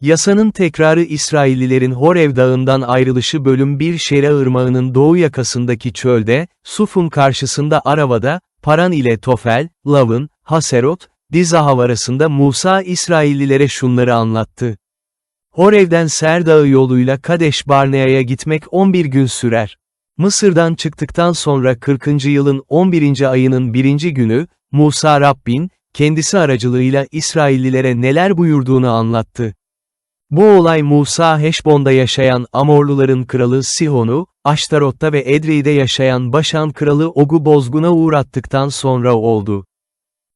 Yasanın tekrarı İsraillilerin Horev Dağı'ndan ayrılışı bölüm 1 Şera Irmağı'nın doğu yakasındaki çölde, Suf'un karşısında Arava'da, Paran ile Tofel, Lavın, Haserot, Dizahav arasında Musa İsraillilere şunları anlattı. Horev'den Ser Dağı yoluyla Kadeş Barnea'ya gitmek 11 gün sürer. Mısır'dan çıktıktan sonra 40. yılın 11. ayının 1. günü, Musa Rabbin, kendisi aracılığıyla İsraillilere neler buyurduğunu anlattı. Bu olay Musa Heşbon'da yaşayan Amorluların kralı Sihon'u, Aştarot'ta ve Edrei'de yaşayan Başan kralı Og'u bozguna uğrattıktan sonra oldu.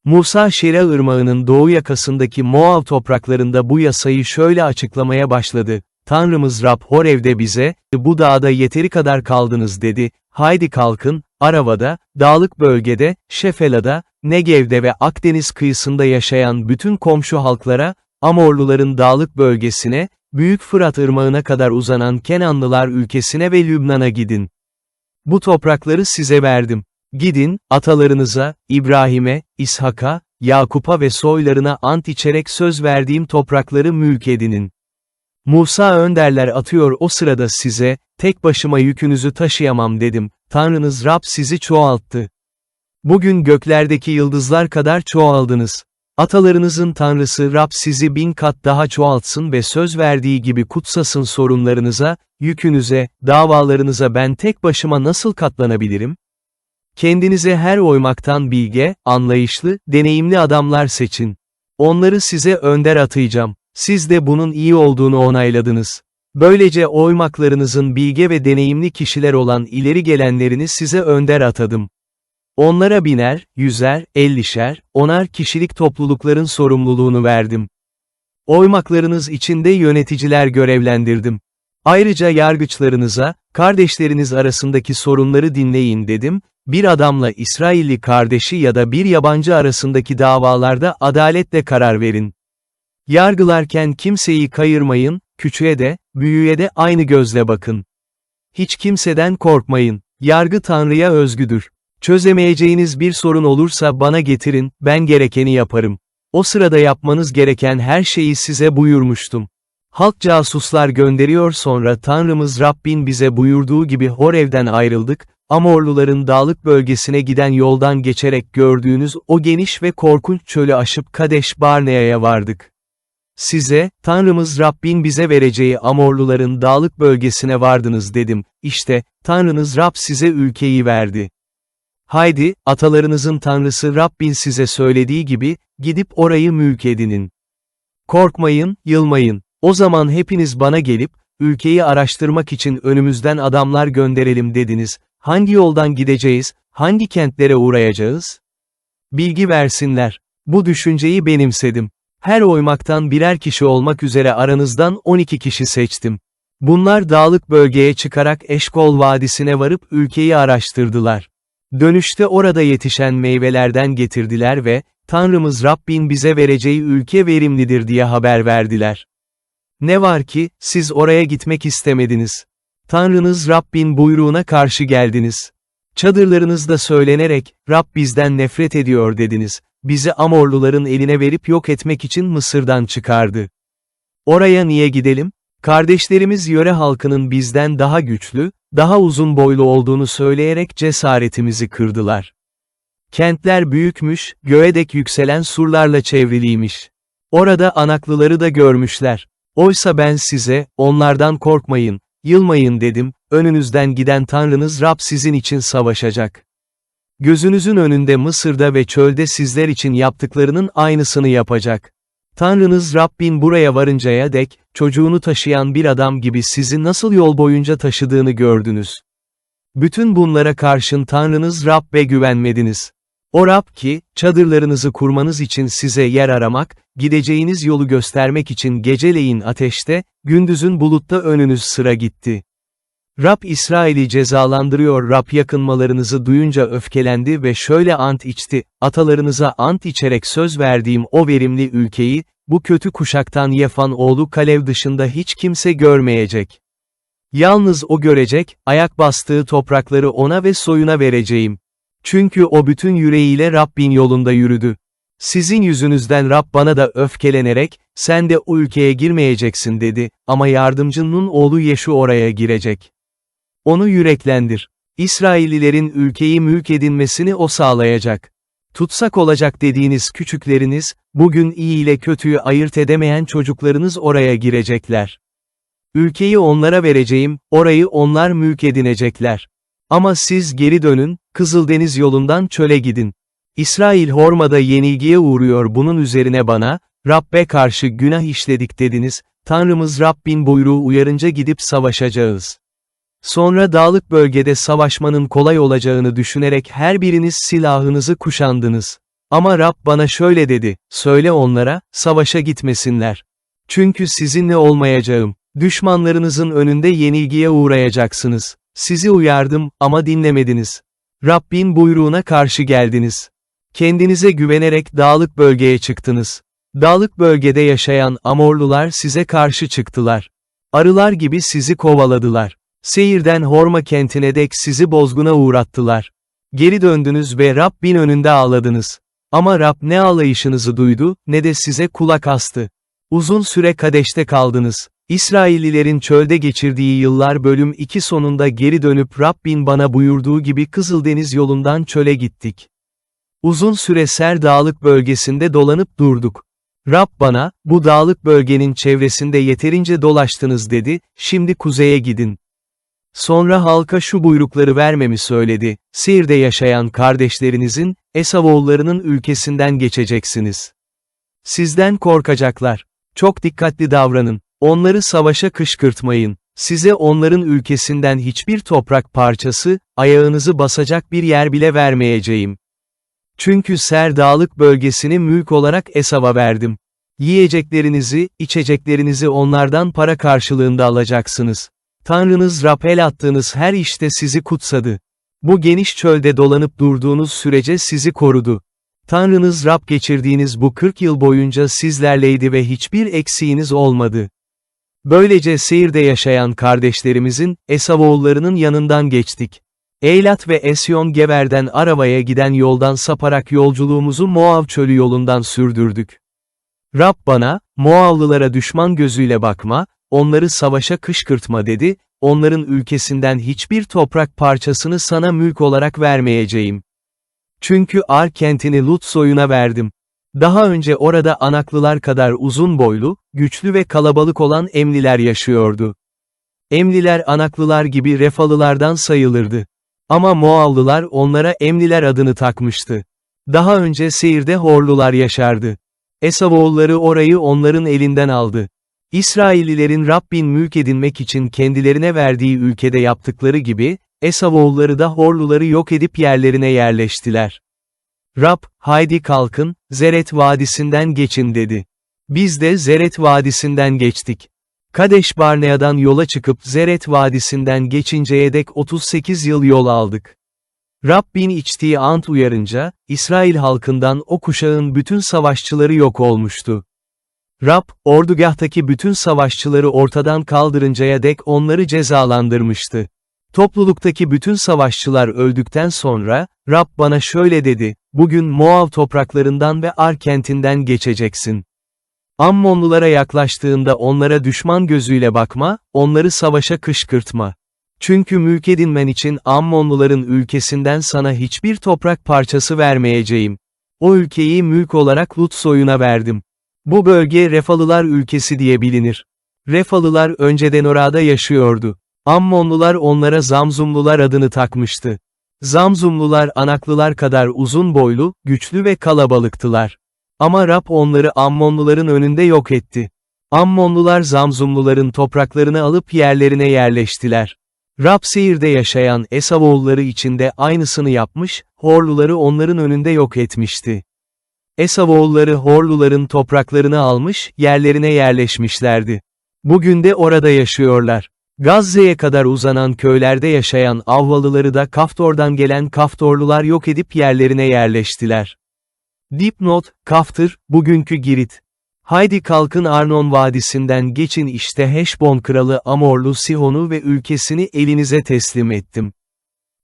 Musa Şera Irmağı'nın doğu yakasındaki Moav topraklarında bu yasayı şöyle açıklamaya başladı. Tanrımız Rab Horev'de bize, bu dağda yeteri kadar kaldınız dedi, haydi kalkın, Arava'da, dağlık bölgede, Şefela'da, Negev'de ve Akdeniz kıyısında yaşayan bütün komşu halklara, Amorluların dağlık bölgesine, Büyük Fırat Irmağı'na kadar uzanan Kenanlılar ülkesine ve Lübnan'a gidin. Bu toprakları size verdim. Gidin, atalarınıza, İbrahim'e, İshak'a, Yakup'a ve soylarına ant içerek söz verdiğim toprakları mülk edinin. Musa önderler atıyor o sırada size, tek başıma yükünüzü taşıyamam dedim, Tanrınız Rab sizi çoğalttı. Bugün göklerdeki yıldızlar kadar çoğaldınız. Atalarınızın Tanrısı Rab sizi 1000 kat daha çoğaltsın ve söz verdiği gibi kutsasın sorunlarınıza, yükünüze, davalarınıza ben tek başıma nasıl katlanabilirim? Kendinize her oymaktan bilge, anlayışlı, deneyimli adamlar seçin. Onları size önder atayacağım. Siz de bunun iyi olduğunu onayladınız. Böylece oymaklarınızın bilge ve deneyimli kişiler olan ileri gelenlerini size önder atadım. Onlara 1000'er, 100'er, 50'şer, 10'ar kişilik toplulukların sorumluluğunu verdim. Oymaklarınız içinde yöneticiler görevlendirdim. Ayrıca yargıçlarınıza, kardeşleriniz arasındaki sorunları dinleyin dedim, bir adamla İsrailli kardeşi ya da bir yabancı arasındaki davalarda adaletle karar verin. Yargılarken kimseyi kayırmayın, küçüğe de, büyüğe de aynı gözle bakın. Hiç kimseden korkmayın, yargı Tanrı'ya özgüdür. Çözemeyeceğiniz bir sorun olursa bana getirin, ben gerekeni yaparım. O sırada yapmanız gereken her şeyi size buyurmuştum. Halk casuslar gönderiyor sonra Tanrımız Rabbin bize buyurduğu gibi Horev'den ayrıldık, Amorluların dağlık bölgesine giden yoldan geçerek gördüğünüz o geniş ve korkunç çölü aşıp Kadeş Barnea'ya vardık. Size, Tanrımız Rabbin bize vereceği Amorluların dağlık bölgesine vardınız dedim, işte, Tanrınız Rab size ülkeyi verdi. Haydi, atalarınızın Tanrısı Rabbin size söylediği gibi, gidip orayı mülk edinin. Korkmayın, yılmayın. O zaman hepiniz bana gelip, ülkeyi araştırmak için önümüzden adamlar gönderelim dediniz, hangi yoldan gideceğiz, hangi kentlere uğrayacağız? Bilgi versinler. Bu düşünceyi benimsedim. Her oymaktan birer kişi olmak üzere aranızdan 12 kişi seçtim. Bunlar dağlık bölgeye çıkarak Eşkol Vadisi'ne varıp ülkeyi araştırdılar. Dönüşte orada yetişen meyvelerden getirdiler ve, Tanrımız Rabbin bize vereceği ülke verimlidir diye haber verdiler. Ne var ki, siz oraya gitmek istemediniz. Tanrınız Rabbin buyruğuna karşı geldiniz. Çadırlarınızda söylenerek, Rab bizden nefret ediyor dediniz, bizi Amorluların eline verip yok etmek için Mısır'dan çıkardı. Oraya niye gidelim? Kardeşlerimiz yöre halkının bizden daha güçlü, daha uzun boylu olduğunu söyleyerek cesaretimizi kırdılar. Kentler büyükmüş, göğe dek yükselen surlarla çevriliymiş. Orada Anaklıları da görmüşler. Oysa ben size, onlardan korkmayın, yılmayın dedim, önünüzden giden Tanrınız Rab sizin için savaşacak. Gözünüzün önünde Mısır'da ve çölde sizler için yaptıklarının aynısını yapacak. Tanrınız Rabbin buraya varıncaya dek, çocuğunu taşıyan bir adam gibi sizi nasıl yol boyunca taşıdığını gördünüz. Bütün bunlara karşın Tanrınız Rab'be güvenmediniz. O Rab ki, çadırlarınızı kurmanız için size yer aramak, gideceğiniz yolu göstermek için geceleyin ateşte, gündüzün bulutta önünüz sıra gitti. Rab İsrail'i cezalandırıyor. Rab yakınmalarınızı duyunca öfkelendi ve şöyle ant içti, atalarınıza ant içerek söz verdiğim o verimli ülkeyi, bu kötü kuşaktan Yefan oğlu Kalev dışında hiç kimse görmeyecek. Yalnız o görecek, ayak bastığı toprakları ona ve soyuna vereceğim. Çünkü o bütün yüreğiyle Rabbin yolunda yürüdü. Sizin yüzünüzden Rab bana da öfkelenerek, sen de o ülkeye girmeyeceksin dedi, ama yardımcının oğlu Yeşu oraya girecek. Onu yüreklendir. İsraillilerin ülkeyi mülk edinmesini o sağlayacak. Tutsak olacak dediğiniz küçükleriniz, bugün iyi ile kötüyü ayırt edemeyen çocuklarınız oraya girecekler. Ülkeyi onlara vereceğim, orayı onlar mülk edinecekler. Ama siz geri dönün, Kızıldeniz yolundan çöle gidin. İsrail Horma'da yenilgiye uğruyor, bunun üzerine bana, Rab'be karşı günah işledik dediniz, Tanrımız Rabbin buyruğu uyarınca gidip savaşacağız. Sonra dağlık bölgede savaşmanın kolay olacağını düşünerek her biriniz silahınızı kuşandınız. Ama Rab bana şöyle dedi, söyle onlara, savaşa gitmesinler. Çünkü sizinle olmayacağım. Düşmanlarınızın önünde yenilgiye uğrayacaksınız. Sizi uyardım, ama dinlemediniz. Rabbin buyruğuna karşı geldiniz. Kendinize güvenerek dağlık bölgeye çıktınız. Dağlık bölgede yaşayan Amorlular size karşı çıktılar. Arılar gibi sizi kovaladılar. Seyir'den Horma kentine dek sizi bozguna uğrattılar. Geri döndünüz ve Rabbin önünde ağladınız. Ama Rab ne ağlayışınızı duydu, ne de size kulak astı. Uzun süre Kadeş'te kaldınız. İsraillilerin çölde geçirdiği yıllar bölüm 2 sonunda geri dönüp Rabbin bana buyurduğu gibi Kızıldeniz yolundan çöle gittik. Uzun süre Ser dağlık bölgesinde dolanıp durduk. Rab bana, bu dağlık bölgenin çevresinde yeterince dolaştınız dedi, şimdi kuzeye gidin. Sonra halka şu buyrukları vermemi söyledi, Seir'de yaşayan kardeşlerinizin, Esavoğullarının ülkesinden geçeceksiniz. Sizden korkacaklar. Çok dikkatli davranın. Onları savaşa kışkırtmayın. Size onların ülkesinden hiçbir toprak parçası, ayağınızı basacak bir yer bile vermeyeceğim. Çünkü Ser dağlık bölgesini mülk olarak Esav'a verdim. Yiyeceklerinizi, içeceklerinizi onlardan para karşılığında alacaksınız. Tanrınız Rab el attığınız her işte sizi kutsadı. Bu geniş çölde dolanıp durduğunuz sürece sizi korudu. Tanrınız Rab geçirdiğiniz bu 40 yıl boyunca sizlerleydi ve hiçbir eksiğiniz olmadı. Böylece Seir'de yaşayan kardeşlerimizin, Esavoğullarının yanından geçtik. Eylat ve Esyon Geber'den Arava'ya giden yoldan saparak yolculuğumuzu Moav çölü yolundan sürdürdük. Rab bana, Moavlılara düşman gözüyle bakma, onları savaşa kışkırtma dedi, onların ülkesinden hiçbir toprak parçasını sana mülk olarak vermeyeceğim. Çünkü Ar kentini Lut soyuna verdim. Daha önce orada Anaklılar kadar uzun boylu, güçlü ve kalabalık olan Emliler yaşıyordu. Emliler Anaklılar gibi Refalılardan sayılırdı. Ama Moavlılar onlara Emliler adını takmıştı. Daha önce Seir'de Horlular yaşardı. Esavoğulları orayı onların elinden aldı. İsraillilerin Rabbin mülk edinmek için kendilerine verdiği ülkede yaptıkları gibi, Esavoğulları da Horluları yok edip yerlerine yerleştiler. Rab, haydi kalkın, Zeret Vadisi'nden geçin dedi. Biz de Zeret Vadisi'nden geçtik. Kadeş Barnea'dan yola çıkıp Zeret Vadisi'nden geçinceye dek 38 yıl yol aldık. Rabbin içtiği ant uyarınca, İsrail halkından o kuşağın bütün savaşçıları yok olmuştu. Rab, ordugahtaki bütün savaşçıları ortadan kaldırıncaya dek onları cezalandırmıştı. Topluluktaki bütün savaşçılar öldükten sonra, Rab bana şöyle dedi, bugün Moav topraklarından ve Ar kentinden geçeceksin. Ammonlulara yaklaştığında onlara düşman gözüyle bakma, onları savaşa kışkırtma. Çünkü mülk edinmen için Ammonluların ülkesinden sana hiçbir toprak parçası vermeyeceğim. O ülkeyi mülk olarak Lut soyuna verdim. Bu bölge Refalılar ülkesi diye bilinir. Refalılar önceden orada yaşıyordu. Ammonlular onlara Zamzumlular adını takmıştı. Zamzumlular Anaklılar kadar uzun boylu, güçlü ve kalabalıktılar. Ama Rab onları Ammonluların önünde yok etti. Ammonlular Zamzumluların topraklarını alıp yerlerine yerleştiler. Rab Seir'de yaşayan Esavoğulları için de aynısını yapmış, Horluları onların önünde yok etmişti. Esavoğulları Horluların topraklarını almış, yerlerine yerleşmişlerdi. Bugün de orada yaşıyorlar. Gazze'ye kadar uzanan köylerde yaşayan Avvalıları da Kaftor'dan gelen Kaftorlular yok edip yerlerine yerleştiler. Dipnot, Kaftır, bugünkü Girit. Haydi kalkın Arnon Vadisi'nden geçin işte Heşbon kralı Amorlu Sihon'u ve ülkesini elinize teslim ettim.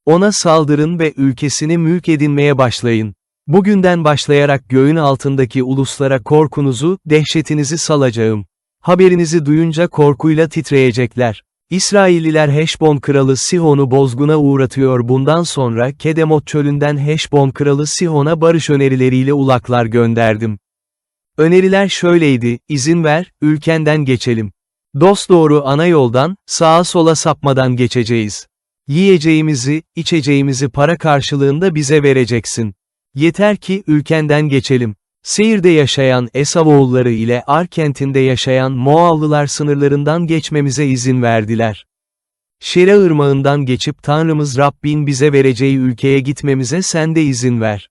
Ona saldırın ve ülkesini mülk edinmeye başlayın. Bugünden başlayarak göğün altındaki uluslara korkunuzu, dehşetinizi salacağım. Haberinizi duyunca korkuyla titreyecekler. İsrailliler Heşbon kralı Sihon'u bozguna uğratıyor. Bundan sonra Kedemot çölünden Heşbon kralı Sihon'a barış önerileriyle ulaklar gönderdim. Öneriler şöyleydi: izin ver, ülkenden geçelim. Dosdoğru ana yoldan, sağa sola sapmadan geçeceğiz. Yiyeceğimizi, içeceğimizi para karşılığında bize vereceksin. Yeter ki ülkenden geçelim. Seir'de yaşayan Esavoğulları ile Ar kentinde yaşayan Moavlılar sınırlarından geçmemize izin verdiler. Şera ırmağından geçip Tanrımız Rabbin bize vereceği ülkeye gitmemize sen de izin ver.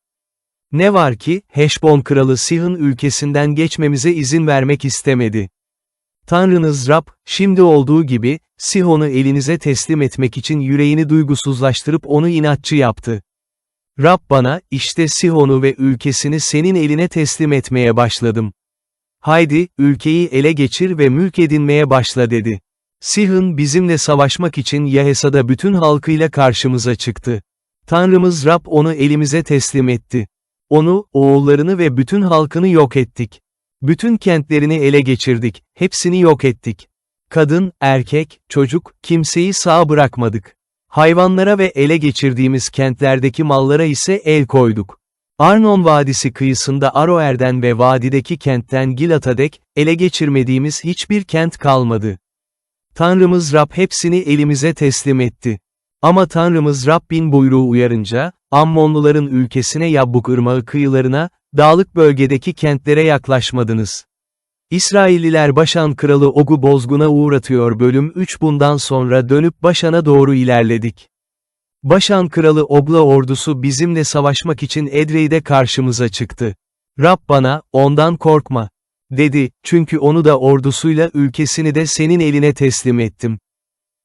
Ne var ki, Heşbon kralı Sihon ülkesinden geçmemize izin vermek istemedi. Tanrınız Rab, şimdi olduğu gibi, Sihon'u elinize teslim etmek için yüreğini duygusuzlaştırıp onu inatçı yaptı. Rab bana, işte Sihon'u ve ülkesini senin eline teslim etmeye başladım. Haydi, ülkeyi ele geçir ve mülk edinmeye başla dedi. Sihon bizimle savaşmak için Yahesa'da bütün halkıyla karşımıza çıktı. Tanrımız Rab onu elimize teslim etti. Onu, oğullarını ve bütün halkını yok ettik. Bütün kentlerini ele geçirdik, hepsini yok ettik. Kadın, erkek, çocuk, kimseyi sağ bırakmadık. Hayvanlara ve ele geçirdiğimiz kentlerdeki mallara ise el koyduk. Arnon Vadisi kıyısında Aroer'den ve vadideki kentten Gilat'a dek, ele geçirmediğimiz hiçbir kent kalmadı. Tanrımız Rab hepsini elimize teslim etti. Ama Tanrımız Rabbin buyruğu uyarınca, Ammonluların ülkesine Yabbuk ırmağı kıyılarına, dağlık bölgedeki kentlere yaklaşmadınız. İsrailliler Başan kralı Og'u bozguna uğratıyor. Bölüm 3. Bundan sonra dönüp Başan'a doğru ilerledik. Başan kralı Og'la ordusu bizimle savaşmak için Edrey'de karşımıza çıktı. Rab bana, ondan korkma, dedi, çünkü onu da ordusuyla ülkesini de senin eline teslim ettim.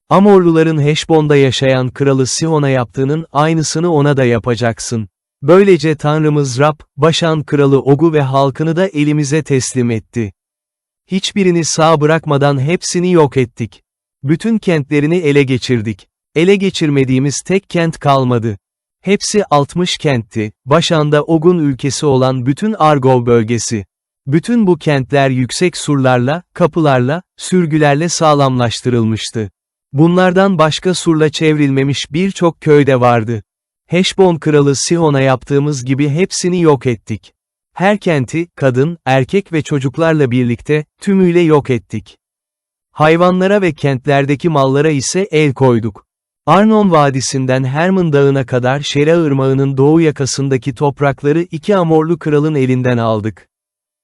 Amorluların Heşbon'da yaşayan kralı Sihon'a yaptığının aynısını ona da yapacaksın. Böylece Tanrımız Rab, Başan kralı Og'u ve halkını da elimize teslim etti. Hiçbirini sağ bırakmadan hepsini yok ettik. Bütün kentlerini ele geçirdik. Ele geçirmediğimiz tek kent kalmadı. Hepsi 60 kentti, Başan'da Og'un ülkesi olan bütün Argov bölgesi. Bütün bu kentler yüksek surlarla, kapılarla, sürgülerle sağlamlaştırılmıştı. Bunlardan başka surla çevrilmemiş birçok köyde vardı. Heşbon kralı Sihon'a yaptığımız gibi hepsini yok ettik. Her kenti, kadın, erkek ve çocuklarla birlikte, tümüyle yok ettik. Hayvanlara ve kentlerdeki mallara ise el koyduk. Arnon Vadisi'nden Hermon Dağı'na kadar Şera Irmağı'nın doğu yakasındaki toprakları iki Amorlu kralın elinden aldık.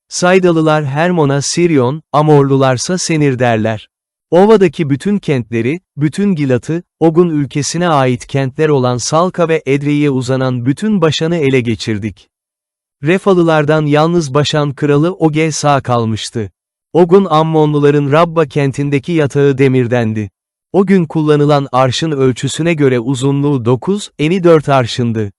Saydalılar Hermon'a Siryon, Amorlularsa Senir derler. Ovadaki bütün kentleri, bütün Gilat'ı, Og'un ülkesine ait kentler olan Salka ve Edrey'e uzanan bütün Başan'ı ele geçirdik. Refalılardan yalnız Başan kralı Og'e sağ kalmıştı. Og'un Ammonluların Rabba kentindeki yatağı demirdendi. O gün kullanılan arşın ölçüsüne göre uzunluğu 9, eni 4 arşındı.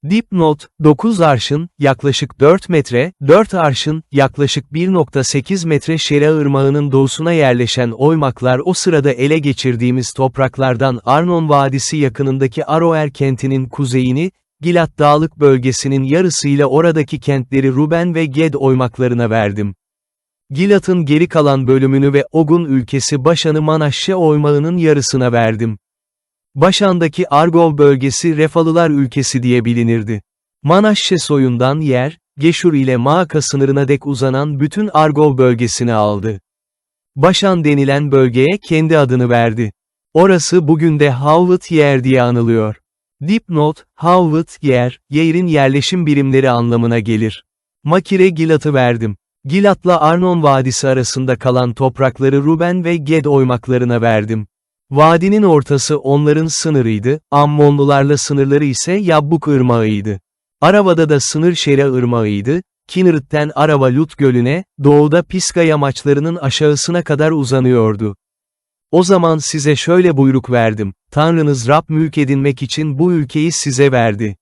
Dipnot, 9 arşın, yaklaşık 4 metre, 4 arşın, yaklaşık 1,8 metre Şera Irmağı'nın doğusuna yerleşen oymaklar o sırada ele geçirdiğimiz topraklardan Arnon Vadisi yakınındaki Aroer kentinin kuzeyini, Gilat Dağlık bölgesinin yarısıyla oradaki kentleri Ruben ve Ged oymaklarına verdim. Gilat'ın geri kalan bölümünü ve Og'un ülkesi Başan'ı Manaşşe oymağının yarısına verdim. Başan'daki Argov bölgesi Refalılar ülkesi diye bilinirdi. Manaşşe soyundan yer, Geçur ile Maaka sınırına dek uzanan bütün Argov bölgesini aldı. Başan denilen bölgeye kendi adını verdi. Orası bugün de Havvıt Yer diye anılıyor. Dipnot, Havvıt Yer, yerin yerleşim birimleri anlamına gelir. Makir'e Gilat'ı verdim. Gilat'la Arnon Vadisi arasında kalan toprakları Ruben ve Ged oymaklarına verdim. Vadinin ortası onların sınırıydı, Ammonlularla sınırları ise Yabbuk ırmağıydı. Arava'da da sınır Şera ırmağıydı, Kinnert'ten Arava Lut Gölü'ne, doğuda Piska yamaçlarının aşağısına kadar uzanıyordu. O zaman size şöyle buyruk verdim, Tanrınız Rab mülk edinmek için bu ülkeyi size verdi.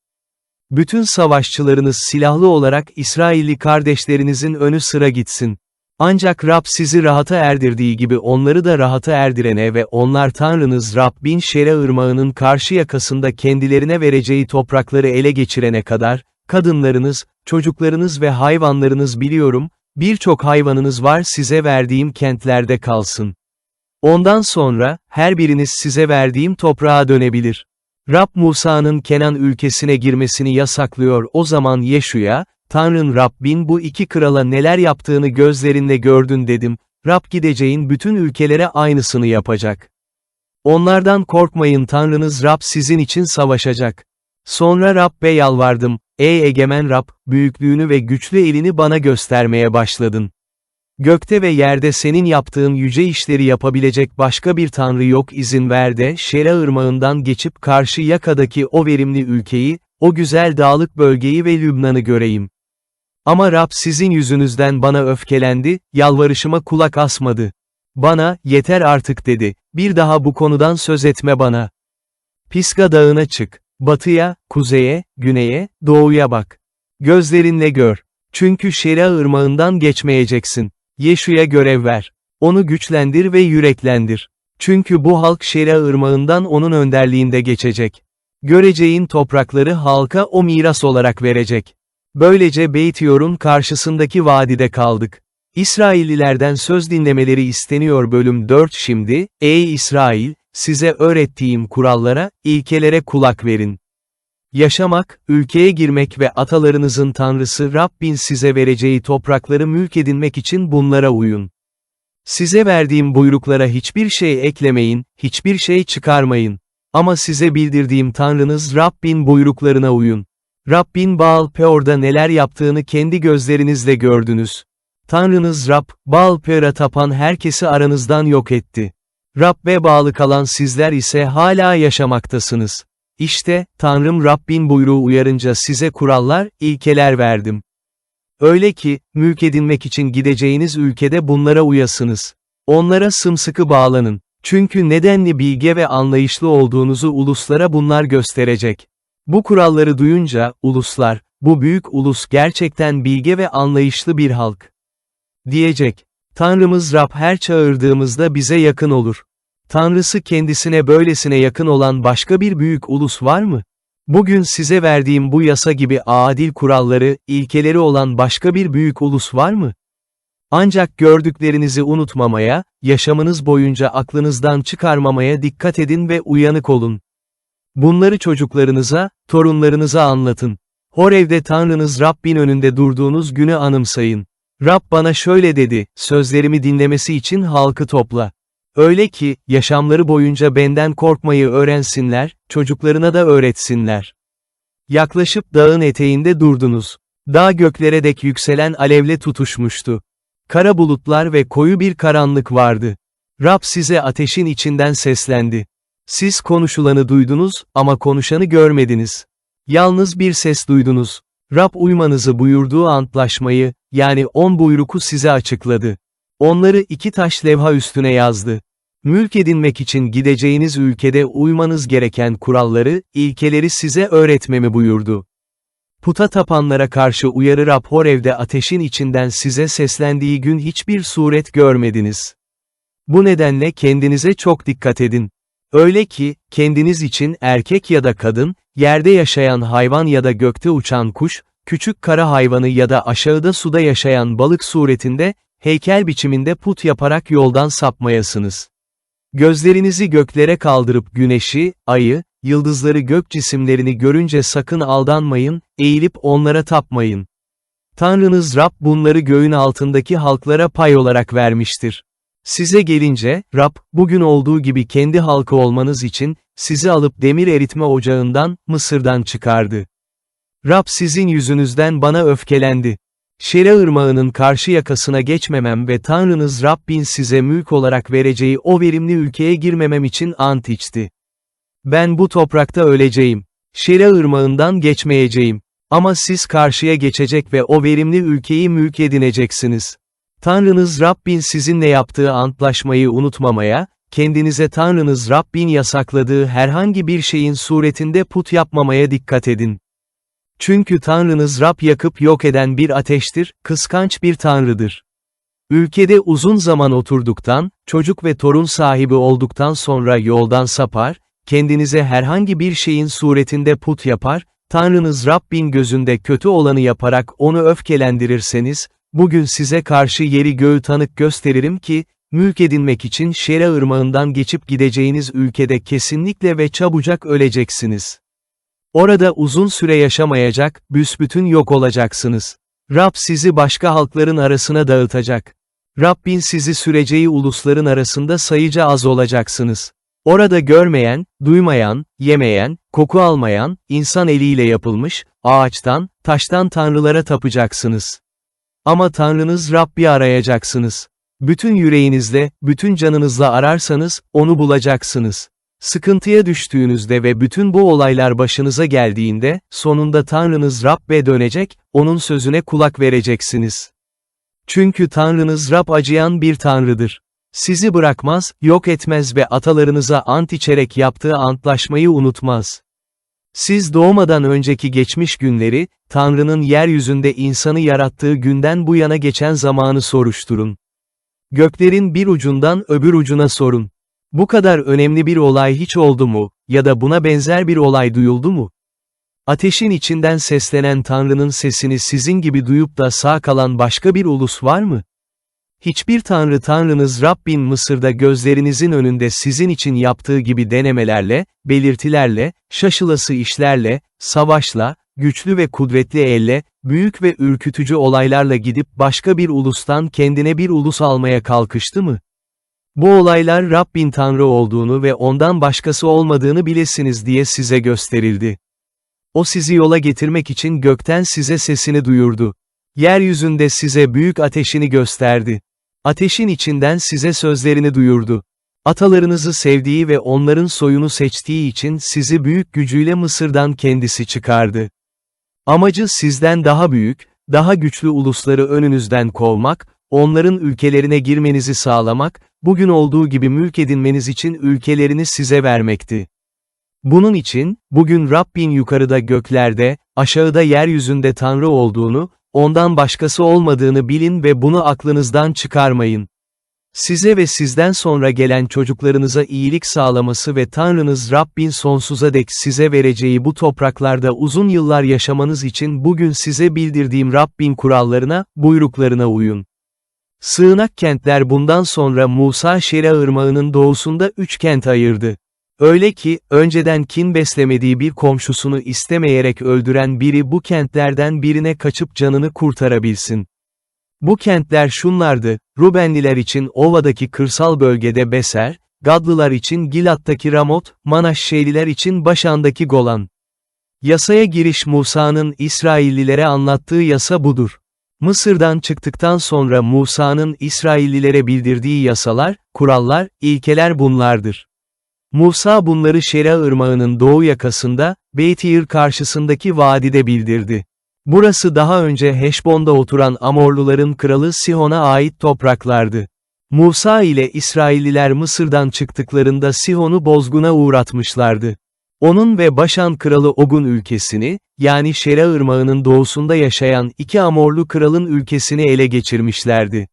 Bütün savaşçılarınız silahlı olarak İsrailli kardeşlerinizin önü sıra gitsin. Ancak Rab sizi rahata erdirdiği gibi onları da rahata erdirene ve onlar Tanrınız Rabbin Şera Irmağı'nın karşı yakasında kendilerine vereceği toprakları ele geçirene kadar, kadınlarınız, çocuklarınız ve hayvanlarınız biliyorum, birçok hayvanınız var size verdiğim kentlerde kalsın. Ondan sonra, her biriniz size verdiğim toprağa dönebilir. Rab Musa'nın Kenan ülkesine girmesini yasaklıyor o zaman Yeşu'ya, Tanrın Rabbin bu iki krala neler yaptığını gözlerinle gördün dedim, Rab gideceğin bütün ülkelere aynısını yapacak. Onlardan korkmayın Tanrınız Rab sizin için savaşacak. Sonra Rab'be yalvardım, ey egemen Rab, büyüklüğünü ve güçlü elini bana göstermeye başladın. Gökte ve yerde senin yaptığın yüce işleri yapabilecek başka bir Tanrı yok izin ver de Şera ırmağından geçip karşı yakadaki o verimli ülkeyi, o güzel dağlık bölgeyi ve Lübnan'ı göreyim. Ama Rab sizin yüzünüzden bana öfkelendi, yalvarışıma kulak asmadı. Bana, yeter artık dedi, bir daha bu konudan söz etme bana. Pisga dağına çık, batıya, kuzeye, güneye, doğuya bak. Gözlerinle gör. Çünkü Şera ırmağından geçmeyeceksin. Yeşu'ya görev ver. Onu güçlendir ve yüreklendir. Çünkü bu halk Şera ırmağından onun önderliğinde geçecek. Göreceğin toprakları halka o miras olarak verecek. Böylece Beytiyor'un karşısındaki vadide kaldık. İsraillilerden söz dinlemeleri isteniyor bölüm 4 Şimdi, ey İsrail, size öğrettiğim kurallara, ilkelere kulak verin. Yaşamak, ülkeye girmek ve atalarınızın Tanrısı Rabbin size vereceği toprakları mülk edinmek için bunlara uyun. Size verdiğim buyruklara hiçbir şey eklemeyin, hiçbir şey çıkarmayın. Ama size bildirdiğim Tanrınız Rabbin buyruklarına uyun. Rabbin Baal Peor'da neler yaptığını kendi gözlerinizle gördünüz. Tanrınız Rab, Baal Peor'a tapan herkesi aranızdan yok etti. Rab'be bağlı kalan sizler ise hala yaşamaktasınız. İşte, Tanrım Rabbin buyruğu uyarınca size kurallar, ilkeler verdim. Öyle ki, mülk edinmek için gideceğiniz ülkede bunlara uyasınız. Onlara sımsıkı bağlanın. Çünkü nedenli bilge ve anlayışlı olduğunuzu uluslara bunlar gösterecek. Bu kuralları duyunca, uluslar, bu büyük ulus gerçekten bilge ve anlayışlı bir halk. Diyecek. Tanrımız Rab her çağırdığımızda bize yakın olur. Tanrısı kendisine böylesine yakın olan başka bir büyük ulus var mı? Bugün size verdiğim bu yasa gibi adil kuralları, ilkeleri olan başka bir büyük ulus var mı? Ancak gördüklerinizi unutmamaya, yaşamınız boyunca aklınızdan çıkarmamaya dikkat edin ve uyanık olun. Bunları çocuklarınıza, torunlarınıza anlatın. Horev'de Tanrınız Rabbin önünde durduğunuz günü anımsayın. Rab bana şöyle dedi, sözlerimi dinlemesi için halkı topla. Öyle ki, yaşamları boyunca benden korkmayı öğrensinler, çocuklarına da öğretsinler. Yaklaşıp dağın eteğinde durdunuz. Dağ göklere dek yükselen alevle tutuşmuştu. Kara bulutlar ve koyu bir karanlık vardı. Rab size ateşin içinden seslendi. Siz konuşulanı duydunuz, ama konuşanı görmediniz. Yalnız bir ses duydunuz. Rab uymanızı buyurduğu antlaşmayı, yani 10 buyruku size açıkladı. Onları 2 taş levha üstüne yazdı. Mülk edinmek için gideceğiniz ülkede uymanız gereken kuralları, ilkeleri size öğretmemi buyurdu. Puta tapanlara karşı uyarı Rab Horev'de ateşin içinden size seslendiği gün hiçbir suret görmediniz. Bu nedenle kendinize çok dikkat edin. Öyle ki, kendiniz için erkek ya da kadın, yerde yaşayan hayvan ya da gökte uçan kuş, küçük kara hayvanı ya da aşağıda suda yaşayan balık suretinde, heykel biçiminde put yaparak yoldan sapmayasınız. Gözlerinizi göklere kaldırıp güneşi, ayı, yıldızları gök cisimlerini görünce sakın aldanmayın, eğilip onlara tapmayın. Tanrınız Rab bunları göğün altındaki halklara pay olarak vermiştir. Size gelince, Rab, bugün olduğu gibi kendi halkı olmanız için, sizi alıp demir eritme ocağından, Mısır'dan çıkardı. Rab sizin yüzünüzden bana öfkelendi. Şera ırmağının karşı yakasına geçmemem ve Tanrınız Rabbin size mülk olarak vereceği o verimli ülkeye girmemem için ant içti. Ben bu toprakta öleceğim. Şera ırmağından geçmeyeceğim. Ama siz karşıya geçecek ve o verimli ülkeyi mülk edineceksiniz. Tanrınız Rabbin sizinle yaptığı antlaşmayı unutmamaya, kendinize Tanrınız Rabbin yasakladığı herhangi bir şeyin suretinde put yapmamaya dikkat edin. Çünkü Tanrınız Rab yakıp yok eden bir ateştir, kıskanç bir tanrıdır. Ülkede uzun zaman oturduktan, çocuk ve torun sahibi olduktan sonra yoldan sapar, kendinize herhangi bir şeyin suretinde put yapar, Tanrınız Rabbin gözünde kötü olanı yaparak onu öfkelendirirseniz, bugün size karşı yeri göğü tanık gösteririm ki, mülk edinmek için Şera ırmağından geçip gideceğiniz ülkede kesinlikle ve çabucak öleceksiniz. Orada uzun süre yaşamayacak, büsbütün yok olacaksınız. Rab sizi başka halkların arasına dağıtacak. Rabbin sizi süreceği ulusların arasında sayıca az olacaksınız. Orada görmeyen, duymayan, yemeyen, koku almayan, insan eliyle yapılmış, ağaçtan, taştan tanrılara tapacaksınız. Ama Tanrınız Rabbi arayacaksınız. Bütün yüreğinizle, bütün canınızla ararsanız, onu bulacaksınız. Sıkıntıya düştüğünüzde ve bütün bu olaylar başınıza geldiğinde, sonunda Tanrınız Rab'be dönecek, onun sözüne kulak vereceksiniz. Çünkü Tanrınız Rab acıyan bir Tanrıdır. Sizi bırakmaz, yok etmez ve atalarınıza ant içerek yaptığı antlaşmayı unutmaz. Siz doğmadan önceki geçmiş günleri, Tanrı'nın yeryüzünde insanı yarattığı günden bu yana geçen zamanı soruşturun. Göklerin bir ucundan öbür ucuna sorun. Bu kadar önemli bir olay hiç oldu mu, ya da buna benzer bir olay duyuldu mu? Ateşin içinden seslenen Tanrı'nın sesini sizin gibi duyup da sağ kalan başka bir ulus var mı? Hiçbir Tanrınız Rabbin Mısır'da gözlerinizin önünde sizin için yaptığı gibi denemelerle, belirtilerle, şaşılası işlerle, savaşla, güçlü ve kudretli elle, büyük ve ürkütücü olaylarla gidip başka bir ulustan kendine bir ulus almaya kalkıştı mı? Bu olaylar Rabbin Tanrı olduğunu ve ondan başkası olmadığını bilesiniz diye size gösterildi. O sizi yola getirmek için gökten size sesini duyurdu. Yeryüzünde size büyük ateşini gösterdi. Ateşin içinden size sözlerini duyurdu. Atalarınızı sevdiği ve onların soyunu seçtiği için sizi büyük gücüyle Mısır'dan kendisi çıkardı. Amacı sizden daha büyük, daha güçlü ulusları önünüzden kovmak, onların ülkelerine girmenizi sağlamak, bugün olduğu gibi mülk edinmeniz için ülkelerini size vermekti. Bunun için, bugün Rabbin yukarıda göklerde, aşağıda yeryüzünde Tanrı olduğunu, ondan başkası olmadığını bilin ve bunu aklınızdan çıkarmayın. Size ve sizden sonra gelen çocuklarınıza iyilik sağlaması ve Tanrınız Rabbin sonsuza dek size vereceği bu topraklarda uzun yıllar yaşamanız için bugün size bildirdiğim Rabbin kurallarına, buyruklarına uyun. Sığınak kentler bundan sonra Musa Şera ırmağının doğusunda 3 kent ayırdı. Öyle ki, önceden kin beslemediği bir komşusunu istemeyerek öldüren biri bu kentlerden birine kaçıp canını kurtarabilsin. Bu kentler şunlardı: Rubenliler için ovadaki kırsal bölgede Beser, Gadlılar için Gilat'taki Ramot, Manaşşeliler için Başan'daki Golan. Yasaya giriş Musa'nın İsraillilere anlattığı yasa budur. Mısır'dan çıktıktan sonra Musa'nın İsraillilere bildirdiği yasalar, kurallar, ilkeler bunlardır. Musa bunları Şera ırmağının doğu yakasında, Beytir karşısındaki vadide bildirdi. Burası daha önce Heşbon'da oturan Amorluların kralı Sihon'a ait topraklardı. Musa ile İsrailliler Mısır'dan çıktıklarında Sihon'u bozguna uğratmışlardı. Onun ve Başan kralı Og'un ülkesini, yani Şera ırmağının doğusunda yaşayan iki Amorlu kralın ülkesini ele geçirmişlerdi.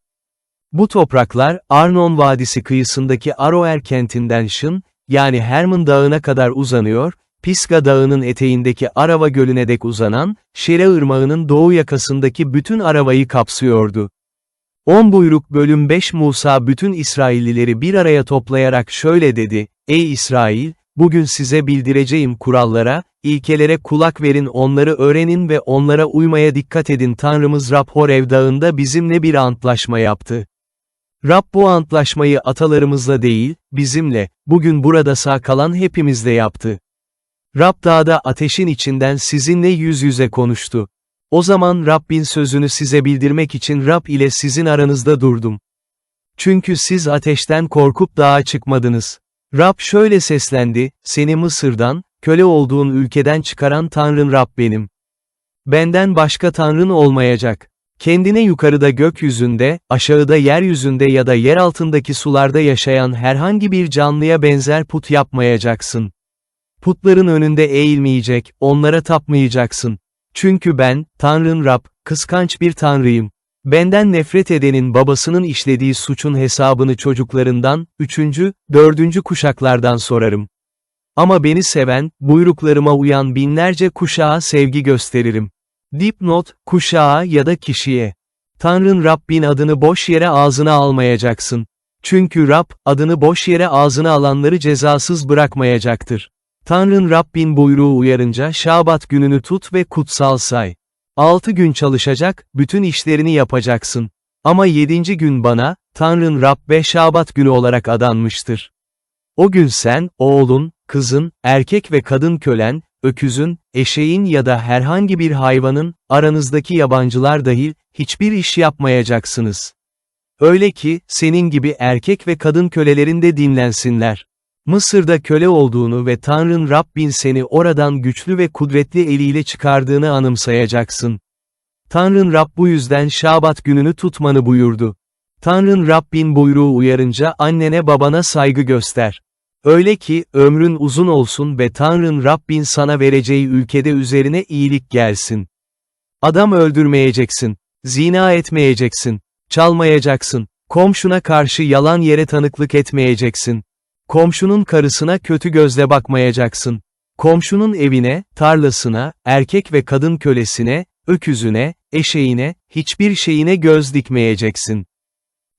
Bu topraklar, Arnon Vadisi kıyısındaki Aroer kentinden Şın, yani Hermon dağına kadar uzanıyor, Pisga dağının eteğindeki Arava gölüne dek uzanan, Şera ırmağının doğu yakasındaki bütün Arava'yı kapsıyordu. 10 buyruk bölüm 5 Musa bütün İsraillileri bir araya toplayarak şöyle dedi: Ey İsrail, bugün size bildireceğim kurallara, ilkelere kulak verin, onları öğrenin ve onlara uymaya dikkat edin. Tanrımız Rab Horev dağında bizimle bir antlaşma yaptı. Rab bu antlaşmayı atalarımızla değil, bizimle, bugün burada sağ kalan hepimizle yaptı. Rab dağda ateşin içinden sizinle yüz yüze konuştu. O zaman Rabbin sözünü size bildirmek için Rab ile sizin aranızda durdum. Çünkü siz ateşten korkup dağa çıkmadınız. Rab şöyle seslendi: Seni Mısır'dan, köle olduğun ülkeden çıkaran Tanrın Rab benim. Benden başka Tanrın olmayacak. Kendine yukarıda gökyüzünde, aşağıda yeryüzünde ya da yer altındaki sularda yaşayan herhangi bir canlıya benzer put yapmayacaksın. Putların önünde eğilmeyecek, onlara tapmayacaksın. Çünkü ben, Tanrın Rab, kıskanç bir Tanrıyım. Benden nefret edenin babasının işlediği suçun hesabını çocuklarından, 3. 4. kuşaklardan sorarım. Ama beni seven, buyruklarıma uyan binlerce kuşağa sevgi gösteririm. Dipnot, kuşağa ya da kişiye. Tanrın Rabbin adını boş yere ağzına almayacaksın. Çünkü Rab, adını boş yere ağzına alanları cezasız bırakmayacaktır. Tanrın Rabbin buyruğu uyarınca Şabat gününü tut ve kutsal say. 6 gün çalışacak, bütün işlerini yapacaksın. Ama 7. gün bana, Tanrın Rabbe Şabat günü olarak adanmıştır. O gün sen, oğlun, kızın, erkek ve kadın kölen, öküzün, eşeğin ya da herhangi bir hayvanın, aranızdaki yabancılar dahil, hiçbir iş yapmayacaksınız. Öyle ki, senin gibi erkek ve kadın kölelerin de dinlensinler. Mısır'da köle olduğunu ve Tanrın Rabbin seni oradan güçlü ve kudretli eliyle çıkardığını anımsayacaksın. Tanrın Rab bu yüzden Şabat gününü tutmanı buyurdu. Tanrın Rabbin buyruğu uyarınca annene babana saygı göster. Öyle ki, ömrün uzun olsun ve Tanrın Rabbin sana vereceği ülkede üzerine iyilik gelsin. Adam öldürmeyeceksin, zina etmeyeceksin, çalmayacaksın, komşuna karşı yalan yere tanıklık etmeyeceksin. Komşunun karısına kötü gözle bakmayacaksın. Komşunun evine, tarlasına, erkek ve kadın kölesine, öküzüne, eşeğine, hiçbir şeyine göz dikmeyeceksin.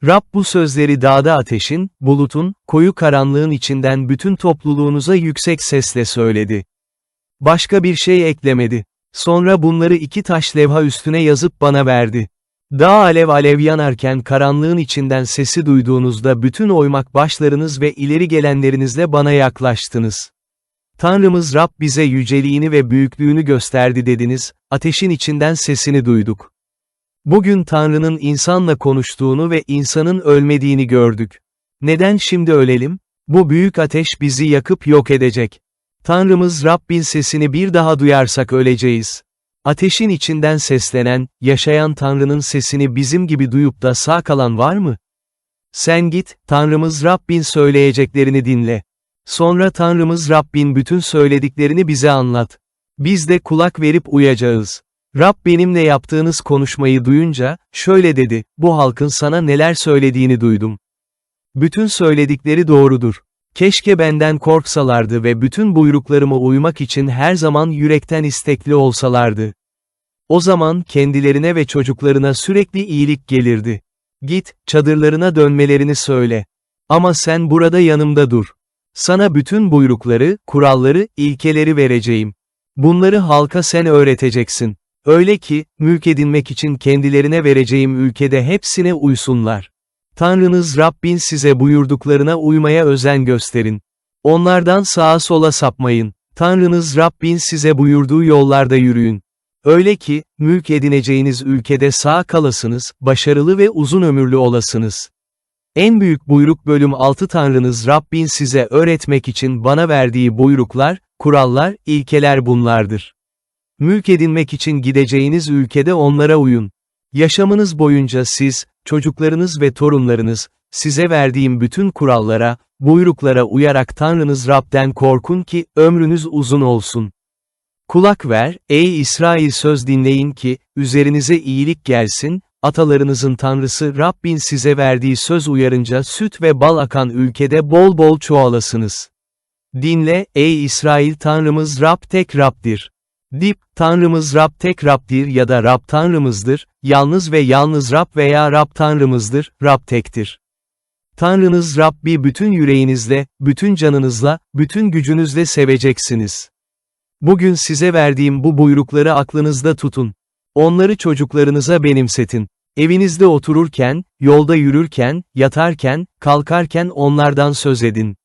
Rab bu sözleri dağda ateşin, bulutun, koyu karanlığın içinden bütün topluluğunuza yüksek sesle söyledi. Başka bir şey eklemedi. Sonra bunları 2 taş levha üstüne yazıp bana verdi. Dağ alev alev yanarken karanlığın içinden sesi duyduğunuzda bütün oymak başlarınız ve ileri gelenlerinizle bana yaklaştınız. Tanrımız Rab bize yüceliğini ve büyüklüğünü gösterdi dediniz, ateşin içinden sesini duyduk. Bugün Tanrı'nın insanla konuştuğunu ve insanın ölmediğini gördük. Neden şimdi ölelim? Bu büyük ateş bizi yakıp yok edecek. Tanrımız Rabbin sesini bir daha duyarsak öleceğiz. Ateşin içinden seslenen, yaşayan Tanrı'nın sesini bizim gibi duyup da sağ kalan var mı? Sen git, Tanrımız Rabbin söyleyeceklerini dinle. Sonra Tanrımız Rabbin bütün söylediklerini bize anlat. Biz de kulak verip uyacağız. Rab benimle yaptığınız konuşmayı duyunca, şöyle dedi, bu halkın sana neler söylediğini duydum. Bütün söyledikleri doğrudur. Keşke benden korksalardı ve bütün buyruklarıma uymak için her zaman yürekten istekli olsalardı. O zaman kendilerine ve çocuklarına sürekli iyilik gelirdi. Git, çadırlarına dönmelerini söyle. Ama sen burada yanımda dur. Sana bütün buyrukları, kuralları, ilkeleri vereceğim. Bunları halka sen öğreteceksin. Öyle ki, mülk edinmek için kendilerine vereceğim ülkede hepsine uysunlar. Tanrınız Rabbin size buyurduklarına uymaya özen gösterin. Onlardan sağa sola sapmayın. Tanrınız Rabbin size buyurduğu yollarda yürüyün. Öyle ki, mülk edineceğiniz ülkede sağ kalasınız, başarılı ve uzun ömürlü olasınız. En büyük buyruk bölüm 6 Tanrınız Rabbin size öğretmek için bana verdiği buyruklar, kurallar, ilkeler bunlardır. Mülk edinmek için gideceğiniz ülkede onlara uyun. Yaşamınız boyunca siz, çocuklarınız ve torunlarınız, size verdiğim bütün kurallara, buyruklara uyarak Tanrınız Rab'den korkun ki, ömrünüz uzun olsun. Kulak ver, ey İsrail söz dinleyin ki, üzerinize iyilik gelsin, atalarınızın Tanrısı Rabbin size verdiği söz uyarınca süt ve bal akan ülkede bol bol çoğalasınız. Dinle, ey İsrail Tanrımız Rab tek Rab'dir. Tanrımız Rab tek Rab'dir ya da Rab Tanrımızdır, yalnız ve yalnız Rab veya Rab Tanrımızdır, Rab tektir. Tanrınız Rabbi bütün yüreğinizle, bütün canınızla, bütün gücünüzle seveceksiniz. Bugün size verdiğim bu buyrukları aklınızda tutun. Onları çocuklarınıza benimsetin. Evinizde otururken, yolda yürürken, yatarken, kalkarken onlardan söz edin.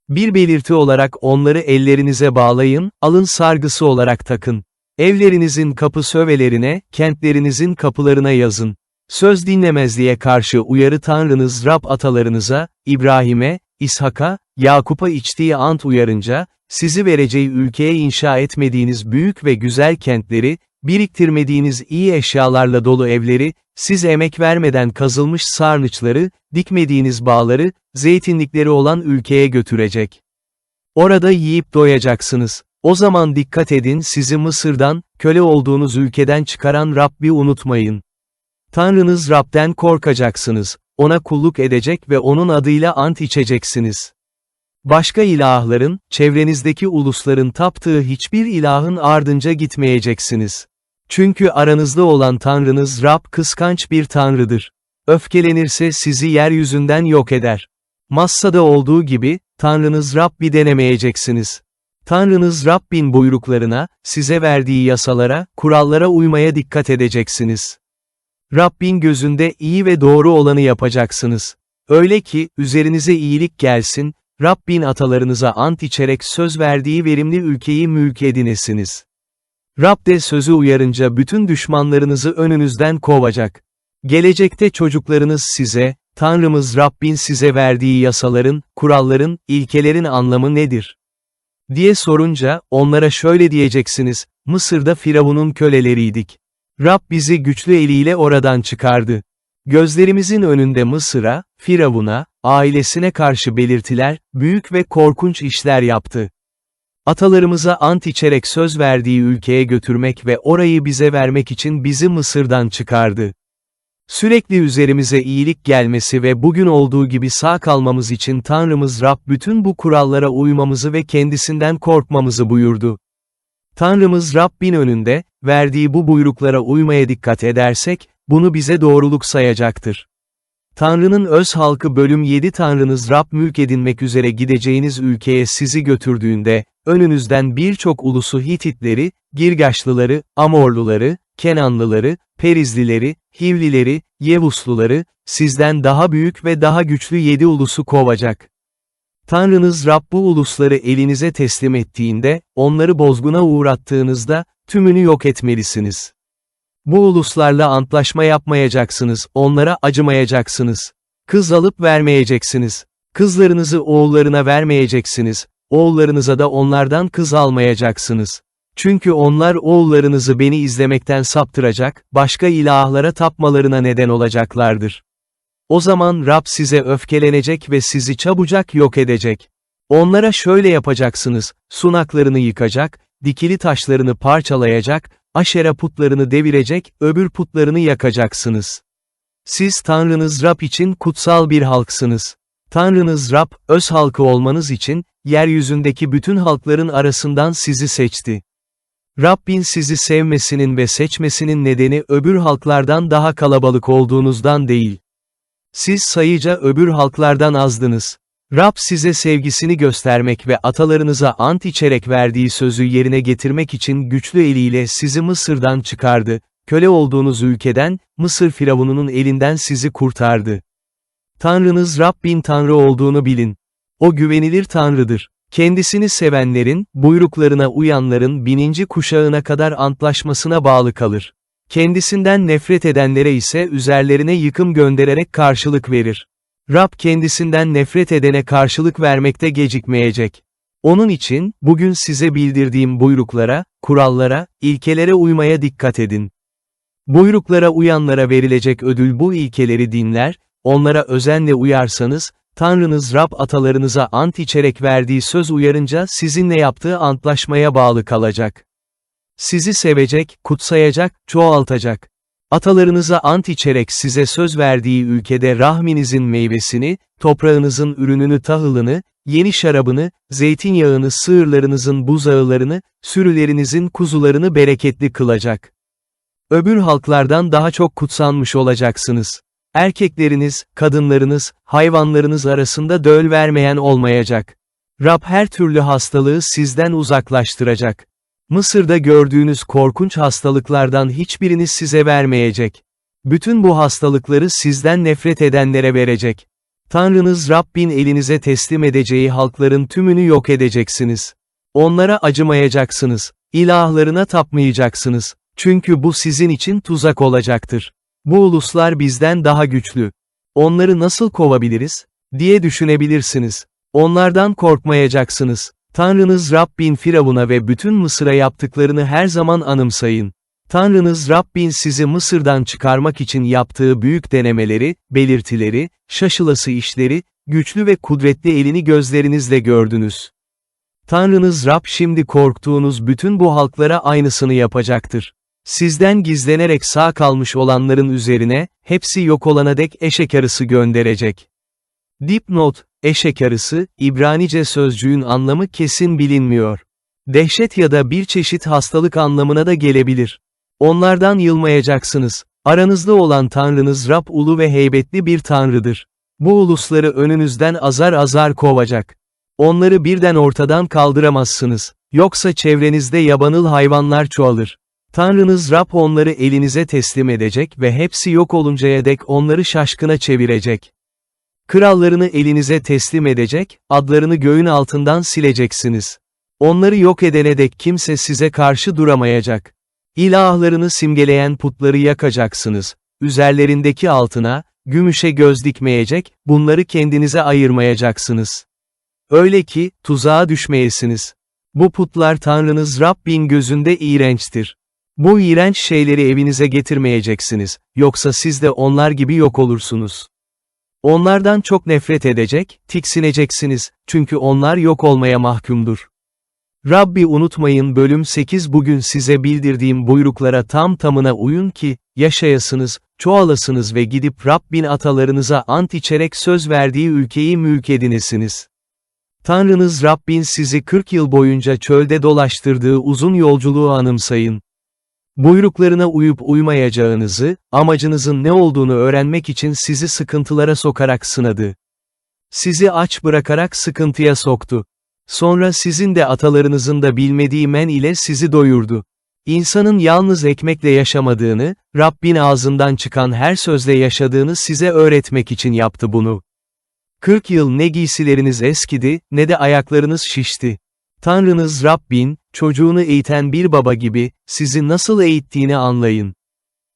Bir belirti olarak onları ellerinize bağlayın, alın sargısı olarak takın. Evlerinizin kapı sövelerine, kentlerinizin kapılarına yazın. Söz dinlemezliğe karşı uyarı Tanrınız Rab atalarınıza, İbrahim'e, İshak'a, Yakup'a içtiği ant uyarınca, sizi vereceği ülkeye inşa etmediğiniz büyük ve güzel kentleri, biriktirmediğiniz iyi eşyalarla dolu evleri, siz emek vermeden kazılmış sarnıçları, dikmediğiniz bağları, zeytinlikleri olan ülkeye götürecek. Orada yiyip doyacaksınız. O zaman dikkat edin sizi Mısır'dan, köle olduğunuz ülkeden çıkaran Rabbi unutmayın. Tanrınız Rab'den korkacaksınız, ona kulluk edecek ve onun adıyla ant içeceksiniz. Başka ilahların, çevrenizdeki ulusların taptığı hiçbir ilahın ardınca gitmeyeceksiniz. Çünkü aranızda olan Tanrınız Rab kıskanç bir Tanrıdır. Öfkelenirse sizi yeryüzünden yok eder. Massa'da olduğu gibi, Tanrınız Rabbi denemeyeceksiniz. Tanrınız Rabbin buyruklarına, size verdiği yasalara, kurallara uymaya dikkat edeceksiniz. Rabbin gözünde iyi ve doğru olanı yapacaksınız. Öyle ki, üzerinize iyilik gelsin, Rabbin atalarınıza ant içerek söz verdiği verimli ülkeyi mülk edinesiniz. Rab de sözü uyarınca bütün düşmanlarınızı önünüzden kovacak. Gelecekte çocuklarınız size, Tanrımız Rabbin size verdiği yasaların, kuralların, ilkelerin anlamı nedir? Diye sorunca, onlara şöyle diyeceksiniz, Mısır'da Firavun'un köleleriydik. Rab bizi güçlü eliyle oradan çıkardı. Gözlerimizin önünde Mısır'a, Firavun'a, ailesine karşı belirtiler, büyük ve korkunç işler yaptı. Atalarımıza ant içerek söz verdiği ülkeye götürmek ve orayı bize vermek için bizi Mısır'dan çıkardı. Sürekli üzerimize iyilik gelmesi ve bugün olduğu gibi sağ kalmamız için Tanrımız Rab bütün bu kurallara uymamızı ve kendisinden korkmamızı buyurdu. Tanrımız Rabbin önünde, verdiği bu buyruklara uymaya dikkat edersek, bunu bize doğruluk sayacaktır. Tanrı'nın öz halkı bölüm 7 Tanrınız Rab mülk edinmek üzere gideceğiniz ülkeye sizi götürdüğünde, önünüzden birçok ulusu Hititleri, Girgaşlıları, Amorluları, Kenanlıları, Perizlileri, Hivlileri, Yevusluları, sizden daha büyük ve daha güçlü 7 ulusu kovacak. Tanrınız Rab bu ulusları elinize teslim ettiğinde, onları bozguna uğrattığınızda, tümünü yok etmelisiniz. Bu uluslarla antlaşma yapmayacaksınız, onlara acımayacaksınız. Kız alıp vermeyeceksiniz. Kızlarınızı oğullarına vermeyeceksiniz, oğullarınıza da onlardan kız almayacaksınız. Çünkü onlar oğullarınızı beni izlemekten saptıracak, başka ilahlara tapmalarına neden olacaklardır. O zaman Rab size öfkelenecek ve sizi çabucak yok edecek. Onlara şöyle yapacaksınız, sunaklarını yıkacak, dikili taşlarını parçalayacak, Aşera putlarını devirecek, öbür putlarını yakacaksınız. Siz Tanrınız Rab için kutsal bir halksınız. Tanrınız Rab, öz halkı olmanız için, yeryüzündeki bütün halkların arasından sizi seçti. Rabbin sizi sevmesinin ve seçmesinin nedeni öbür halklardan daha kalabalık olduğunuzdan değil. Siz sayıca öbür halklardan azdınız. Rab size sevgisini göstermek ve atalarınıza ant içerek verdiği sözü yerine getirmek için güçlü eliyle sizi Mısır'dan çıkardı, köle olduğunuz ülkeden, Mısır firavununun elinden sizi kurtardı. Tanrınız Rabbin Tanrı olduğunu bilin. O güvenilir Tanrıdır. Kendisini sevenlerin, buyruklarına uyanların bininci kuşağına kadar antlaşmasına bağlı kalır. Kendisinden nefret edenlere ise üzerlerine yıkım göndererek karşılık verir. Rab kendisinden nefret edene karşılık vermekte gecikmeyecek. Onun için, bugün size bildirdiğim buyruklara, kurallara, ilkelere uymaya dikkat edin. Buyruklara uyanlara verilecek ödül bu ilkeleri dinler, onlara özenle uyarsanız, Tanrınız Rab atalarınıza ant içerek verdiği söz uyarınca sizinle yaptığı antlaşmaya bağlı kalacak. Sizi sevecek, kutsayacak, çoğaltacak. Atalarınıza ant içerek size söz verdiği ülkede rahminizin meyvesini, toprağınızın ürününü tahılını, yeni şarabını, zeytinyağını sığırlarınızın buzağılarını, sürülerinizin kuzularını bereketli kılacak. Öbür halklardan daha çok kutsanmış olacaksınız. Erkekleriniz, kadınlarınız, hayvanlarınız arasında döl vermeyen olmayacak. Rab her türlü hastalığı sizden uzaklaştıracak. Mısır'da gördüğünüz korkunç hastalıklardan hiçbirini size vermeyecek. Bütün bu hastalıkları sizden nefret edenlere verecek. Tanrınız Rabbin elinize teslim edeceği halkların tümünü yok edeceksiniz. Onlara acımayacaksınız. İlahlarına tapmayacaksınız. Çünkü bu sizin için tuzak olacaktır. Bu uluslar bizden daha güçlü. Onları nasıl kovabiliriz? Diye düşünebilirsiniz. Onlardan korkmayacaksınız. Tanrınız Rabbin Firavun'a ve bütün Mısır'a yaptıklarını her zaman anımsayın. Tanrınız Rabbin sizi Mısır'dan çıkarmak için yaptığı büyük denemeleri, belirtileri, şaşılası işleri, güçlü ve kudretli elini gözlerinizle gördünüz. Tanrınız Rab şimdi korktuğunuz bütün bu halklara aynısını yapacaktır. Sizden gizlenerek sağ kalmış olanların üzerine, hepsi yok olana dek eşek arısı gönderecek. Dipnot, eşek arısı, İbranice sözcüğün anlamı kesin bilinmiyor. Dehşet ya da bir çeşit hastalık anlamına da gelebilir. Onlardan yılmayacaksınız. Aranızda olan Tanrınız Rab ulu ve heybetli bir Tanrıdır. Bu ulusları önünüzden azar azar kovacak. Onları birden ortadan kaldıramazsınız. Yoksa çevrenizde yabanıl hayvanlar çoğalır. Tanrınız Rab onları elinize teslim edecek ve hepsi yok oluncaya dek onları şaşkına çevirecek. Krallarını elinize teslim edecek, adlarını göğün altından sileceksiniz. Onları yok edene dek kimse size karşı duramayacak. İlahlarını simgeleyen putları yakacaksınız. Üzerlerindeki altına, gümüşe göz dikmeyecek, bunları kendinize ayırmayacaksınız. Öyle ki, tuzağa düşmeyesiniz. Bu putlar Tanrınız Rabbin gözünde iğrençtir. Bu iğrenç şeyleri evinize getirmeyeceksiniz, yoksa siz de onlar gibi yok olursunuz. Onlardan çok nefret edecek, tiksineceksiniz, çünkü onlar yok olmaya mahkumdur. Rabbi unutmayın bölüm 8 Bugün size bildirdiğim buyruklara tam tamına uyun ki, yaşayasınız, çoğalasınız ve gidip Rabbin atalarınıza ant içerek söz verdiği ülkeyi mülk edinesiniz. Tanrınız Rabbin sizi 40 yıl boyunca çölde dolaştırdığı uzun yolculuğu anımsayın. Buyruklarına uyup uymayacağınızı, amacınızın ne olduğunu öğrenmek için sizi sıkıntılara sokarak sınadı. Sizi aç bırakarak sıkıntıya soktu. Sonra sizin de atalarınızın da bilmediği men ile sizi doyurdu. İnsanın yalnız ekmekle yaşamadığını, Rabbin ağzından çıkan her sözle yaşadığını size öğretmek için yaptı bunu. 40 yıl ne giysileriniz eskidi, ne de ayaklarınız şişti. Tanrınız Rabbin, çocuğunu eğiten bir baba gibi, sizi nasıl eğittiğini anlayın.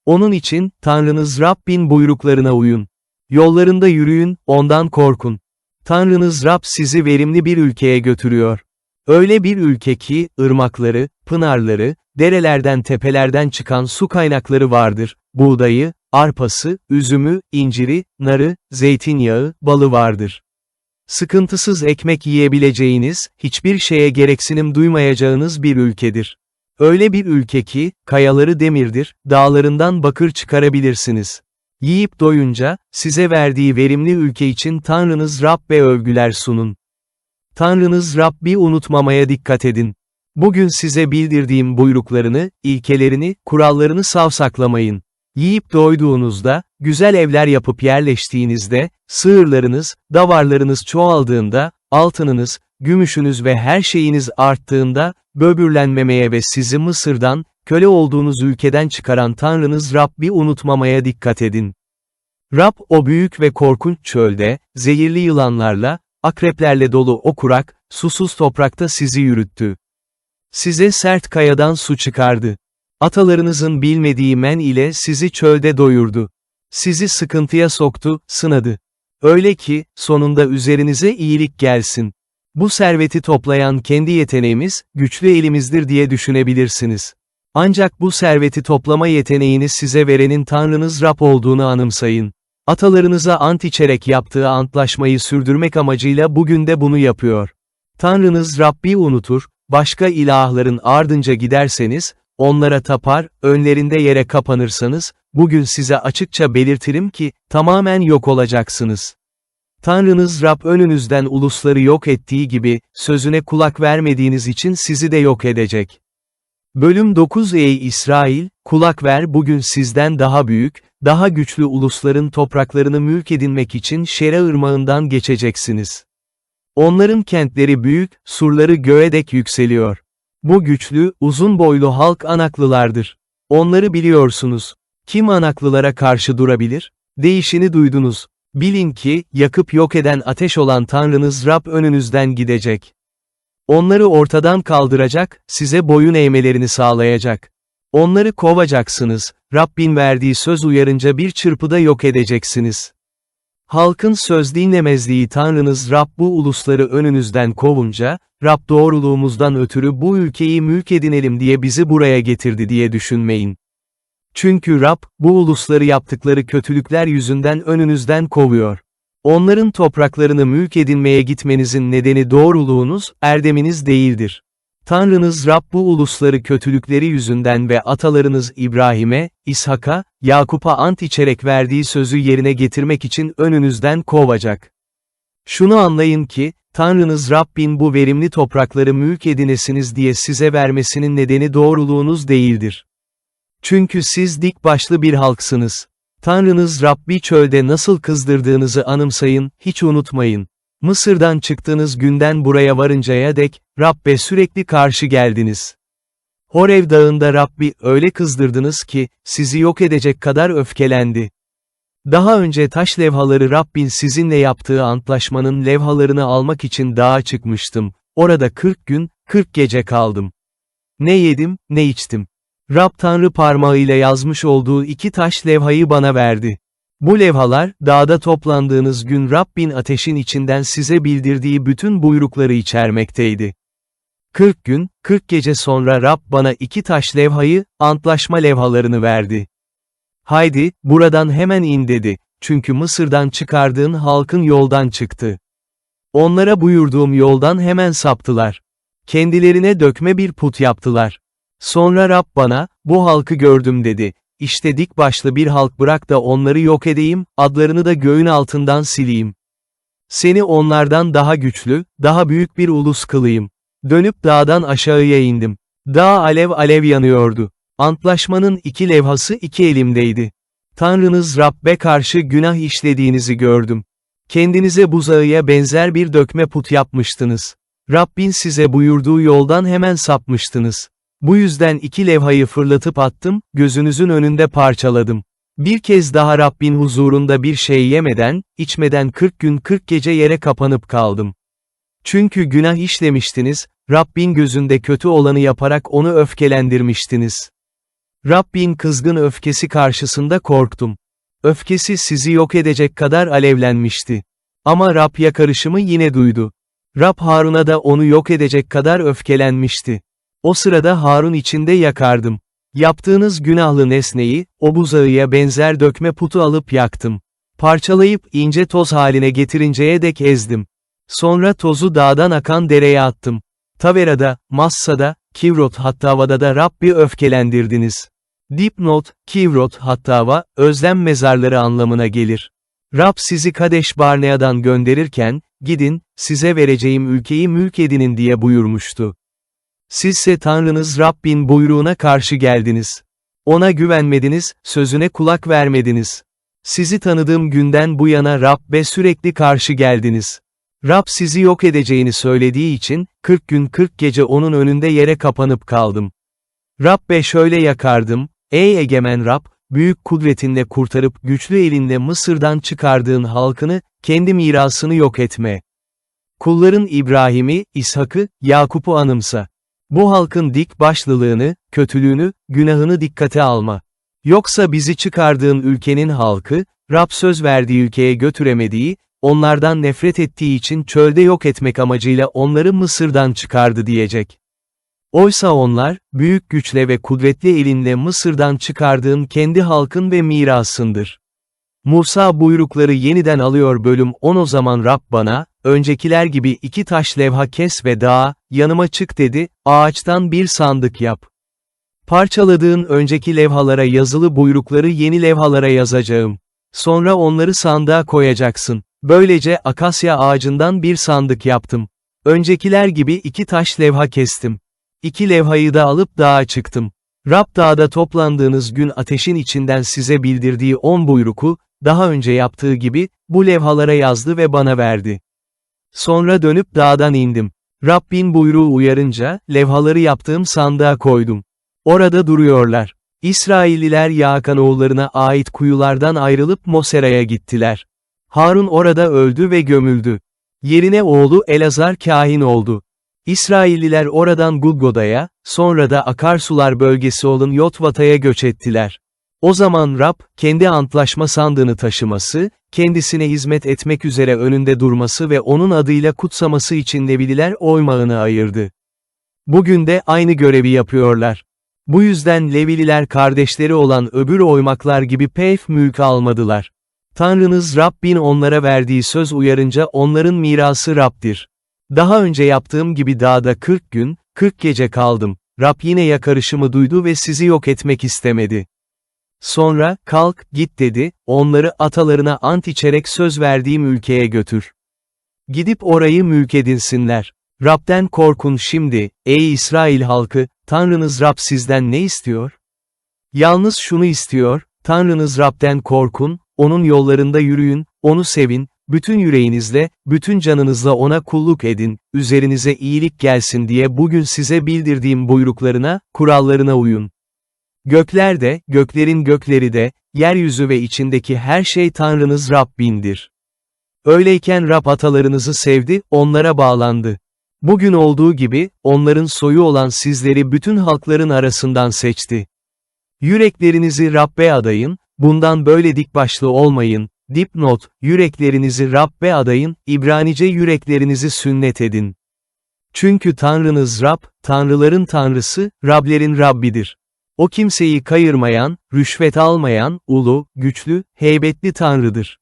Onun için, Tanrınız Rabbin buyruklarına uyun. Yollarında yürüyün, ondan korkun. Tanrınız Rab sizi verimli bir ülkeye götürüyor. Öyle bir ülke ki, ırmakları, pınarları, derelerden tepelerden çıkan su kaynakları vardır, buğdayı, arpası, üzümü, inciri, narı, zeytinyağı, balı vardır. Sıkıntısız ekmek yiyebileceğiniz, hiçbir şeye gereksinim duymayacağınız bir ülkedir. Öyle bir ülke ki, kayaları demirdir, dağlarından bakır çıkarabilirsiniz. Yiyip doyunca, size verdiği verimli ülke için Tanrınız Rab'be övgüler sunun. Tanrınız Rabbi unutmamaya dikkat edin. Bugün size bildirdiğim buyruklarını, ilkelerini, kurallarını savsaklamayın. Yiyip doyduğunuzda, güzel evler yapıp yerleştiğinizde, sığırlarınız, davarlarınız çoğaldığında, altınınız, gümüşünüz ve her şeyiniz arttığında, böbürlenmemeye ve sizi Mısır'dan, köle olduğunuz ülkeden çıkaran Tanrınız Rabbi unutmamaya dikkat edin. Rab o büyük ve korkunç çölde, zehirli yılanlarla, akreplerle dolu o kurak, susuz toprakta sizi yürüttü. Size sert kayadan su çıkardı. Atalarınızın bilmediği men ile sizi çölde doyurdu. Sizi sıkıntıya soktu, sınadı. Öyle ki, sonunda üzerinize iyilik gelsin. Bu serveti toplayan kendi yeteneğimiz, güçlü elimizdir diye düşünebilirsiniz. Ancak bu serveti toplama yeteneğini size verenin Tanrınız Rab olduğunu anımsayın. Atalarınıza ant içerek yaptığı antlaşmayı sürdürmek amacıyla bugün de bunu yapıyor. Tanrınız Rabbi unutur, başka ilahların ardınca giderseniz, onlara tapar, önlerinde yere kapanırsanız, bugün size açıkça belirtirim ki, tamamen yok olacaksınız. Tanrınız Rab önünüzden ulusları yok ettiği gibi, sözüne kulak vermediğiniz için sizi de yok edecek. Bölüm 9 Ey İsrail, kulak ver bugün sizden daha büyük, daha güçlü ulusların topraklarını mülk edinmek için Şera ırmağından geçeceksiniz. Onların kentleri büyük, surları göğe dek yükseliyor. Bu güçlü, uzun boylu halk Anaklılardır. Onları biliyorsunuz. Kim Anaklılara karşı durabilir? Deyişini duydunuz. Bilin ki, yakıp yok eden ateş olan Tanrınız Rab önünüzden gidecek. Onları ortadan kaldıracak, size boyun eğmelerini sağlayacak. Onları kovacaksınız, Rabbin verdiği söz uyarınca bir çırpıda yok edeceksiniz. Halkın söz dinlemezliği Tanrınız Rab bu ulusları önünüzden kovunca, Rab doğruluğumuzdan ötürü bu ülkeyi mülk edinelim diye bizi buraya getirdi diye düşünmeyin. Çünkü Rab, bu ulusları yaptıkları kötülükler yüzünden önünüzden kovuyor. Onların topraklarını mülk edinmeye gitmenizin nedeni doğruluğunuz, erdeminiz değildir. Tanrınız Rab bu ulusları kötülükleri yüzünden ve atalarınız İbrahim'e, İshak'a, Yakup'a ant içerek verdiği sözü yerine getirmek için önünüzden kovacak. Şunu anlayın ki, Tanrınız Rabbin bu verimli toprakları mülk edinesiniz diye size vermesinin nedeni doğruluğunuz değildir. Çünkü siz dik başlı bir halksınız. Tanrınız Rabbi çölde nasıl kızdırdığınızı anımsayın, hiç unutmayın. Mısır'dan çıktığınız günden buraya varıncaya dek, Rabbe sürekli karşı geldiniz. Horev dağında Rabbi öyle kızdırdınız ki, sizi yok edecek kadar öfkelendi. Daha önce taş levhaları Rabbin sizinle yaptığı antlaşmanın levhalarını almak için dağa çıkmıştım. Orada 40 gün, 40 gece kaldım. Ne yedim, ne içtim. Rab Tanrı parmağıyla yazmış olduğu 2 taş levhayı bana verdi. Bu levhalar, dağda toplandığınız gün Rabbin ateşin içinden size bildirdiği bütün buyrukları içermekteydi. 40 gün, 40 gece sonra Rab bana 2 taş levhayı, antlaşma levhalarını verdi. Haydi, buradan hemen in dedi, çünkü Mısır'dan çıkardığın halkın yoldan çıktı. Onlara buyurduğum yoldan hemen saptılar. Kendilerine dökme bir put yaptılar. Sonra Rab bana, bu halkı gördüm dedi, İşte dik başlı bir halk bırak da onları yok edeyim, adlarını da göğün altından sileyim. Seni onlardan daha güçlü, daha büyük bir ulus kılayım. Dönüp dağdan aşağıya indim. Dağ alev alev yanıyordu. Antlaşmanın 2 levhası 2 elimdeydi. Tanrınız Rabbe karşı günah işlediğinizi gördüm. Kendinize buzağıya benzer bir dökme put yapmıştınız. Rabbin size buyurduğu yoldan hemen sapmıştınız. Bu yüzden 2 levhayı fırlatıp attım, gözünüzün önünde parçaladım. Bir kez daha Rabbin huzurunda bir şey yemeden, içmeden 40 gün 40 gece yere kapanıp kaldım. Çünkü günah işlemiştiniz, Rabbin gözünde kötü olanı yaparak onu öfkelendirmiştiniz. Rabbin kızgın öfkesi karşısında korktum. Öfkesi sizi yok edecek kadar alevlenmişti. Ama Rab yakarışımı yine duydu. Rab Harun'a da onu yok edecek kadar öfkelenmişti. O sırada Harun içinde yakardım. Yaptığınız günahlı nesneyi, o buzağıya benzer dökme putu alıp yaktım. Parçalayıp ince toz haline getirinceye dek ezdim. Sonra tozu dağdan akan dereye attım. Tavera'da, Massa'da, Kivrot Hattava'da da Rabbi öfkelendirdiniz. Dipnot, Kivrot Hattava, özlem mezarları anlamına gelir. Rab sizi Kadeş Barnea'dan gönderirken, gidin, size vereceğim ülkeyi mülk edinin diye buyurmuştu. Sizse Tanrınız Rabbin buyruğuna karşı geldiniz. Ona güvenmediniz, sözüne kulak vermediniz. Sizi tanıdığım günden bu yana Rabbe sürekli karşı geldiniz. Rab sizi yok edeceğini söylediği için, 40 gün 40 gece onun önünde yere kapanıp kaldım. Rabbe şöyle yakardım, ey egemen Rab, büyük kudretinle kurtarıp güçlü elinle Mısır'dan çıkardığın halkını, kendi mirasını yok etme. Kulların İbrahim'i, İshak'ı, Yakup'u anımsa. Bu halkın dik başlılığını, kötülüğünü, günahını dikkate alma. Yoksa bizi çıkardığın ülkenin halkı, Rab söz verdiği ülkeye götüremediği, onlardan nefret ettiği için çölde yok etmek amacıyla onları Mısır'dan çıkardı diyecek. Oysa onlar, büyük güçle ve kudretli elinle Mısır'dan çıkardığın kendi halkın ve mirasındır. Musa buyrukları yeniden alıyor bölüm 10 O zaman Rab bana, öncekiler gibi 2 taş levha kes ve dağa, yanıma çık dedi, ağaçtan bir sandık yap. Parçaladığın önceki levhalara yazılı buyrukları yeni levhalara yazacağım. Sonra onları sandığa koyacaksın. Böylece akasya ağacından bir sandık yaptım. Öncekiler gibi 2 taş levha kestim. 2 levhayı da alıp dağa çıktım. Rab dağda toplandığınız gün ateşin içinden size bildirdiği 10 buyruku, daha önce yaptığı gibi, bu levhalara yazdı ve bana verdi. Sonra dönüp dağdan indim. Rabbin buyruğu uyarınca, levhaları yaptığım sandığa koydum. Orada duruyorlar. İsrailliler Yaakanoğullarına ait kuyulardan ayrılıp Mosera'ya gittiler. Harun orada öldü ve gömüldü. Yerine oğlu Elazar kâhin oldu. İsrailliler oradan Gudgoda'ya, sonra da akarsular bölgesi olan Yotvata'ya göç ettiler. O zaman Rab, kendi antlaşma sandığını taşıması, kendisine hizmet etmek üzere önünde durması ve onun adıyla kutsaması için Levililer oymağını ayırdı. Bugün de aynı görevi yapıyorlar. Bu yüzden Levililer kardeşleri olan öbür oymaklar gibi peyf mülk almadılar. Tanrınız Rabbin onlara verdiği söz uyarınca onların mirası Rab'dir. Daha önce yaptığım gibi dağda 40 gün, 40 gece kaldım. Rab yine yakarışımı duydu ve sizi yok etmek istemedi. Sonra, kalk, git dedi, onları atalarına ant içerek söz verdiğim ülkeye götür. Gidip orayı mülk edinsinler. Rab'den korkun şimdi, ey İsrail halkı, Tanrınız Rab sizden ne istiyor? Yalnız şunu istiyor, Tanrınız Rab'den korkun, onun yollarında yürüyün, onu sevin, bütün yüreğinizle, bütün canınızla ona kulluk edin, üzerinize iyilik gelsin diye bugün size bildirdiğim buyruklarına, kurallarına uyun. Gökler de, göklerin gökleri de, yeryüzü ve içindeki her şey Tanrınız Rabbindir. Öyleyken Rab atalarınızı sevdi, onlara bağlandı. Bugün olduğu gibi, onların soyu olan sizleri bütün halkların arasından seçti. Yüreklerinizi Rab'be adayın, bundan böyle dikbaşlı olmayın. Dipnot, yüreklerinizi Rab'be adayın, İbranice yüreklerinizi sünnet edin. Çünkü Tanrınız Rab, tanrıların Tanrısı, Rablerin Rabbidir. O kimseyi kayırmayan, rüşvet almayan, ulu, güçlü, heybetli Tanrıdır.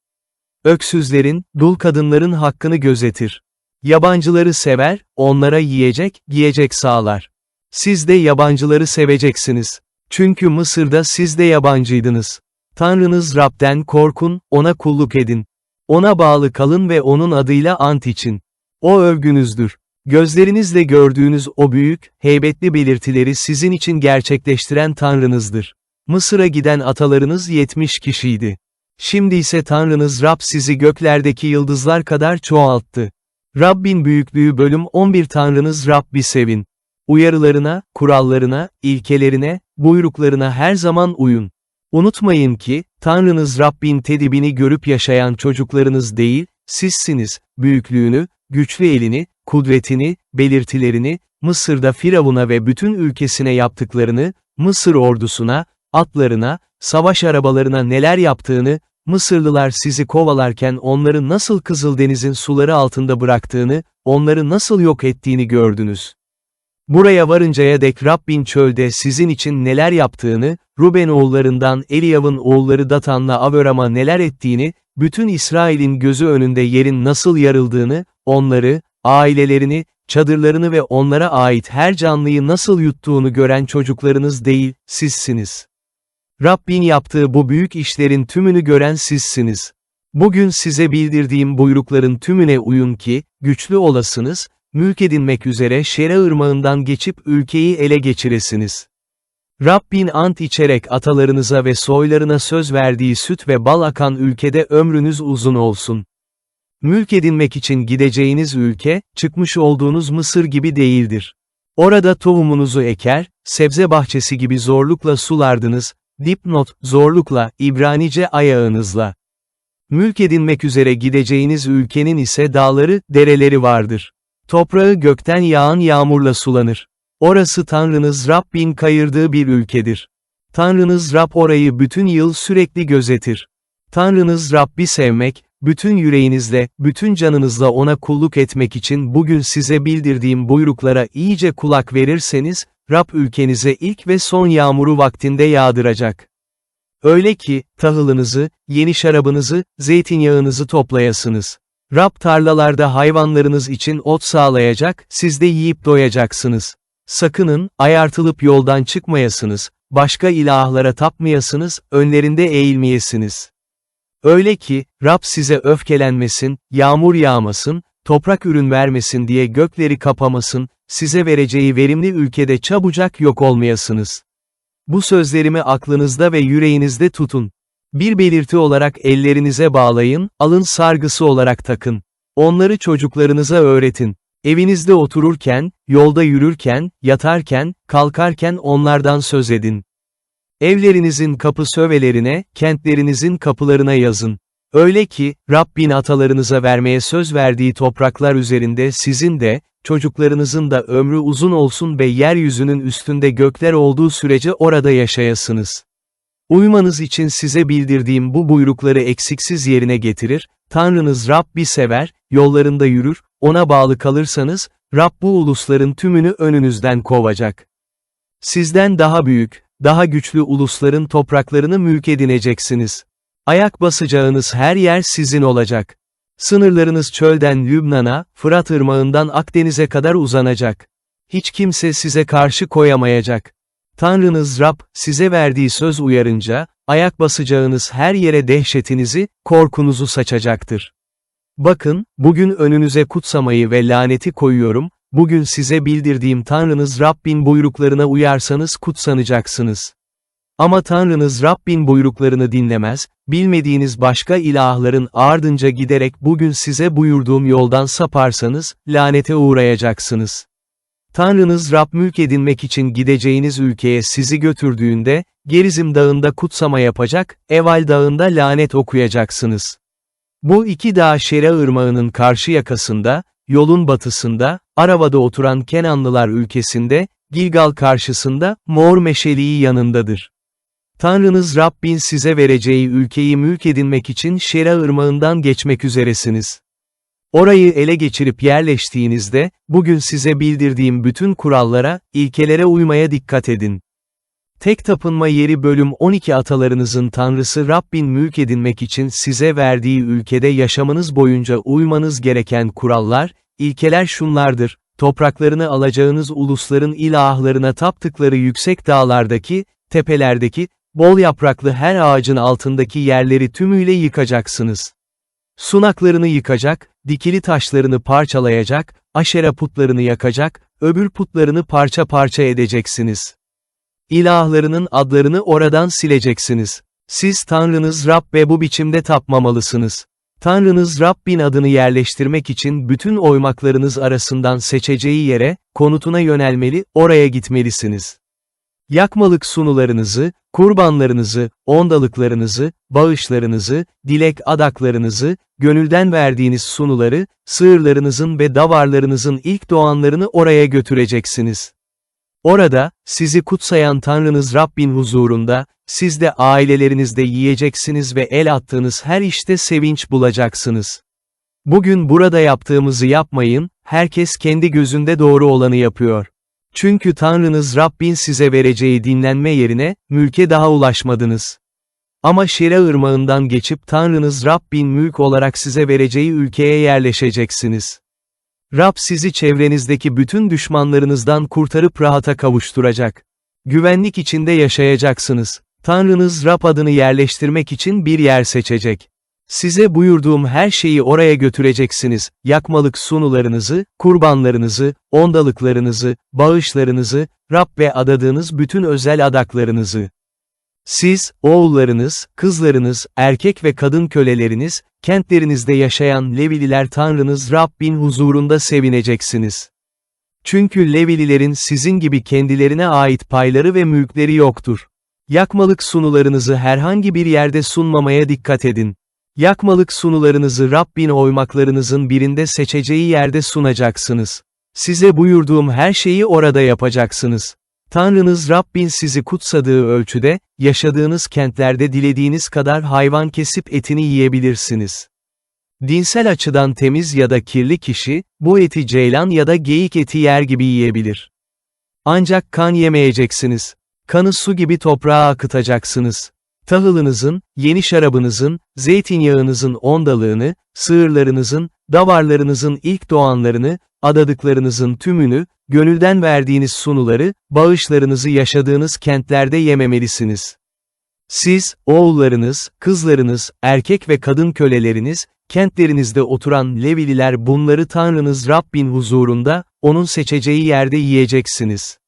Öksüzlerin, dul kadınların hakkını gözetir. Yabancıları sever, onlara yiyecek, giyecek sağlar. Siz de yabancıları seveceksiniz. Çünkü Mısır'da siz de yabancıydınız. Tanrınız Rab'den korkun, ona kulluk edin. Ona bağlı kalın ve onun adıyla ant için. O övgünüzdür. Gözlerinizle gördüğünüz o büyük, heybetli belirtileri sizin için gerçekleştiren Tanrınızdır. Mısır'a giden atalarınız 70 kişiydi. Şimdi ise Tanrınız Rab sizi göklerdeki yıldızlar kadar çoğalttı. Rabbin büyüklüğü bölüm 11 Tanrınız Rabbi sevin. Uyarılarına, kurallarına, ilkelerine, buyruklarına her zaman uyun. Unutmayın ki, Tanrınız Rabbin tedibini görüp yaşayan çocuklarınız değil, sizsiniz, büyüklüğünü, güçlü elini, kudretini, belirtilerini, Mısır'da Firavun'a ve bütün ülkesine yaptıklarını, Mısır ordusuna, atlarına, savaş arabalarına neler yaptığını, Mısırlılar sizi kovalarken onları nasıl Kızıldeniz'in suları altında bıraktığını, onları nasıl yok ettiğini gördünüz. Buraya varıncaya dek Rabbin çölde sizin için neler yaptığını, Ruben oğullarından Eliyav'ın oğulları Datan'la Avöram'a neler ettiğini, bütün İsrail'in gözü önünde yerin nasıl yarıldığını, onları, ailelerini, çadırlarını ve onlara ait her canlıyı nasıl yuttuğunu gören çocuklarınız değil, sizsiniz. Rabbin yaptığı bu büyük işlerin tümünü gören sizsiniz. Bugün size bildirdiğim buyrukların tümüne uyun ki, güçlü olasınız, mülk edinmek üzere Şera ırmağından geçip ülkeyi ele geçiresiniz. Rabbin ant içerek atalarınıza ve soylarına söz verdiği süt ve bal akan ülkede ömrünüz uzun olsun. Mülk edinmek için gideceğiniz ülke, çıkmış olduğunuz Mısır gibi değildir. Orada tohumunuzu eker, sebze bahçesi gibi zorlukla sulardınız, dipnot, zorlukla, İbranice ayağınızla. Mülk edinmek üzere gideceğiniz ülkenin ise dağları, dereleri vardır. Toprağı gökten yağan yağmurla sulanır. Orası Tanrınız Rabbin kayırdığı bir ülkedir. Tanrınız Rab orayı bütün yıl sürekli gözetir. Tanrınız Rabbi sevmek, bütün yüreğinizle, bütün canınızla ona kulluk etmek için bugün size bildirdiğim buyruklara iyice kulak verirseniz, Rab ülkenize ilk ve son yağmuru vaktinde yağdıracak. Öyle ki, tahılınızı, yeni şarabınızı, zeytinyağınızı toplayasınız. Rab tarlalarda hayvanlarınız için ot sağlayacak, siz de yiyip doyacaksınız. Sakının, ayartılıp yoldan çıkmayasınız, başka ilahlara tapmayasınız, önlerinde eğilmeyesiniz. Öyle ki, Rab size öfkelenmesin, yağmur yağmasın, toprak ürün vermesin diye gökleri kapamasın, size vereceği verimli ülkede çabucak yok olmayasınız. Bu sözlerimi aklınızda ve yüreğinizde tutun. Bir belirti olarak ellerinize bağlayın, alın sargısı olarak takın. Onları çocuklarınıza öğretin. Evinizde otururken, yolda yürürken, yatarken, kalkarken onlardan söz edin. Evlerinizin kapı sövelerine, kentlerinizin kapılarına yazın. Öyle ki, Rabbin atalarınıza vermeye söz verdiği topraklar üzerinde sizin de, çocuklarınızın da ömrü uzun olsun ve yeryüzünün üstünde gökler olduğu sürece orada yaşayasınız. Uymanız için size bildirdiğim bu buyrukları eksiksiz yerine getirir, Tanrınız Rabbi sever, yollarında yürür, ona bağlı kalırsanız, Rab bu ulusların tümünü önünüzden kovacak. Sizden daha büyük, daha güçlü ulusların topraklarını mülk edineceksiniz. Ayak basacağınız her yer sizin olacak. Sınırlarınız çölden Lübnan'a, Fırat ırmağından Akdeniz'e kadar uzanacak. Hiç kimse size karşı koyamayacak. Tanrınız Rab, size verdiği söz uyarınca, ayak basacağınız her yere dehşetinizi, korkunuzu saçacaktır. Bakın, bugün önünüze kutsamayı ve laneti koyuyorum, bugün size bildirdiğim Tanrınız Rabbin buyruklarına uyarsanız kutsanacaksınız. Ama Tanrınız Rabbin buyruklarını dinlemez, bilmediğiniz başka ilahların ardınca giderek bugün size buyurduğum yoldan saparsanız, lanete uğrayacaksınız. Tanrınız Rab mülk edinmek için gideceğiniz ülkeye sizi götürdüğünde, Gerizim dağında kutsama yapacak, Eval dağında lanet okuyacaksınız. Bu iki dağ Şera ırmağının karşı yakasında, yolun batısında, Arava'da oturan Kenanlılar ülkesinde, Gilgal karşısında, Mor meşeliği yanındadır. Tanrınız Rabbin size vereceği ülkeyi mülk edinmek için Şera ırmağından geçmek üzeresiniz. Orayı ele geçirip yerleştiğinizde, bugün size bildirdiğim bütün kurallara, ilkelere uymaya dikkat edin. Tek tapınma yeri bölüm 12 Atalarınızın Tanrısı Rabbin mülk edinmek için size verdiği ülkede yaşamınız boyunca uymanız gereken kurallar, ilkeler şunlardır: topraklarını alacağınız ulusların ilahlarına taptıkları yüksek dağlardaki, tepelerdeki, bol yapraklı her ağacın altındaki yerleri tümüyle yıkacaksınız. Sunaklarını yıkacak, dikili taşlarını parçalayacak, aşera putlarını yakacak, öbür putlarını parça parça edeceksiniz. İlahlarının adlarını oradan sileceksiniz. Siz Tanrınız Rab'be bu biçimde tapmamalısınız. Tanrınız Rabbin adını yerleştirmek için bütün oymaklarınız arasından seçeceği yere, konutuna yönelmeli, oraya gitmelisiniz. Yakmalık sunularınızı, kurbanlarınızı, ondalıklarınızı, bağışlarınızı, dilek adaklarınızı, gönülden verdiğiniz sunuları, sığırlarınızın ve davarlarınızın ilk doğanlarını oraya götüreceksiniz. Orada, sizi kutsayan Tanrınız Rabbin huzurunda, siz de ailelerinizde yiyeceksiniz ve el attığınız her işte sevinç bulacaksınız. Bugün burada yaptığımızı yapmayın, herkes kendi gözünde doğru olanı yapıyor. Çünkü Tanrınız Rabbin size vereceği dinlenme yerine, mülke daha ulaşmadınız. Ama Şera ırmağından geçip Tanrınız Rabbin mülk olarak size vereceği ülkeye yerleşeceksiniz. Rab sizi çevrenizdeki bütün düşmanlarınızdan kurtarıp rahata kavuşturacak. Güvenlik içinde yaşayacaksınız. Tanrınız Rab adını yerleştirmek için bir yer seçecek. Size buyurduğum her şeyi oraya götüreceksiniz: yakmalık sunularınızı, kurbanlarınızı, ondalıklarınızı, bağışlarınızı, Rab'be adadığınız bütün özel adaklarınızı. Siz, oğullarınız, kızlarınız, erkek ve kadın köleleriniz, kentlerinizde yaşayan Levililer Tanrınız Rabbin huzurunda sevineceksiniz. Çünkü Levililerin sizin gibi kendilerine ait payları ve mülkleri yoktur. Yakmalık sunularınızı herhangi bir yerde sunmamaya dikkat edin. Yakmalık sunularınızı Rabbin oymaklarınızın birinde seçeceği yerde sunacaksınız. Size buyurduğum her şeyi orada yapacaksınız. Tanrınız Rabbin sizi kutsadığı ölçüde, yaşadığınız kentlerde dilediğiniz kadar hayvan kesip etini yiyebilirsiniz. Dinsel açıdan temiz ya da kirli kişi, bu eti ceylan ya da geyik eti yer gibi yiyebilir. Ancak kan yemeyeceksiniz. Kanı su gibi toprağa akıtacaksınız. Tahılınızın, yeni şarabınızın, zeytinyağınızın ondalığını, sığırlarınızın, davarlarınızın ilk doğanlarını, adadıklarınızın tümünü, gönülden verdiğiniz sunuları, bağışlarınızı yaşadığınız kentlerde yememelisiniz. Siz, oğullarınız, kızlarınız, erkek ve kadın köleleriniz, kentlerinizde oturan Levililer bunları Tanrınız Rabbin huzurunda, onun seçeceği yerde yiyeceksiniz.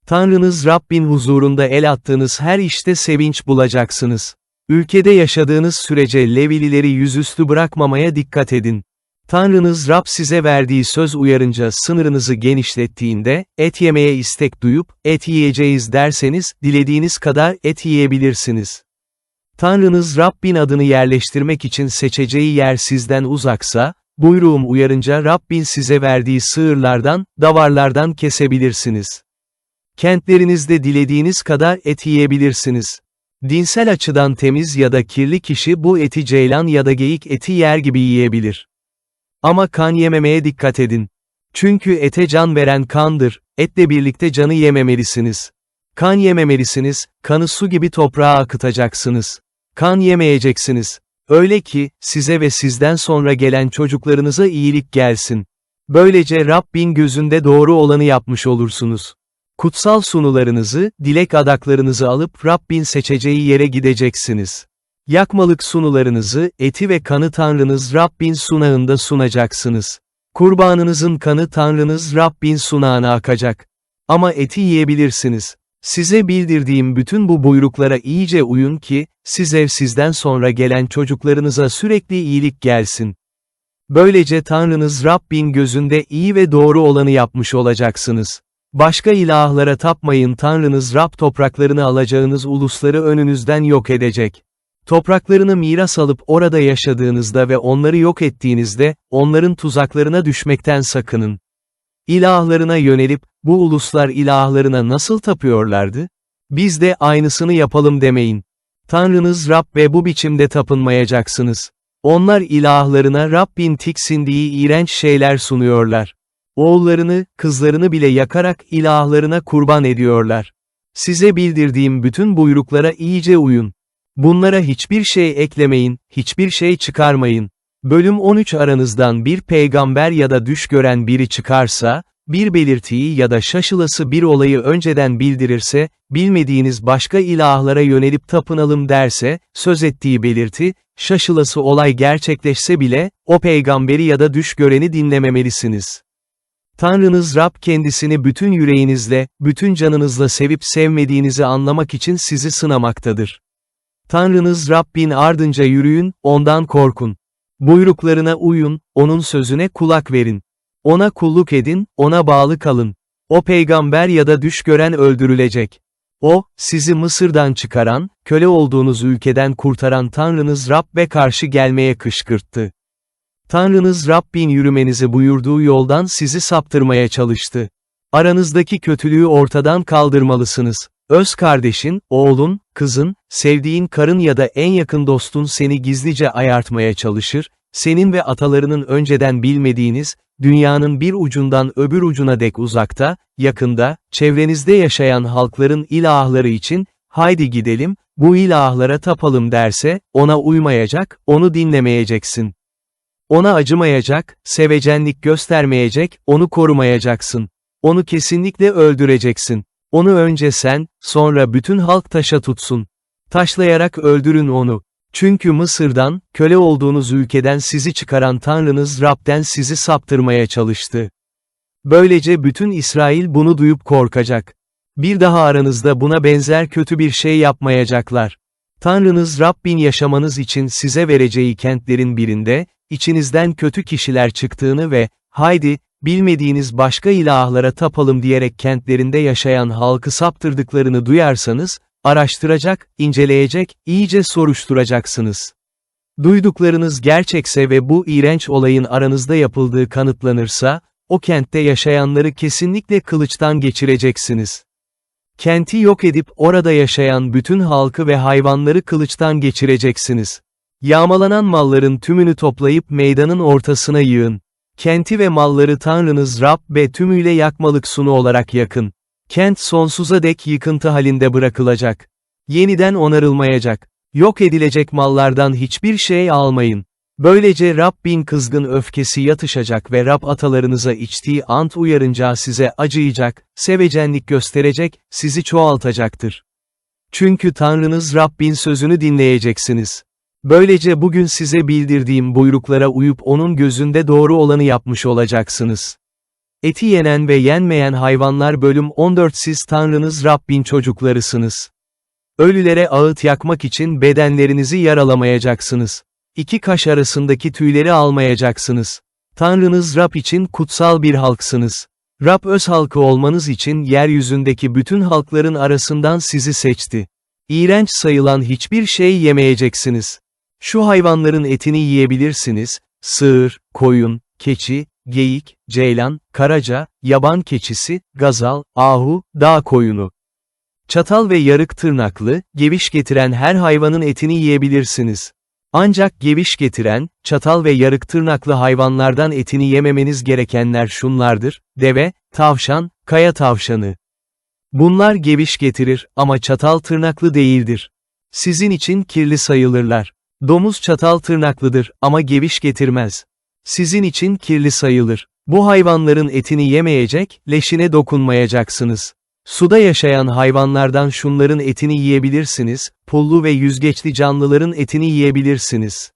Tanrınız Rabbin huzurunda el attığınız her işte sevinç bulacaksınız. Ülkede yaşadığınız sürece Levilileri yüzüstü bırakmamaya dikkat edin. Tanrınız Rab size verdiği söz uyarınca sınırınızı genişlettiğinde, et yemeye istek duyup, et yiyeceğiz derseniz, dilediğiniz kadar et yiyebilirsiniz. Tanrınız Rabbin adını yerleştirmek için seçeceği yer sizden uzaksa, buyruğum uyarınca Rabbin size verdiği sığırlardan, davarlardan kesebilirsiniz. Kentlerinizde dilediğiniz kadar et yiyebilirsiniz. Dinsel açıdan temiz ya da kirli kişi bu eti ceylan ya da geyik eti yer gibi yiyebilir. Ama kan yememeye dikkat edin. Çünkü ete can veren kandır, etle birlikte canı yememelisiniz. Kan yememelisiniz, kanı su gibi toprağa akıtacaksınız. Kan yemeyeceksiniz. Öyle ki, size ve sizden sonra gelen çocuklarınıza iyilik gelsin. Böylece Rabbin gözünde doğru olanı yapmış olursunuz. Kutsal sunularınızı, dilek adaklarınızı alıp Rabbin seçeceği yere gideceksiniz. Yakmalık sunularınızı, eti ve kanı Tanrınız Rabbin sunağında sunacaksınız. Kurbanınızın kanı Tanrınız Rabbin sunağına akacak. Ama eti yiyebilirsiniz. Size bildirdiğim bütün bu buyruklara iyice uyun ki, sizden sonra gelen çocuklarınıza sürekli iyilik gelsin. Böylece Tanrınız Rabbin gözünde iyi ve doğru olanı yapmış olacaksınız. Başka ilahlara tapmayın, Tanrınız Rab topraklarını alacağınız ulusları önünüzden yok edecek. Topraklarını miras alıp orada yaşadığınızda ve onları yok ettiğinizde, onların tuzaklarına düşmekten sakının. İlahlarına yönelip, bu uluslar ilahlarına nasıl tapıyorlardı? Biz de aynısını yapalım demeyin. Tanrınız Rab ve bu biçimde tapınmayacaksınız. Onlar ilahlarına Rabbin tiksindiği iğrenç şeyler sunuyorlar. Oğullarını, kızlarını bile yakarak ilahlarına kurban ediyorlar. Size bildirdiğim bütün buyruklara iyice uyun. Bunlara hiçbir şey eklemeyin, hiçbir şey çıkarmayın. Bölüm 13 Aranızdan bir peygamber ya da düş gören biri çıkarsa, bir belirtiyi ya da şaşılası bir olayı önceden bildirirse, bilmediğiniz başka ilahlara yönelip tapınalım derse, söz ettiği belirti, şaşılası olay gerçekleşse bile, o peygamberi ya da düş göreni dinlememelisiniz. Tanrınız Rab kendisini bütün yüreğinizle, bütün canınızla sevip sevmediğinizi anlamak için sizi sınamaktadır. Tanrınız Rabbin ardınca yürüyün, ondan korkun. Buyruklarına uyun, onun sözüne kulak verin. Ona kulluk edin, ona bağlı kalın. O peygamber ya da düş gören öldürülecek. O, sizi Mısır'dan çıkaran, köle olduğunuz ülkeden kurtaran Tanrınız Rab'be karşı gelmeye kışkırttı. Tanrınız Rabbin yürümenizi buyurduğu yoldan sizi saptırmaya çalıştı. Aranızdaki kötülüğü ortadan kaldırmalısınız. Öz kardeşin, oğlun, kızın, sevdiğin karın ya da en yakın dostun seni gizlice ayartmaya çalışır, senin ve atalarının önceden bilmediğiniz, dünyanın bir ucundan öbür ucuna dek uzakta, yakında, çevrenizde yaşayan halkların ilahları için, haydi gidelim, bu ilahlara tapalım derse, ona uymayacak, onu dinlemeyeceksin. Ona acımayacak, sevecenlik göstermeyecek, onu korumayacaksın. Onu kesinlikle öldüreceksin. Onu önce sen, sonra bütün halk taşa tutsun. Taşlayarak öldürün onu. Çünkü Mısır'dan, köle olduğunuz ülkeden sizi çıkaran Tanrınız Rab'den sizi saptırmaya çalıştı. Böylece bütün İsrail bunu duyup korkacak. Bir daha aranızda buna benzer kötü bir şey yapmayacaklar. Tanrınız Rabbin yaşamanız için size vereceği kentlerin birinde, içinizden kötü kişiler çıktığını ve, haydi, bilmediğiniz başka ilahlara tapalım diyerek kentlerinde yaşayan halkı saptırdıklarını duyarsanız, araştıracak, inceleyecek, iyice soruşturacaksınız. Duyduklarınız gerçekse ve bu iğrenç olayın aranızda yapıldığı kanıtlanırsa, o kentte yaşayanları kesinlikle kılıçtan geçireceksiniz. Kenti yok edip orada yaşayan bütün halkı ve hayvanları kılıçtan geçireceksiniz. Yağmalanan malların tümünü toplayıp meydanın ortasına yığın. Kenti ve malları Tanrınız Rab'be tümüyle yakmalık sunu olarak yakın. Kent sonsuza dek yıkıntı halinde bırakılacak. Yeniden onarılmayacak. Yok edilecek mallardan hiçbir şey almayın. Böylece Rabbin kızgın öfkesi yatışacak ve Rab atalarınıza içtiği ant uyarınca size acıyacak, sevecenlik gösterecek, sizi çoğaltacaktır. Çünkü Tanrınız Rabbin sözünü dinleyeceksiniz. Böylece bugün size bildirdiğim buyruklara uyup onun gözünde doğru olanı yapmış olacaksınız. Eti yenen ve yenmeyen hayvanlar bölüm 14 Siz Tanrınız Rabbin çocuklarısınız. Ölülere ağıt yakmak için bedenlerinizi yaralamayacaksınız. İki kaş arasındaki tüyleri almayacaksınız. Tanrınız Rab için kutsal bir halksınız. Rab öz halkı olmanız için yeryüzündeki bütün halkların arasından sizi seçti. İğrenç sayılan hiçbir şey yemeyeceksiniz. Şu hayvanların etini yiyebilirsiniz: sığır, koyun, keçi, geyik, ceylan, karaca, yaban keçisi, gazal, ahu, dağ koyunu. Çatal ve yarık tırnaklı, geviş getiren her hayvanın etini yiyebilirsiniz. Ancak geviş getiren, çatal ve yarık tırnaklı hayvanlardan etini yememeniz gerekenler şunlardır: deve, tavşan, kaya tavşanı. Bunlar geviş getirir ama çatal tırnaklı değildir. Sizin için kirli sayılırlar. Domuz çatal tırnaklıdır ama geviş getirmez. Sizin için kirli sayılır. Bu hayvanların etini yemeyecek, leşine dokunmayacaksınız. Suda yaşayan hayvanlardan şunların etini yiyebilirsiniz, pullu ve yüzgeçli canlıların etini yiyebilirsiniz.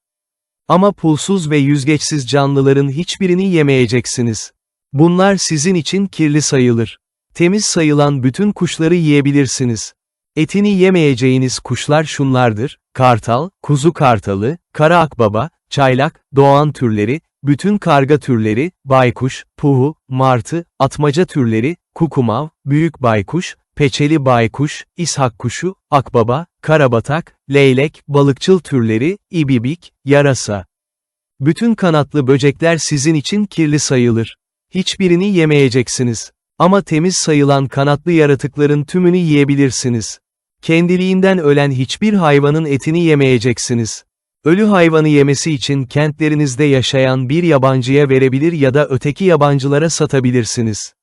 Ama pulsuz ve yüzgeçsiz canlıların hiçbirini yemeyeceksiniz. Bunlar sizin için kirli sayılır. Temiz sayılan bütün kuşları yiyebilirsiniz. Etini yemeyeceğiniz kuşlar şunlardır: kartal, kuzu kartalı, kara akbaba, çaylak, doğan türleri, bütün karga türleri, baykuş, puhu, martı, atmaca türleri, kukumav, büyük baykuş, peçeli baykuş, ishak kuşu, akbaba, karabatak, leylek, balıkçıl türleri, ibibik, yarasa. Bütün kanatlı böcekler sizin için kirli sayılır. Hiçbirini yemeyeceksiniz. Ama temiz sayılan kanatlı yaratıkların tümünü yiyebilirsiniz. Kendiliğinden ölen hiçbir hayvanın etini yemeyeceksiniz. Ölü hayvanı yemesi için kentlerinizde yaşayan bir yabancıya verebilir ya da öteki yabancılara satabilirsiniz.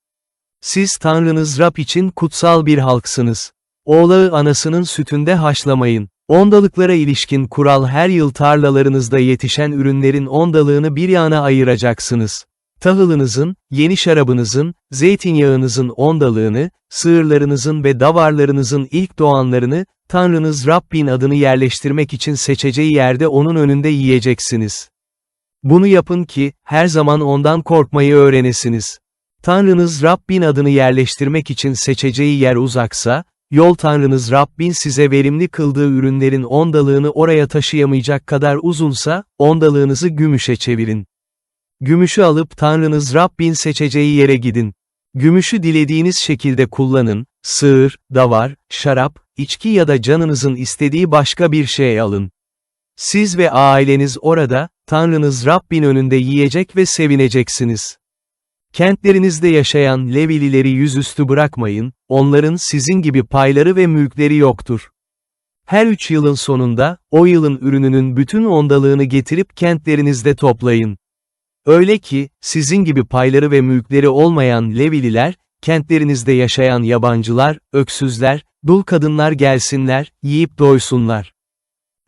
Siz Tanrınız Rab için kutsal bir halksınız. Oğlağı anasının sütünde haşlamayın. Ondalıklara ilişkin kural: her yıl tarlalarınızda yetişen ürünlerin ondalığını bir yana ayıracaksınız. Tahılınızın, yeni şarabınızın, zeytinyağınızın ondalığını, sığırlarınızın ve davarlarınızın ilk doğanlarını, Tanrınız Rabbin adını yerleştirmek için seçeceği yerde onun önünde yiyeceksiniz. Bunu yapın ki, her zaman ondan korkmayı öğrenesiniz. Tanrınız Rabbin adını yerleştirmek için seçeceği yer uzaksa, yol Tanrınız Rabbin size verimli kıldığı ürünlerin ondalığını oraya taşıyamayacak kadar uzunsa, ondalığınızı gümüşe çevirin. Gümüşü alıp Tanrınız Rabbin seçeceği yere gidin. Gümüşü dilediğiniz şekilde kullanın, sığır, davar, şarap, içki ya da canınızın istediği başka bir şey alın. Siz ve aileniz orada, Tanrınız Rabbin önünde yiyecek ve sevineceksiniz. Kentlerinizde yaşayan Levilileri yüzüstü bırakmayın, onların sizin gibi payları ve mülkleri yoktur. Her 3 yılın sonunda, o yılın ürününün bütün ondalığını getirip kentlerinizde toplayın. Öyle ki, sizin gibi payları ve mülkleri olmayan Levililer, kentlerinizde yaşayan yabancılar, öksüzler, dul kadınlar gelsinler, yiyip doysunlar.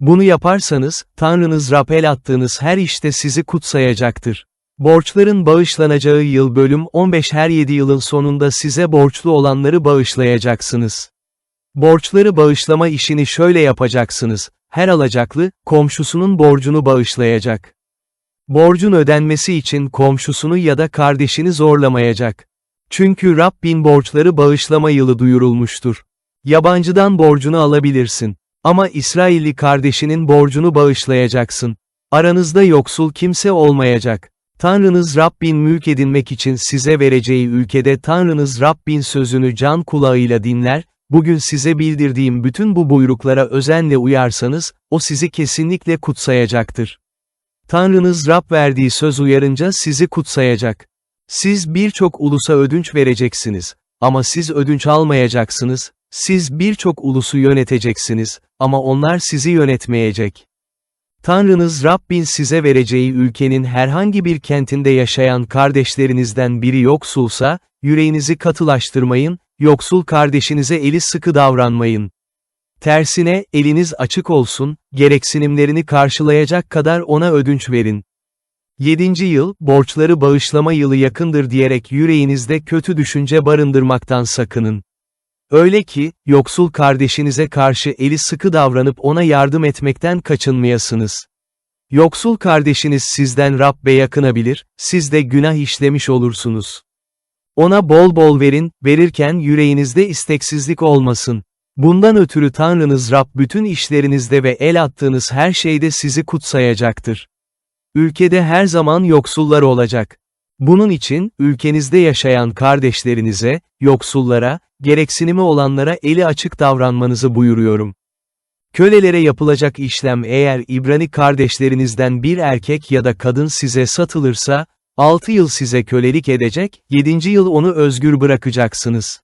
Bunu yaparsanız, Tanrınız Rab el attığınız her işte sizi kutsayacaktır. Borçların bağışlanacağı yıl bölüm 15. Her 7 yılın sonunda size borçlu olanları bağışlayacaksınız. Borçları bağışlama işini şöyle yapacaksınız: her alacaklı, komşusunun borcunu bağışlayacak. Borcun ödenmesi için komşusunu ya da kardeşini zorlamayacak. Çünkü Rabbin borçları bağışlama yılı duyurulmuştur. Yabancıdan borcunu alabilirsin. Ama İsrailli kardeşinin borcunu bağışlayacaksın. Aranızda yoksul kimse olmayacak. Tanrınız Rabbin mülk edinmek için size vereceği ülkede Tanrınız Rabbin sözünü can kulağıyla dinler, bugün size bildirdiğim bütün bu buyruklara özenle uyarsanız, o sizi kesinlikle kutsayacaktır. Tanrınız Rab verdiği söz uyarınca sizi kutsayacak. Siz birçok ulusa ödünç vereceksiniz, ama siz ödünç almayacaksınız, siz birçok ulusu yöneteceksiniz, ama onlar sizi yönetmeyecek. Tanrınız Rabbin size vereceği ülkenin herhangi bir kentinde yaşayan kardeşlerinizden biri yoksulsa, yüreğinizi katılaştırmayın, yoksul kardeşinize eli sıkı davranmayın. Tersine, eliniz açık olsun, gereksinimlerini karşılayacak kadar ona ödünç verin. 7. yıl, borçları bağışlama yılı yakındır diyerek yüreğinizde kötü düşünce barındırmaktan sakının. Öyle ki, yoksul kardeşinize karşı eli sıkı davranıp ona yardım etmekten kaçınmayasınız. Yoksul kardeşiniz sizden Rabbe yakınabilir, siz de günah işlemiş olursunuz. Ona bol bol verin, verirken yüreğinizde isteksizlik olmasın. Bundan ötürü Tanrınız Rab bütün işlerinizde ve el attığınız her şeyde sizi kutsayacaktır. Ülkede her zaman yoksullar olacak. Bunun için, ülkenizde yaşayan kardeşlerinize, yoksullara, gereksinimi olanlara eli açık davranmanızı buyuruyorum. Kölelere yapılacak işlem: eğer İbrani kardeşlerinizden bir erkek ya da kadın size satılırsa, 6 yıl size kölelik edecek, 7. yıl onu özgür bırakacaksınız.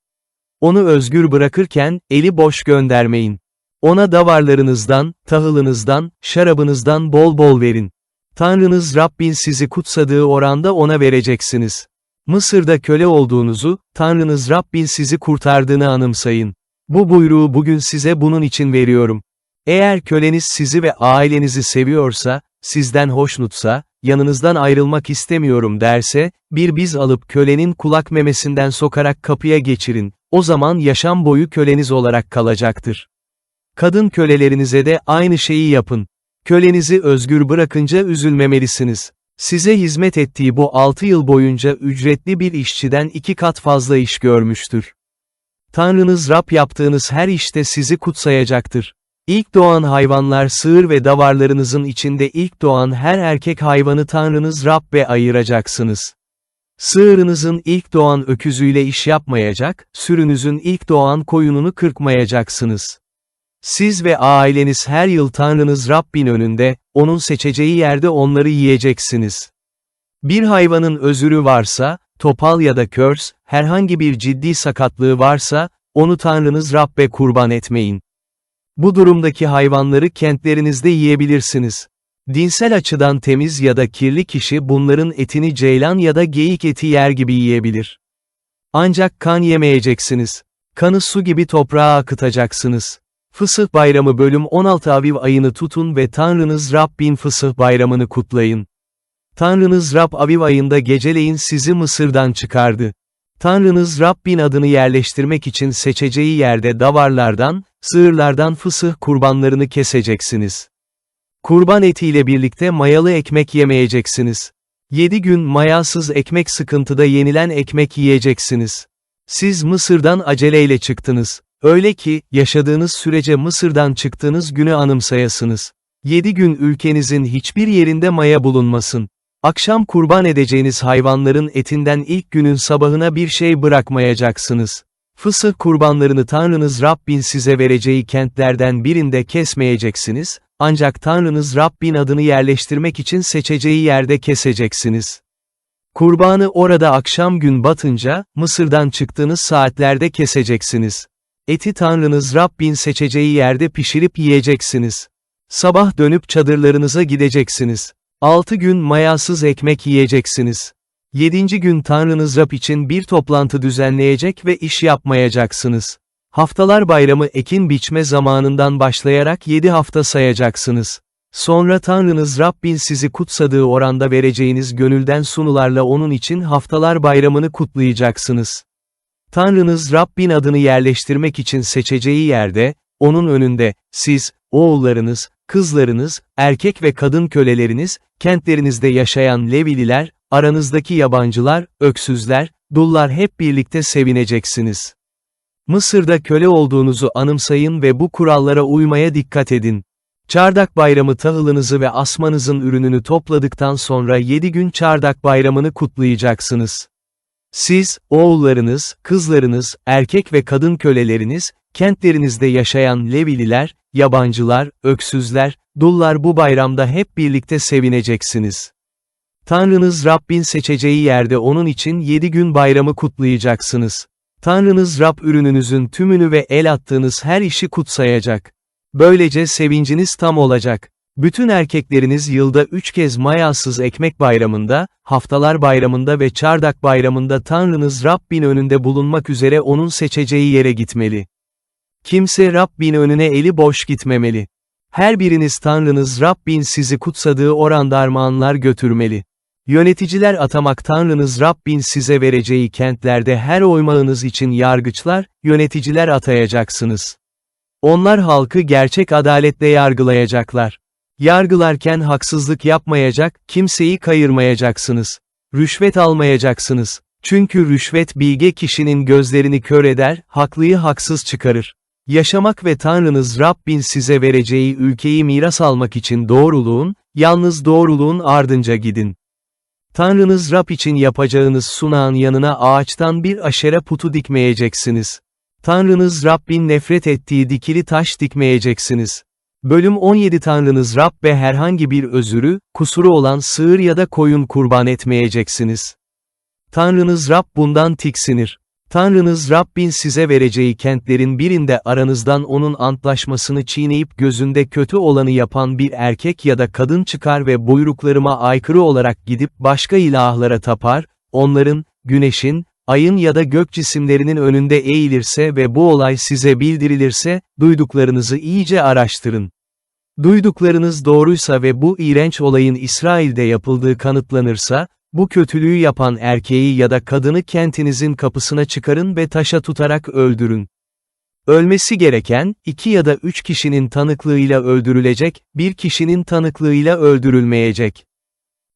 Onu özgür bırakırken, eli boş göndermeyin. Ona davarlarınızdan, tahılınızdan, şarabınızdan bol bol verin. Tanrınız Rabbin sizi kutsadığı oranda ona vereceksiniz. Mısır'da köle olduğunuzu, Tanrınız Rabbin sizi kurtardığını anımsayın. Bu buyruğu bugün size bunun için veriyorum. Eğer köleniz sizi ve ailenizi seviyorsa, sizden hoşnutsa, yanınızdan ayrılmak istemiyorum derse, bir biz alıp kölenin kulak memesinden sokarak kapıya geçirin, o zaman yaşam boyu köleniz olarak kalacaktır. Kadın kölelerinize de aynı şeyi yapın. Kölenizi özgür bırakınca üzülmemelisiniz. Size hizmet ettiği bu 6 yıl boyunca ücretli bir işçiden 2 kat fazla iş görmüştür. Tanrınız Rab yaptığınız her işte sizi kutsayacaktır. İlk doğan hayvanlar sığır ve davarlarınızın içinde ilk doğan her erkek hayvanı Tanrınız Rab'be ayıracaksınız. Sığırınızın ilk doğan öküzüyle iş yapmayacak, sürünüzün ilk doğan koyununu kırpmayacaksınız. Siz ve aileniz her yıl Tanrınız Rabbin önünde, onun seçeceği yerde onları yiyeceksiniz. Bir hayvanın özürü varsa, topal ya da körs, herhangi bir ciddi sakatlığı varsa, onu Tanrınız Rab'be kurban etmeyin. Bu durumdaki hayvanları kentlerinizde yiyebilirsiniz. Dinsel açıdan temiz ya da kirli kişi bunların etini ceylan ya da geyik eti yer gibi yiyebilir. Ancak kan yemeyeceksiniz. Kanı su gibi toprağa akıtacaksınız. Fısıh Bayramı bölüm 16 Aviv ayını tutun ve Tanrınız Rabbin Fısıh Bayramını kutlayın. Tanrınız Rab Aviv ayında geceleyin sizi Mısır'dan çıkardı. Tanrınız Rabbin adını yerleştirmek için seçeceği yerde davarlardan, sığırlardan fısıh kurbanlarını keseceksiniz. Kurban etiyle birlikte mayalı ekmek yemeyeceksiniz. 7 gün mayasız ekmek sıkıntıda yenilen ekmek yiyeceksiniz. Siz Mısır'dan aceleyle çıktınız. Öyle ki, yaşadığınız sürece Mısır'dan çıktığınız günü anımsayasınız. 7 gün ülkenizin hiçbir yerinde maya bulunmasın. Akşam kurban edeceğiniz hayvanların etinden ilk günün sabahına bir şey bırakmayacaksınız. Fısıh kurbanlarını Tanrınız Rabbin size vereceği kentlerden birinde kesmeyeceksiniz, ancak Tanrınız Rabbin adını yerleştirmek için seçeceği yerde keseceksiniz. Kurbanı orada akşam gün batınca, Mısır'dan çıktığınız saatlerde keseceksiniz. Eti Tanrınız Rabbin seçeceği yerde pişirip yiyeceksiniz. Sabah dönüp çadırlarınıza gideceksiniz. 6 gün mayasız ekmek yiyeceksiniz. 7. gün Tanrınız Rab için bir toplantı düzenleyecek ve iş yapmayacaksınız. Haftalar bayramı ekin biçme zamanından başlayarak 7 hafta sayacaksınız. Sonra Tanrınız Rabbin sizi kutsadığı oranda vereceğiniz gönülden sunularla onun için haftalar bayramını kutlayacaksınız. Tanrınız Rabbin adını yerleştirmek için seçeceği yerde, onun önünde, siz, oğullarınız, kızlarınız, erkek ve kadın köleleriniz, kentlerinizde yaşayan Levililer, aranızdaki yabancılar, öksüzler, dullar hep birlikte sevineceksiniz. Mısır'da köle olduğunuzu anımsayın ve bu kurallara uymaya dikkat edin. Çardak bayramı tahılınızı ve asmanızın ürününü topladıktan sonra 7 gün çardak bayramını kutlayacaksınız. Siz, oğullarınız, kızlarınız, erkek ve kadın köleleriniz, kentlerinizde yaşayan Levililer, yabancılar, öksüzler, dullar bu bayramda hep birlikte sevineceksiniz. Tanrınız Rabbin seçeceği yerde onun için 7 gün bayramı kutlayacaksınız. Tanrınız Rab ürününüzün tümünü ve el attığınız her işi kutsayacak. Böylece sevinciniz tam olacak. Bütün erkekleriniz yılda 3 kez mayasız ekmek bayramında, haftalar bayramında ve çardak bayramında Tanrınız Rabbin önünde bulunmak üzere onun seçeceği yere gitmeli. Kimse Rabbin önüne eli boş gitmemeli. Her biriniz Tanrınız Rabbin sizi kutsadığı oranda armağanlar götürmeli. Yöneticiler atamak Tanrınız Rabbin size vereceği kentlerde her oymağınız için yargıçlar, yöneticiler atayacaksınız. Onlar halkı gerçek adaletle yargılayacaklar. Yargılarken haksızlık yapmayacak, kimseyi kayırmayacaksınız. Rüşvet almayacaksınız. Çünkü rüşvet bilge kişinin gözlerini kör eder, haklıyı haksız çıkarır. Yaşamak ve Tanrınız Rabbin size vereceği ülkeyi miras almak için doğruluğun, yalnız doğruluğun ardınca gidin. Tanrınız Rab için yapacağınız sunağın yanına ağaçtan bir aşere putu dikmeyeceksiniz. Tanrınız Rabbin nefret ettiği dikili taş dikmeyeceksiniz. Bölüm 17 Tanrınız Rabbe herhangi bir özürü, kusuru olan sığır ya da koyun kurban etmeyeceksiniz. Tanrınız Rab bundan tiksinir. Tanrınız Rabbin size vereceği kentlerin birinde aranızdan onun antlaşmasını çiğneyip gözünde kötü olanı yapan bir erkek ya da kadın çıkar ve buyruklarıma aykırı olarak gidip başka ilahlara tapar, onların, güneşin, ayın ya da gök cisimlerinin önünde eğilirse ve bu olay size bildirilirse, duyduklarınızı iyice araştırın. Duyduklarınız doğruysa ve bu iğrenç olayın İsrail'de yapıldığı kanıtlanırsa, Bu kötülüğü yapan erkeği ya da kadını kentinizin kapısına çıkarın ve taşa tutarak öldürün. Ölmesi gereken, 2 ya da 3 kişinin tanıklığıyla öldürülecek, bir kişinin tanıklığıyla öldürülmeyecek.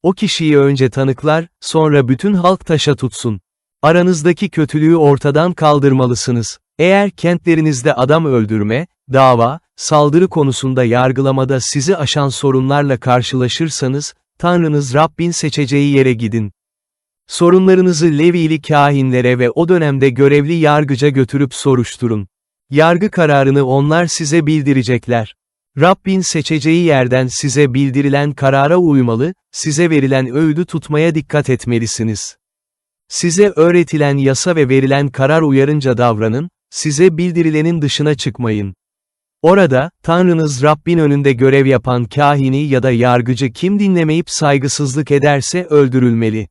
O kişiyi önce tanıklar, sonra bütün halk taşa tutsun. Aranızdaki kötülüğü ortadan kaldırmalısınız. Eğer kentlerinizde adam öldürme, dava, saldırı konusunda yargılamada sizi aşan sorunlarla karşılaşırsanız, Tanrınız Rabbin seçeceği yere gidin. Sorunlarınızı Levili kâhinlere ve o dönemde görevli yargıca götürüp soruşturun. Yargı kararını onlar size bildirecekler. Rabbin seçeceği yerden size bildirilen karara uymalı, size verilen öğüdü tutmaya dikkat etmelisiniz. Size öğretilen yasa ve verilen karar uyarınca davranın, size bildirilenin dışına çıkmayın. Orada, Tanrınız Rabbin önünde görev yapan kâhini ya da yargıcı kim dinlemeyip saygısızlık ederse öldürülmeli.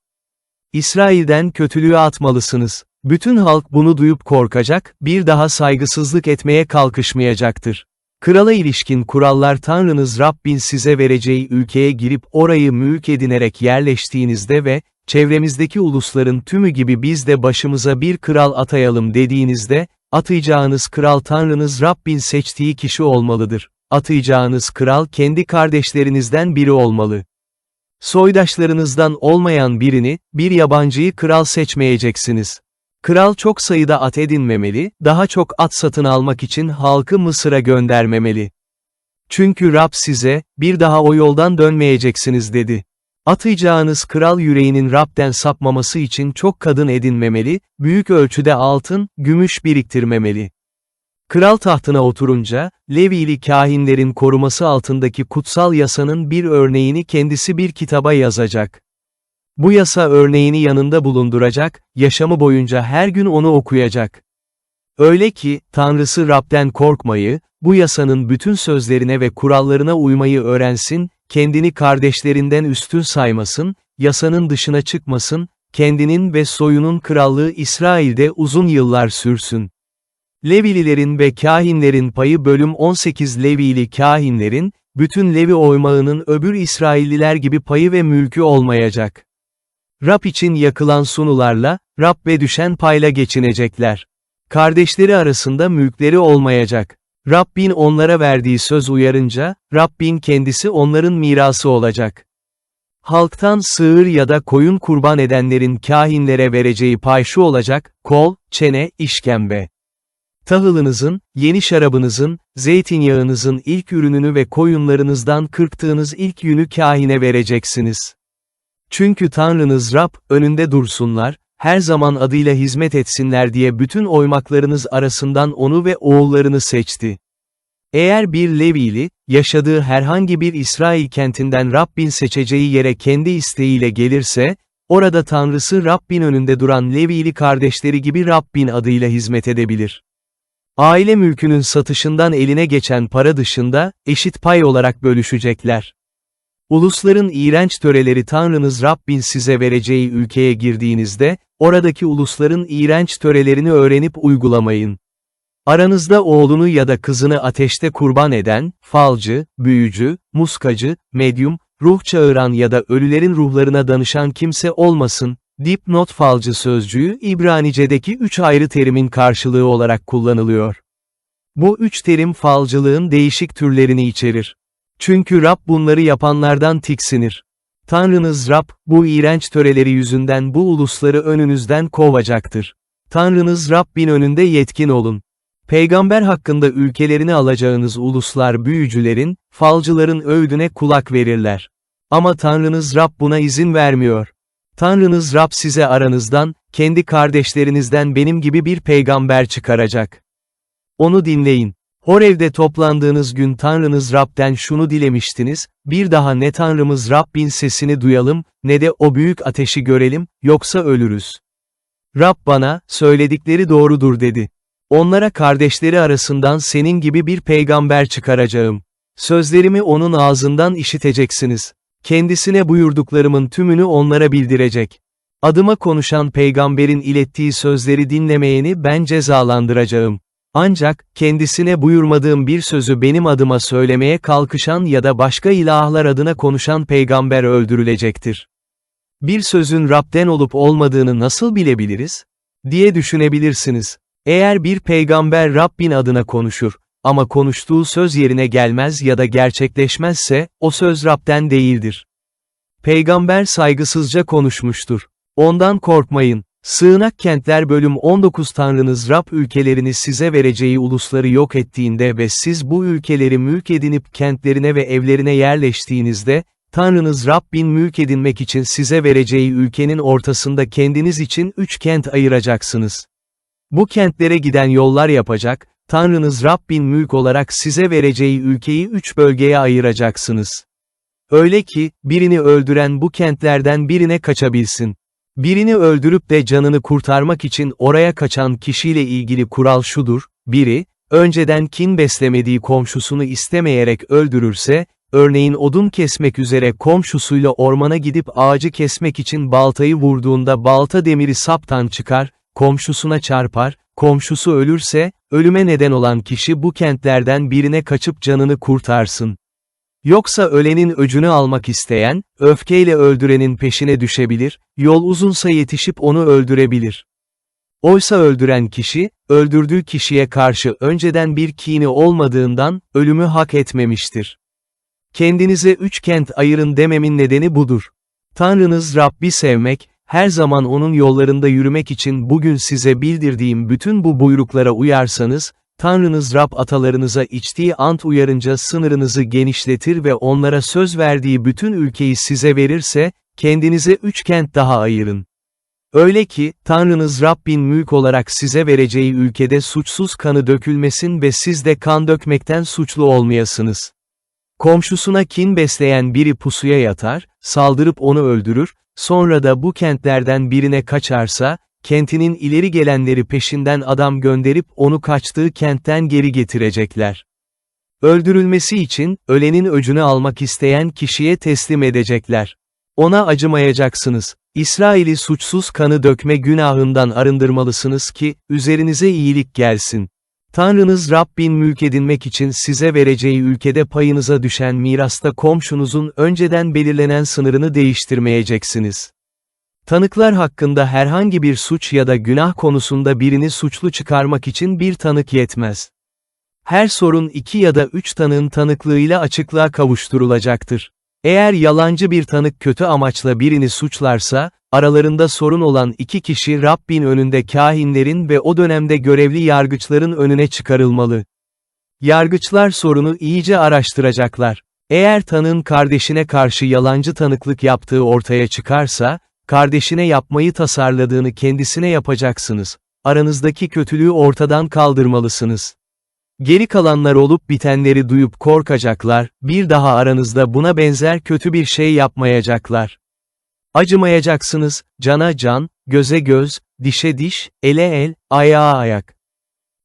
İsrail'den kötülüğü atmalısınız. Bütün halk bunu duyup korkacak, bir daha saygısızlık etmeye kalkışmayacaktır. Krala ilişkin kurallar Tanrınız Rabbin size vereceği ülkeye girip orayı mülk edinerek yerleştiğinizde ve, çevremizdeki ulusların tümü gibi biz de başımıza bir kral atayalım dediğinizde, atayacağınız kral Tanrınız Rabbin seçtiği kişi olmalıdır. Atayacağınız kral kendi kardeşlerinizden biri olmalı. Soydaşlarınızdan olmayan birini, bir yabancıyı kral seçmeyeceksiniz. Kral çok sayıda at edinmemeli, daha çok at satın almak için halkı Mısır'a göndermemeli. Çünkü Rab size, bir daha o yoldan dönmeyeceksiniz dedi. Atayacağınız kral yüreğinin Rab'den sapmaması için çok kadın edinmemeli, büyük ölçüde altın, gümüş biriktirmemeli. Kral tahtına oturunca, Levili kâhinlerin koruması altındaki kutsal yasanın bir örneğini kendisi bir kitaba yazacak. Bu yasa örneğini yanında bulunduracak, yaşamı boyunca her gün onu okuyacak. Öyle ki, Tanrısı Rab'den korkmayı, bu yasanın bütün sözlerine ve kurallarına uymayı öğrensin, kendini kardeşlerinden üstün saymasın, yasanın dışına çıkmasın, kendinin ve soyunun krallığı İsrail'de uzun yıllar sürsün. Levililerin ve kâhinlerin payı bölüm 18 Levili kâhinlerin, bütün Levi oymağının öbür İsrailliler gibi payı ve mülkü olmayacak. Rab için yakılan sunularla, Rabbe düşen payla geçinecekler. Kardeşleri arasında mülkleri olmayacak. Rabbin onlara verdiği söz uyarınca, Rabbin kendisi onların mirası olacak. Halktan sığır ya da koyun kurban edenlerin kâhinlere vereceği pay şu olacak, kol, çene, işkembe. Tahılınızın, yeni şarabınızın, zeytinyağınızın ilk ürününü ve koyunlarınızdan kırptığınız ilk yünü kâhine vereceksiniz. Çünkü Tanrınız Rab, önünde dursunlar, her zaman adıyla hizmet etsinler diye bütün oymaklarınız arasından onu ve oğullarını seçti. Eğer bir Levili, yaşadığı herhangi bir İsrail kentinden Rabbin seçeceği yere kendi isteğiyle gelirse, orada Tanrısı Rabbin önünde duran Levili kardeşleri gibi Rabbin adıyla hizmet edebilir. Aile mülkünün satışından eline geçen para dışında, eşit pay olarak bölüşecekler. Ulusların iğrenç töreleri Tanrınız Rabbin size vereceği ülkeye girdiğinizde, oradaki ulusların iğrenç törelerini öğrenip uygulamayın. Aranızda oğlunu ya da kızını ateşte kurban eden, falcı, büyücü, muskacı, medyum, ruh çağıran ya da ölülerin ruhlarına danışan kimse olmasın. Dipnot falcı sözcüğü İbranice'deki 3 ayrı terimin karşılığı olarak kullanılıyor. Bu 3 terim falcılığın değişik türlerini içerir. Çünkü Rab bunları yapanlardan tiksinir. Tanrınız Rab, bu iğrenç töreleri yüzünden bu ulusları önünüzden kovacaktır. Tanrınız Rabbin önünde yetkin olun. Peygamber hakkında ülkelerini alacağınız uluslar büyücülerin, falcıların öğüdüne kulak verirler. Ama Tanrınız Rab buna izin vermiyor. Tanrınız Rab size aranızdan, kendi kardeşlerinizden benim gibi bir peygamber çıkaracak. Onu dinleyin. Horev'de toplandığınız gün Tanrınız Rab'den şunu dilemiştiniz, bir daha ne Tanrımız Rabbin sesini duyalım, ne de o büyük ateşi görelim, yoksa ölürüz. Rab bana, söyledikleri doğrudur dedi. Onlara kardeşleri arasından senin gibi bir peygamber çıkaracağım. Sözlerimi onun ağzından işiteceksiniz. Kendisine buyurduklarımın tümünü onlara bildirecek. Adıma konuşan peygamberin ilettiği sözleri dinlemeyeni ben cezalandıracağım. Ancak, kendisine buyurmadığım bir sözü benim adıma söylemeye kalkışan ya da başka ilahlar adına konuşan peygamber öldürülecektir. Bir sözün Rab'den olup olmadığını nasıl bilebiliriz? Diye düşünebilirsiniz. Eğer bir peygamber Rabbin adına konuşur, ama konuştuğu söz yerine gelmez ya da gerçekleşmezse, o söz Rab'den değildir. Peygamber saygısızca konuşmuştur. Ondan korkmayın. Sığınak Kentler Bölüm 19 Tanrınız Rab ülkelerini size vereceği ulusları yok ettiğinde ve siz bu ülkeleri mülk edinip kentlerine ve evlerine yerleştiğinizde, Tanrınız Rabbin mülk edinmek için size vereceği ülkenin ortasında kendiniz için 3 kent ayıracaksınız. Bu kentlere giden yollar yapacak, Tanrınız Rabbin mülk olarak size vereceği ülkeyi 3 bölgeye ayıracaksınız. Öyle ki, birini öldüren bu kentlerden birine kaçabilsin. Birini öldürüp de canını kurtarmak için oraya kaçan kişiyle ilgili kural şudur: biri, önceden kin beslemediği komşusunu istemeyerek öldürürse, örneğin odun kesmek üzere komşusuyla ormana gidip ağacı kesmek için baltayı vurduğunda balta demiri saptan çıkar, komşusuna çarpar, komşusu ölürse, ölüme neden olan kişi bu kentlerden birine kaçıp canını kurtarsın. Yoksa ölenin öcünü almak isteyen, öfkeyle öldürenin peşine düşebilir, yol uzunsa yetişip onu öldürebilir. Oysa öldüren kişi, öldürdüğü kişiye karşı önceden bir kini olmadığından, ölümü hak etmemiştir. Kendinize 3 kent ayırın dememin nedeni budur. Tanrınız Rabbi sevmek, her zaman onun yollarında yürümek için bugün size bildirdiğim bütün bu buyruklara uyarsanız, Tanrınız Rab atalarınıza içtiği ant uyarınca sınırınızı genişletir ve onlara söz verdiği bütün ülkeyi size verirse, kendinize 3 kent daha ayırın. Öyle ki, Tanrınız Rabbin mülk olarak size vereceği ülkede suçsuz kanı dökülmesin ve siz de kan dökmekten suçlu olmayasınız. Komşusuna kin besleyen biri pusuya yatar, saldırıp onu öldürür, sonra da bu kentlerden birine kaçarsa, kentinin ileri gelenleri peşinden adam gönderip onu kaçtığı kentten geri getirecekler. Öldürülmesi için, ölenin öcünü almak isteyen kişiye teslim edecekler. Ona acımayacaksınız. İsrail'i suçsuz kanı dökme günahından arındırmalısınız ki, üzerinize iyilik gelsin. Tanrınız Rabbin mülk edinmek için size vereceği ülkede payınıza düşen mirasta komşunuzun önceden belirlenen sınırını değiştirmeyeceksiniz. Tanıklar hakkında herhangi bir suç ya da günah konusunda birini suçlu çıkarmak için bir tanık yetmez. Her sorun 2 ya da 3 tanığın tanıklığıyla açıklığa kavuşturulacaktır. Eğer yalancı bir tanık kötü amaçla birini suçlarsa, aralarında sorun olan 2 kişi Rabbin önünde kâhinlerin ve o dönemde görevli yargıçların önüne çıkarılmalı. Yargıçlar sorunu iyice araştıracaklar. Eğer tanığın kardeşine karşı yalancı tanıklık yaptığı ortaya çıkarsa, kardeşine yapmayı tasarladığını kendisine yapacaksınız. Aranızdaki kötülüğü ortadan kaldırmalısınız. Geri kalanlar olup bitenleri duyup korkacaklar, bir daha aranızda buna benzer kötü bir şey yapmayacaklar. Acımayacaksınız, cana can, göze göz, dişe diş, ele el, ayağa ayak.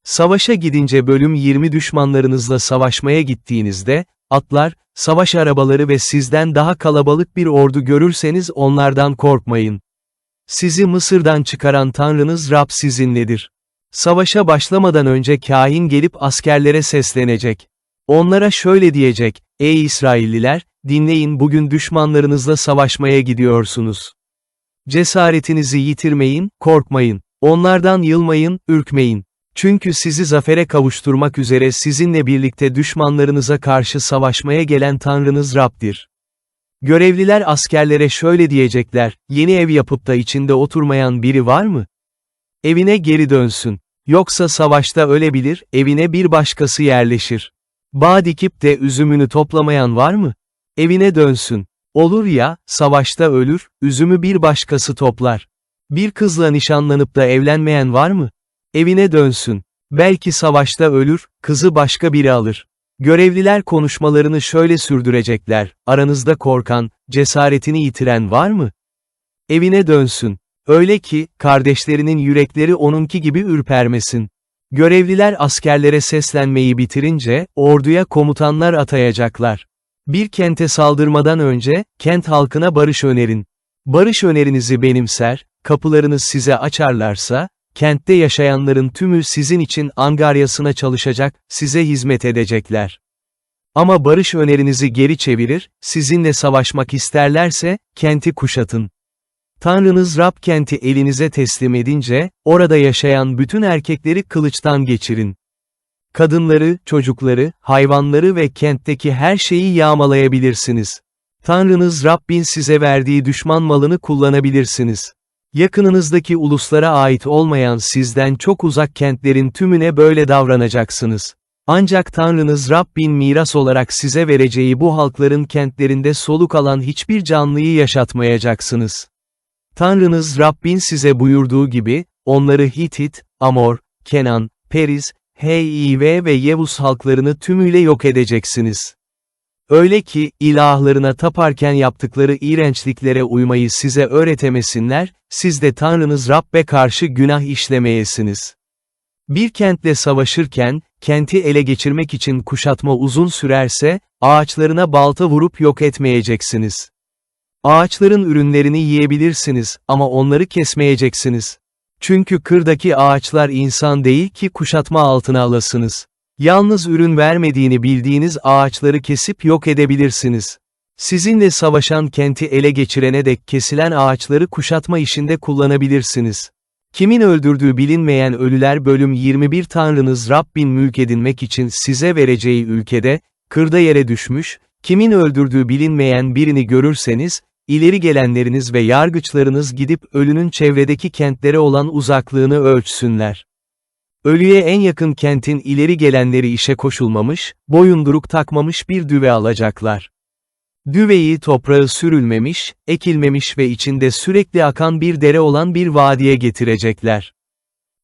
Savaşa gidince Bölüm 20 Düşmanlarınızla savaşmaya gittiğinizde, atlar, savaş arabaları ve sizden daha kalabalık bir ordu görürseniz onlardan korkmayın. Sizi Mısır'dan çıkaran Tanrınız Rab sizinledir. Savaşa başlamadan önce kâhin gelip askerlere seslenecek. Onlara şöyle diyecek: Ey İsrailliler, dinleyin, bugün düşmanlarınızla savaşmaya gidiyorsunuz. Cesaretinizi yitirmeyin, korkmayın. Onlardan yılmayın, ürkmeyin. Çünkü sizi zafere kavuşturmak üzere sizinle birlikte düşmanlarınıza karşı savaşmaya gelen Tanrınız Rab'dir. Görevliler askerlere şöyle diyecekler: Yeni ev yapıp da içinde oturmayan biri var mı? Evine geri dönsün. Yoksa savaşta ölebilir, evine bir başkası yerleşir. Bağ dikip de üzümünü toplamayan var mı? Evine dönsün. Olur ya, savaşta ölür, üzümü bir başkası toplar. Bir kızla nişanlanıp da evlenmeyen var mı? Evine dönsün. Belki savaşta ölür, kızı başka biri alır. Görevliler konuşmalarını şöyle sürdürecekler: Aranızda korkan, cesaretini yitiren var mı? Evine dönsün. Öyle ki, kardeşlerinin yürekleri onunki gibi ürpermesin. Görevliler askerlere seslenmeyi bitirince, orduya komutanlar atayacaklar. Bir kente saldırmadan önce, kent halkına barış önerin. Barış önerinizi benimser, kapılarınız size açarlarsa, kentte yaşayanların tümü sizin için angaryasına çalışacak, size hizmet edecekler. Ama barış önerinizi geri çevirir, sizinle savaşmak isterlerse, kenti kuşatın. Tanrınız Rab kenti elinize teslim edince, orada yaşayan bütün erkekleri kılıçtan geçirin. Kadınları, çocukları, hayvanları ve kentteki her şeyi yağmalayabilirsiniz. Tanrınız Rabbin size verdiği düşman malını kullanabilirsiniz. Yakınınızdaki uluslara ait olmayan sizden çok uzak kentlerin tümüne böyle davranacaksınız. Ancak Tanrınız Rabbin miras olarak size vereceği bu halkların kentlerinde soluk alan hiçbir canlıyı yaşatmayacaksınız. Tanrınız Rabbin size buyurduğu gibi, onları Hitit, Amor, Kenan, Periz, Hiv ve Yevus halklarını tümüyle yok edeceksiniz. Öyle ki, ilahlarına taparken yaptıkları iğrençliklere uymayı size öğretemesinler, siz de Tanrınız Rabbe karşı günah işlemeyesiniz. Bir kentle savaşırken, kenti ele geçirmek için kuşatma uzun sürerse, ağaçlarına balta vurup yok etmeyeceksiniz. Ağaçların ürünlerini yiyebilirsiniz, ama onları kesmeyeceksiniz. Çünkü kırdaki ağaçlar insan değil ki kuşatma altına alasınız. Yalnız ürün vermediğini bildiğiniz ağaçları kesip yok edebilirsiniz. Sizinle savaşan kenti ele geçirene dek kesilen ağaçları kuşatma işinde kullanabilirsiniz. Kimin öldürdüğü bilinmeyen ölüler bölüm 21 Tanrınız Rabbin mülk edinmek için size vereceği ülkede, kırda yere düşmüş, kimin öldürdüğü bilinmeyen birini görürseniz, ileri gelenleriniz ve yargıçlarınız gidip ölünün çevredeki kentlere olan uzaklığını ölçsünler. Ölüye en yakın kentin ileri gelenleri işe koşulmamış, boyunduruk takmamış bir düve alacaklar. Düveyi toprağı sürülmemiş, ekilmemiş ve içinde sürekli akan bir dere olan bir vadiye getirecekler.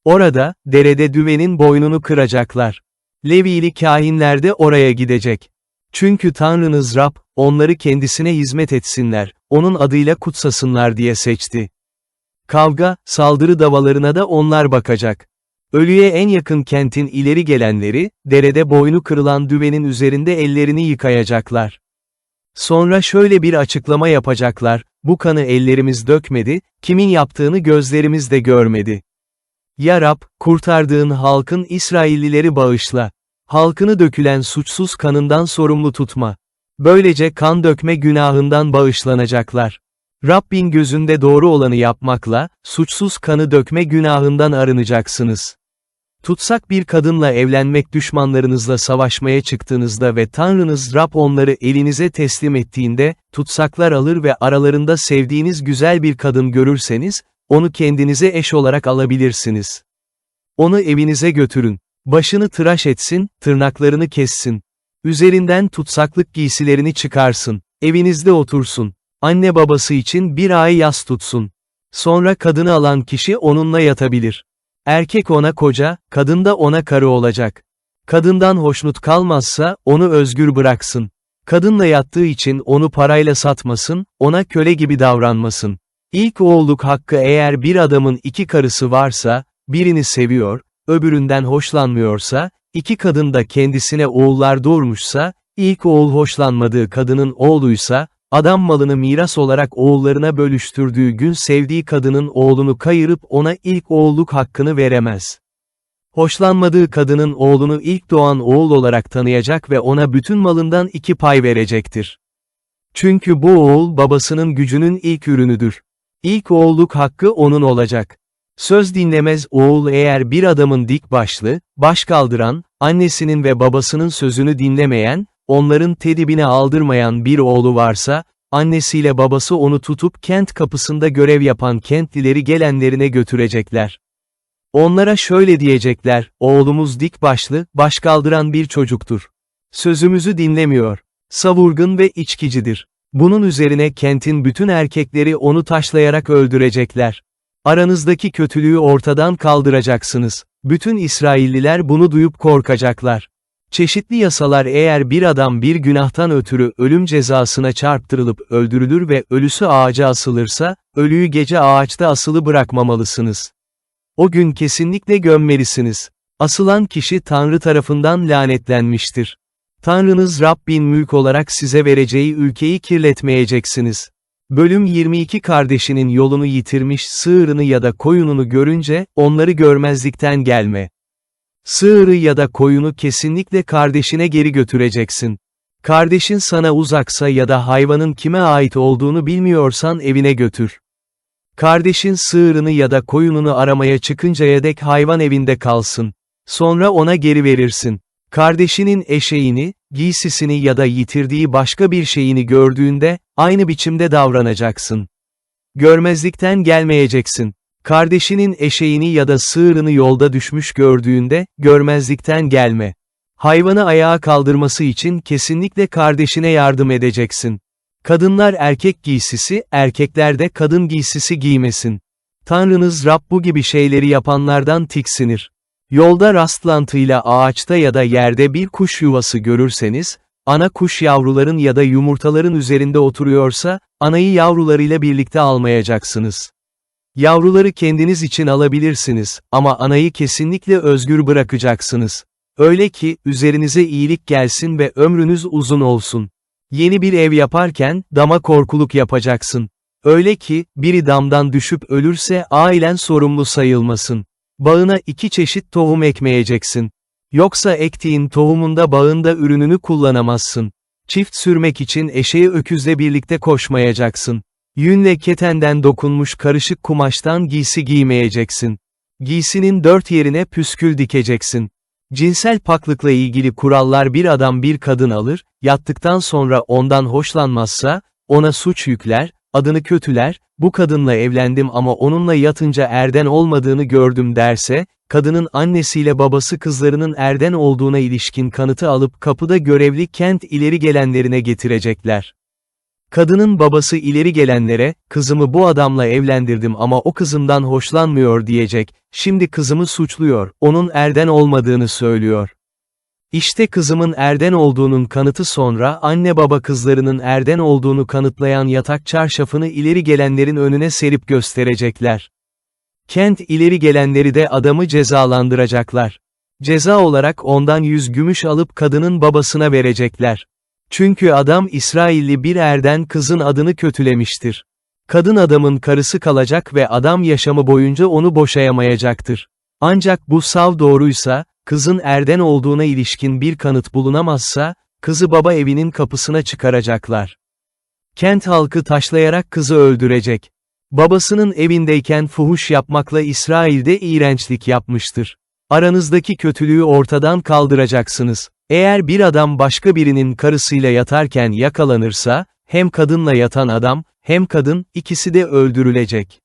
Orada, derede düvenin boynunu kıracaklar. Levili kâhinler de oraya gidecek. Çünkü Tanrınız Rab, onları kendisine hizmet etsinler, onun adıyla kutsasınlar diye seçti. Kavga, saldırı davalarına da onlar bakacak. Ölüye en yakın kentin ileri gelenleri, derede boynu kırılan düvenin üzerinde ellerini yıkayacaklar. Sonra şöyle bir açıklama yapacaklar, bu kanı ellerimiz dökmedi, kimin yaptığını gözlerimiz de görmedi. Ya Rab, kurtardığın halkın İsraillileri bağışla. Halkını dökülen suçsuz kanından sorumlu tutma. Böylece kan dökme günahından bağışlanacaklar. Rabbin gözünde doğru olanı yapmakla, suçsuz kanı dökme günahından arınacaksınız. Tutsak bir kadınla evlenmek düşmanlarınızla savaşmaya çıktığınızda ve Tanrınız Rab onları elinize teslim ettiğinde, tutsaklar alır ve aralarında sevdiğiniz güzel bir kadın görürseniz, onu kendinize eş olarak alabilirsiniz. Onu evinize götürün. Başını tıraş etsin, tırnaklarını kessin. Üzerinden tutsaklık giysilerini çıkarsın. Evinizde otursun. Anne babası için bir ay yas tutsun. Sonra kadını alan kişi onunla yatabilir. Erkek ona koca, kadın da ona karı olacak. Kadından hoşnut kalmazsa, onu özgür bıraksın. Kadınla yattığı için onu parayla satmasın, ona köle gibi davranmasın. İlk oğulluk hakkı eğer bir adamın iki karısı varsa, birini seviyor, öbüründen hoşlanmıyorsa, iki kadın da kendisine oğullar doğurmuşsa, ilk oğul hoşlanmadığı kadının oğluysa, adam malını miras olarak oğullarına bölüştürdüğü gün sevdiği kadının oğlunu kayırıp ona ilk oğulluk hakkını veremez. Hoşlanmadığı kadının oğlunu ilk doğan oğul olarak tanıyacak ve ona bütün malından 2 pay verecektir. Çünkü bu oğul babasının gücünün ilk ürünüdür. İlk oğulluk hakkı onun olacak. Söz dinlemez oğul eğer bir adamın dik başlı, baş kaldıran, annesinin ve babasının sözünü dinlemeyen, onların tedibine aldırmayan bir oğlu varsa, annesiyle babası onu tutup kent kapısında görev yapan kentlileri gelenlerine götürecekler. Onlara şöyle diyecekler, oğlumuz dik başlı, baş kaldıran bir çocuktur. Sözümüzü dinlemiyor. Savurgun ve içkicidir. Bunun üzerine kentin bütün erkekleri onu taşlayarak öldürecekler. Aranızdaki kötülüğü ortadan kaldıracaksınız. Bütün İsrailliler bunu duyup korkacaklar. Çeşitli yasalar eğer bir adam bir günahtan ötürü ölüm cezasına çarptırılıp öldürülür ve ölüsü ağaca asılırsa, ölüyü gece ağaçta asılı bırakmamalısınız. O gün kesinlikle gömmelisiniz. Asılan kişi Tanrı tarafından lanetlenmiştir. Tanrınız Rabbin mülk olarak size vereceği ülkeyi kirletmeyeceksiniz. Bölüm 22 Kardeşinin yolunu yitirmiş sığırını ya da koyununu görünce, onları görmezlikten gelme. Sığırı ya da koyunu kesinlikle kardeşine geri götüreceksin. Kardeşin sana uzaksa ya da hayvanın kime ait olduğunu bilmiyorsan evine götür. Kardeşin sığırını ya da koyununu aramaya çıkıncaya dek hayvan evinde kalsın. Sonra ona geri verirsin. Kardeşinin eşeğini, giysisini ya da yitirdiği başka bir şeyini gördüğünde, aynı biçimde davranacaksın. Görmezlikten gelmeyeceksin. Kardeşinin eşeğini ya da sığırını yolda düşmüş gördüğünde, görmezlikten gelme. Hayvanı ayağa kaldırması için kesinlikle kardeşine yardım edeceksin. Kadınlar erkek giysisi, erkekler de kadın giysisi giymesin. Tanrınız Rab bu gibi şeyleri yapanlardan tiksinir. Yolda rastlantıyla ağaçta ya da yerde bir kuş yuvası görürseniz, ana kuş yavruların ya da yumurtaların üzerinde oturuyorsa, anayı yavrularıyla birlikte almayacaksınız. Yavruları kendiniz için alabilirsiniz, ama anayı kesinlikle özgür bırakacaksınız. Öyle ki, üzerinize iyilik gelsin ve ömrünüz uzun olsun. Yeni bir ev yaparken, dama korkuluk yapacaksın. Öyle ki, biri damdan düşüp ölürse ailen sorumlu sayılmasın. Bağına 2 çeşit tohum ekmeyeceksin. Yoksa ektiğin tohumunda bağında ürününü kullanamazsın. Çift sürmek için eşeği öküzle birlikte koşmayacaksın. Yünle ketenden dokunmuş karışık kumaştan giysi giymeyeceksin. Giysinin 4 yerine püskül dikeceksin. Cinsel paklıkla ilgili kurallar: bir adam bir kadın alır, yattıktan sonra ondan hoşlanmazsa, ona suç yükler, adını kötüler, bu kadınla evlendim ama onunla yatınca erden olmadığını gördüm derse, kadının annesiyle babası kızlarının erden olduğuna ilişkin kanıtı alıp kapıda görevli kent ileri gelenlerine getirecekler. Kadının babası ileri gelenlere, kızımı bu adamla evlendirdim ama o kızımdan hoşlanmıyor diyecek, şimdi kızımı suçluyor, onun erden olmadığını söylüyor. İşte kızımın erden olduğunun kanıtı. Sonra anne baba kızlarının erden olduğunu kanıtlayan yatak çarşafını ileri gelenlerin önüne serip gösterecekler. Kent ileri gelenleri de adamı cezalandıracaklar. Ceza olarak ondan 100 gümüş alıp kadının babasına verecekler. Çünkü adam İsrailli bir erden kızın adını kötülemiştir. Kadın adamın karısı kalacak ve adam yaşamı boyunca onu boşayamayacaktır. Ancak bu sav doğruysa, kızın erden olduğuna ilişkin bir kanıt bulunamazsa, kızı baba evinin kapısına çıkaracaklar. Kent halkı taşlayarak kızı öldürecek. Babasının evindeyken fuhuş yapmakla İsrail'de iğrençlik yapmıştır. Aranızdaki kötülüğü ortadan kaldıracaksınız. Eğer bir adam başka birinin karısıyla yatarken yakalanırsa, hem kadınla yatan adam, hem kadın, ikisi de öldürülecek.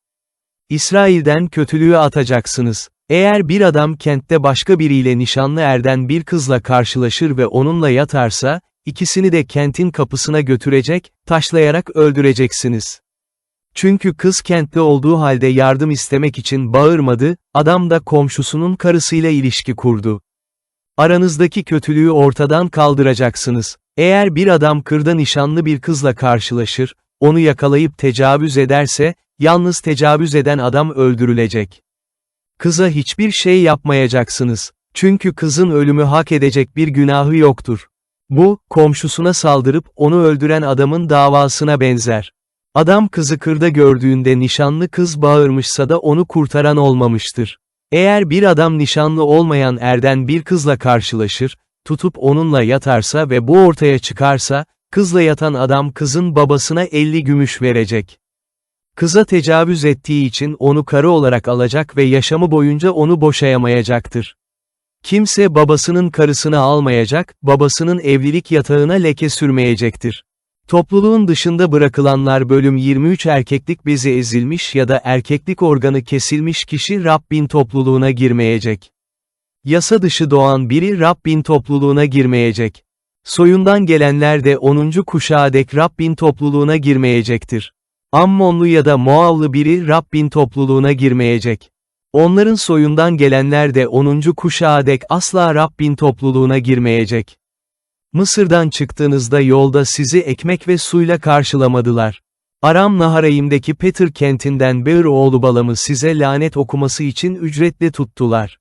İsrail'den kötülüğü atacaksınız. Eğer bir adam kentte başka biriyle nişanlı erden bir kızla karşılaşır ve onunla yatarsa, ikisini de kentin kapısına götürecek, taşlayarak öldüreceksiniz. Çünkü kız kentte olduğu halde yardım istemek için bağırmadı, adam da komşusunun karısıyla ilişki kurdu. Aranızdaki kötülüğü ortadan kaldıracaksınız. Eğer bir adam kırda nişanlı bir kızla karşılaşır, onu yakalayıp tecavüz ederse, yalnız tecavüz eden adam öldürülecek. Kıza hiçbir şey yapmayacaksınız. Çünkü kızın ölümü hak edecek bir günahı yoktur. Bu, komşusuna saldırıp onu öldüren adamın davasına benzer. Adam kızı kırda gördüğünde nişanlı kız bağırmışsa da onu kurtaran olmamıştır. Eğer bir adam nişanlı olmayan erden bir kızla karşılaşır, tutup onunla yatarsa ve bu ortaya çıkarsa, kızla yatan adam kızın babasına 50 gümüş verecek. Kıza tecavüz ettiği için onu karı olarak alacak ve yaşamı boyunca onu boşayamayacaktır. Kimse babasının karısını almayacak, babasının evlilik yatağına leke sürmeyecektir. Topluluğun dışında bırakılanlar. Bölüm 23 Erkeklik bezi ezilmiş ya da erkeklik organı kesilmiş kişi Rabbin topluluğuna girmeyecek. Yasa dışı doğan biri Rabbin topluluğuna girmeyecek. Soyundan gelenler de 10. kuşağa dek Rabbin topluluğuna girmeyecektir. Ammonlu ya da Moavlı biri Rabbin topluluğuna girmeyecek. Onların soyundan gelenler de 10. kuşağa dek asla Rabbin topluluğuna girmeyecek. Mısır'dan çıktığınızda yolda sizi ekmek ve suyla karşılamadılar. Aram Naharayim'deki Petir kentinden Beır oğlu Balam'ı size lanet okuması için ücretle tuttular.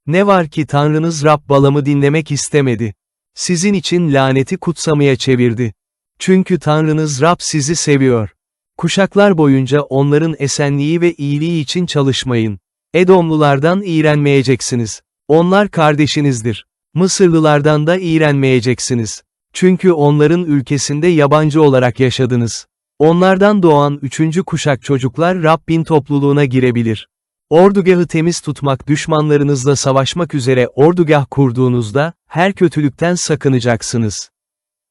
Ne var ki Tanrınız Rab Balam'ı dinlemek istemedi. Sizin için laneti kutsamaya çevirdi. Çünkü Tanrınız Rab sizi seviyor. Kuşaklar boyunca onların esenliği ve iyiliği için çalışmayın. Edomlulardan iğrenmeyeceksiniz. Onlar kardeşinizdir. Mısırlılardan da iğrenmeyeceksiniz. Çünkü onların ülkesinde yabancı olarak yaşadınız. Onlardan doğan 3. kuşak çocuklar Rabbin topluluğuna girebilir. Ordugahı temiz tutmak düşmanlarınızla savaşmak üzere ordugah kurduğunuzda, her kötülükten sakınacaksınız.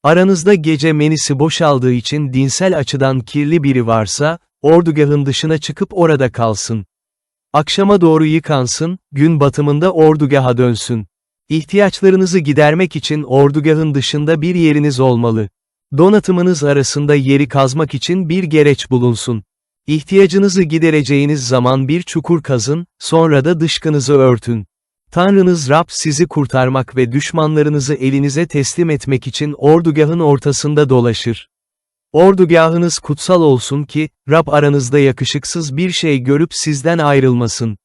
Aranızda gece menisi boşaldığı için dinsel açıdan kirli biri varsa, ordugahın dışına çıkıp orada kalsın. Akşama doğru yıkansın, gün batımında ordugaha dönsün. İhtiyaçlarınızı gidermek için ordugahın dışında bir yeriniz olmalı. Donatımınız arasında yeri kazmak için bir gereç bulunsun. İhtiyacınızı gidereceğiniz zaman bir çukur kazın, sonra da dışkınızı örtün. Tanrınız Rab sizi kurtarmak ve düşmanlarınızı elinize teslim etmek için ordugahın ortasında dolaşır. Ordugahınız kutsal olsun ki, Rab aranızda yakışıksız bir şey görüp sizden ayrılmasın.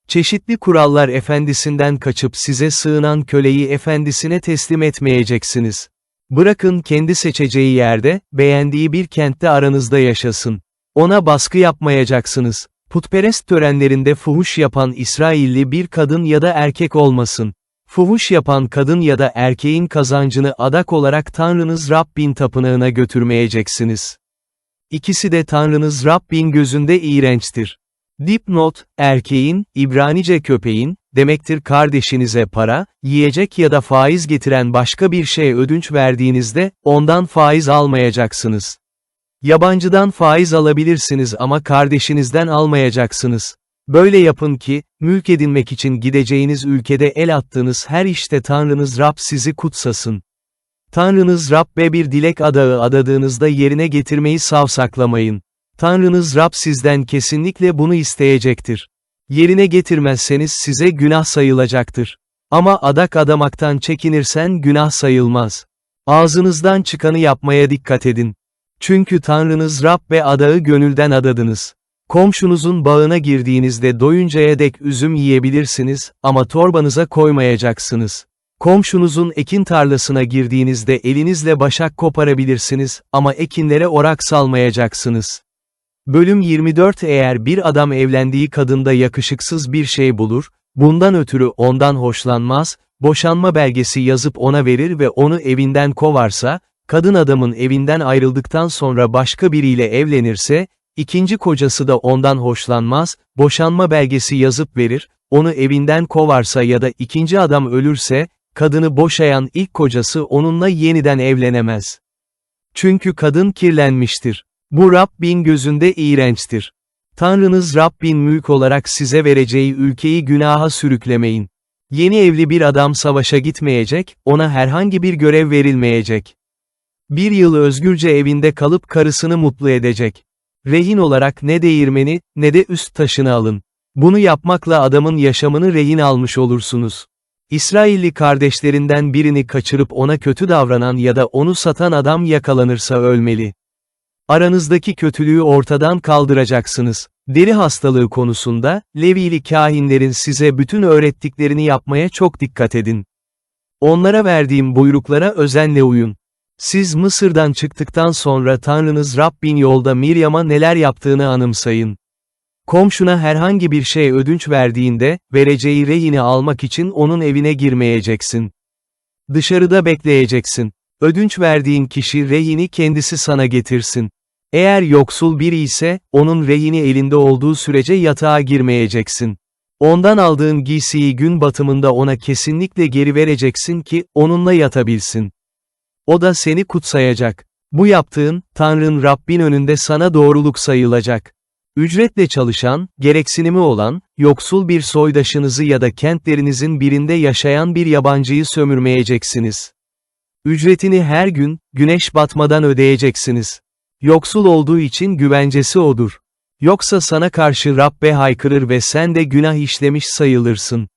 Çeşitli kurallar efendisinden kaçıp size sığınan köleyi efendisine teslim etmeyeceksiniz. Bırakın kendi seçeceği yerde, beğendiği bir kentte aranızda yaşasın. Ona baskı yapmayacaksınız. Putperest törenlerinde fuhuş yapan İsrailli bir kadın ya da erkek olmasın. Fuhuş yapan kadın ya da erkeğin kazancını adak olarak Tanrınız Rabbin tapınağına götürmeyeceksiniz. İkisi de Tanrınız Rabbin gözünde iğrençtir. Dipnot, erkeğin, İbranice köpeğin, demektir kardeşinize para, yiyecek ya da faiz getiren başka bir şey ödünç verdiğinizde, ondan faiz almayacaksınız. Yabancıdan faiz alabilirsiniz ama kardeşinizden almayacaksınız. Böyle yapın ki, mülk edinmek için gideceğiniz ülkede el attığınız her işte Tanrınız Rab sizi kutsasın. Tanrınız Rab'be bir dilek adağı adadığınızda yerine getirmeyi savsaklamayın. Tanrınız Rab sizden kesinlikle bunu isteyecektir. Yerine getirmezseniz size günah sayılacaktır. Ama adak adamaktan çekinirsen günah sayılmaz. Ağzınızdan çıkanı yapmaya dikkat edin. Çünkü Tanrınız Rab ve adağı gönülden adadınız. Komşunuzun bağına girdiğinizde doyuncaya dek üzüm yiyebilirsiniz, ama torbanıza koymayacaksınız. Komşunuzun ekin tarlasına girdiğinizde elinizle başak koparabilirsiniz, ama ekinlere orak salmayacaksınız. Bölüm 24 Eğer bir adam evlendiği kadında yakışıksız bir şey bulur, bundan ötürü ondan hoşlanmaz, boşanma belgesi yazıp ona verir ve onu evinden kovarsa, kadın adamın evinden ayrıldıktan sonra başka biriyle evlenirse, ikinci kocası da ondan hoşlanmaz, boşanma belgesi yazıp verir, onu evinden kovarsa ya da ikinci adam ölürse, kadını boşayan ilk kocası onunla yeniden evlenemez. Çünkü kadın kirlenmiştir. Bu Rabbin gözünde iğrençtir. Tanrınız Rabbin mülk olarak size vereceği ülkeyi günaha sürüklemeyin. Yeni evli bir adam savaşa gitmeyecek, ona herhangi bir görev verilmeyecek. Bir yıl özgürce evinde kalıp karısını mutlu edecek. Rehin olarak ne değirmeni, ne de üst taşını alın. Bunu yapmakla adamın yaşamını rehin almış olursunuz. İsrailli kardeşlerinden birini kaçırıp ona kötü davranan ya da onu satan adam yakalanırsa ölmeli. Aranızdaki kötülüğü ortadan kaldıracaksınız. Deri hastalığı konusunda, Levili kâhinlerin size bütün öğrettiklerini yapmaya çok dikkat edin. Onlara verdiğim buyruklara özenle uyun. Siz Mısır'dan çıktıktan sonra Tanrınız Rabbin yolda Miryam'a neler yaptığını anımsayın. Komşuna herhangi bir şey ödünç verdiğinde, vereceği rehini almak için onun evine girmeyeceksin. Dışarıda bekleyeceksin. Ödünç verdiğin kişi rehini kendisi sana getirsin. Eğer yoksul biri ise, onun rehini elinde olduğu sürece yatağa girmeyeceksin. Ondan aldığın giysiyi gün batımında ona kesinlikle geri vereceksin ki, onunla yatabilsin. O da seni kutsayacak. Bu yaptığın, Tanrın Rabbin önünde sana doğruluk sayılacak. Ücretle çalışan, gereksinimi olan, yoksul bir soydaşınızı ya da kentlerinizin birinde yaşayan bir yabancıyı sömürmeyeceksiniz. Ücretini her gün, güneş batmadan ödeyeceksiniz. Yoksul olduğu için güvencesi odur. Yoksa sana karşı Rabbe haykırır ve sen de günah işlemiş sayılırsın.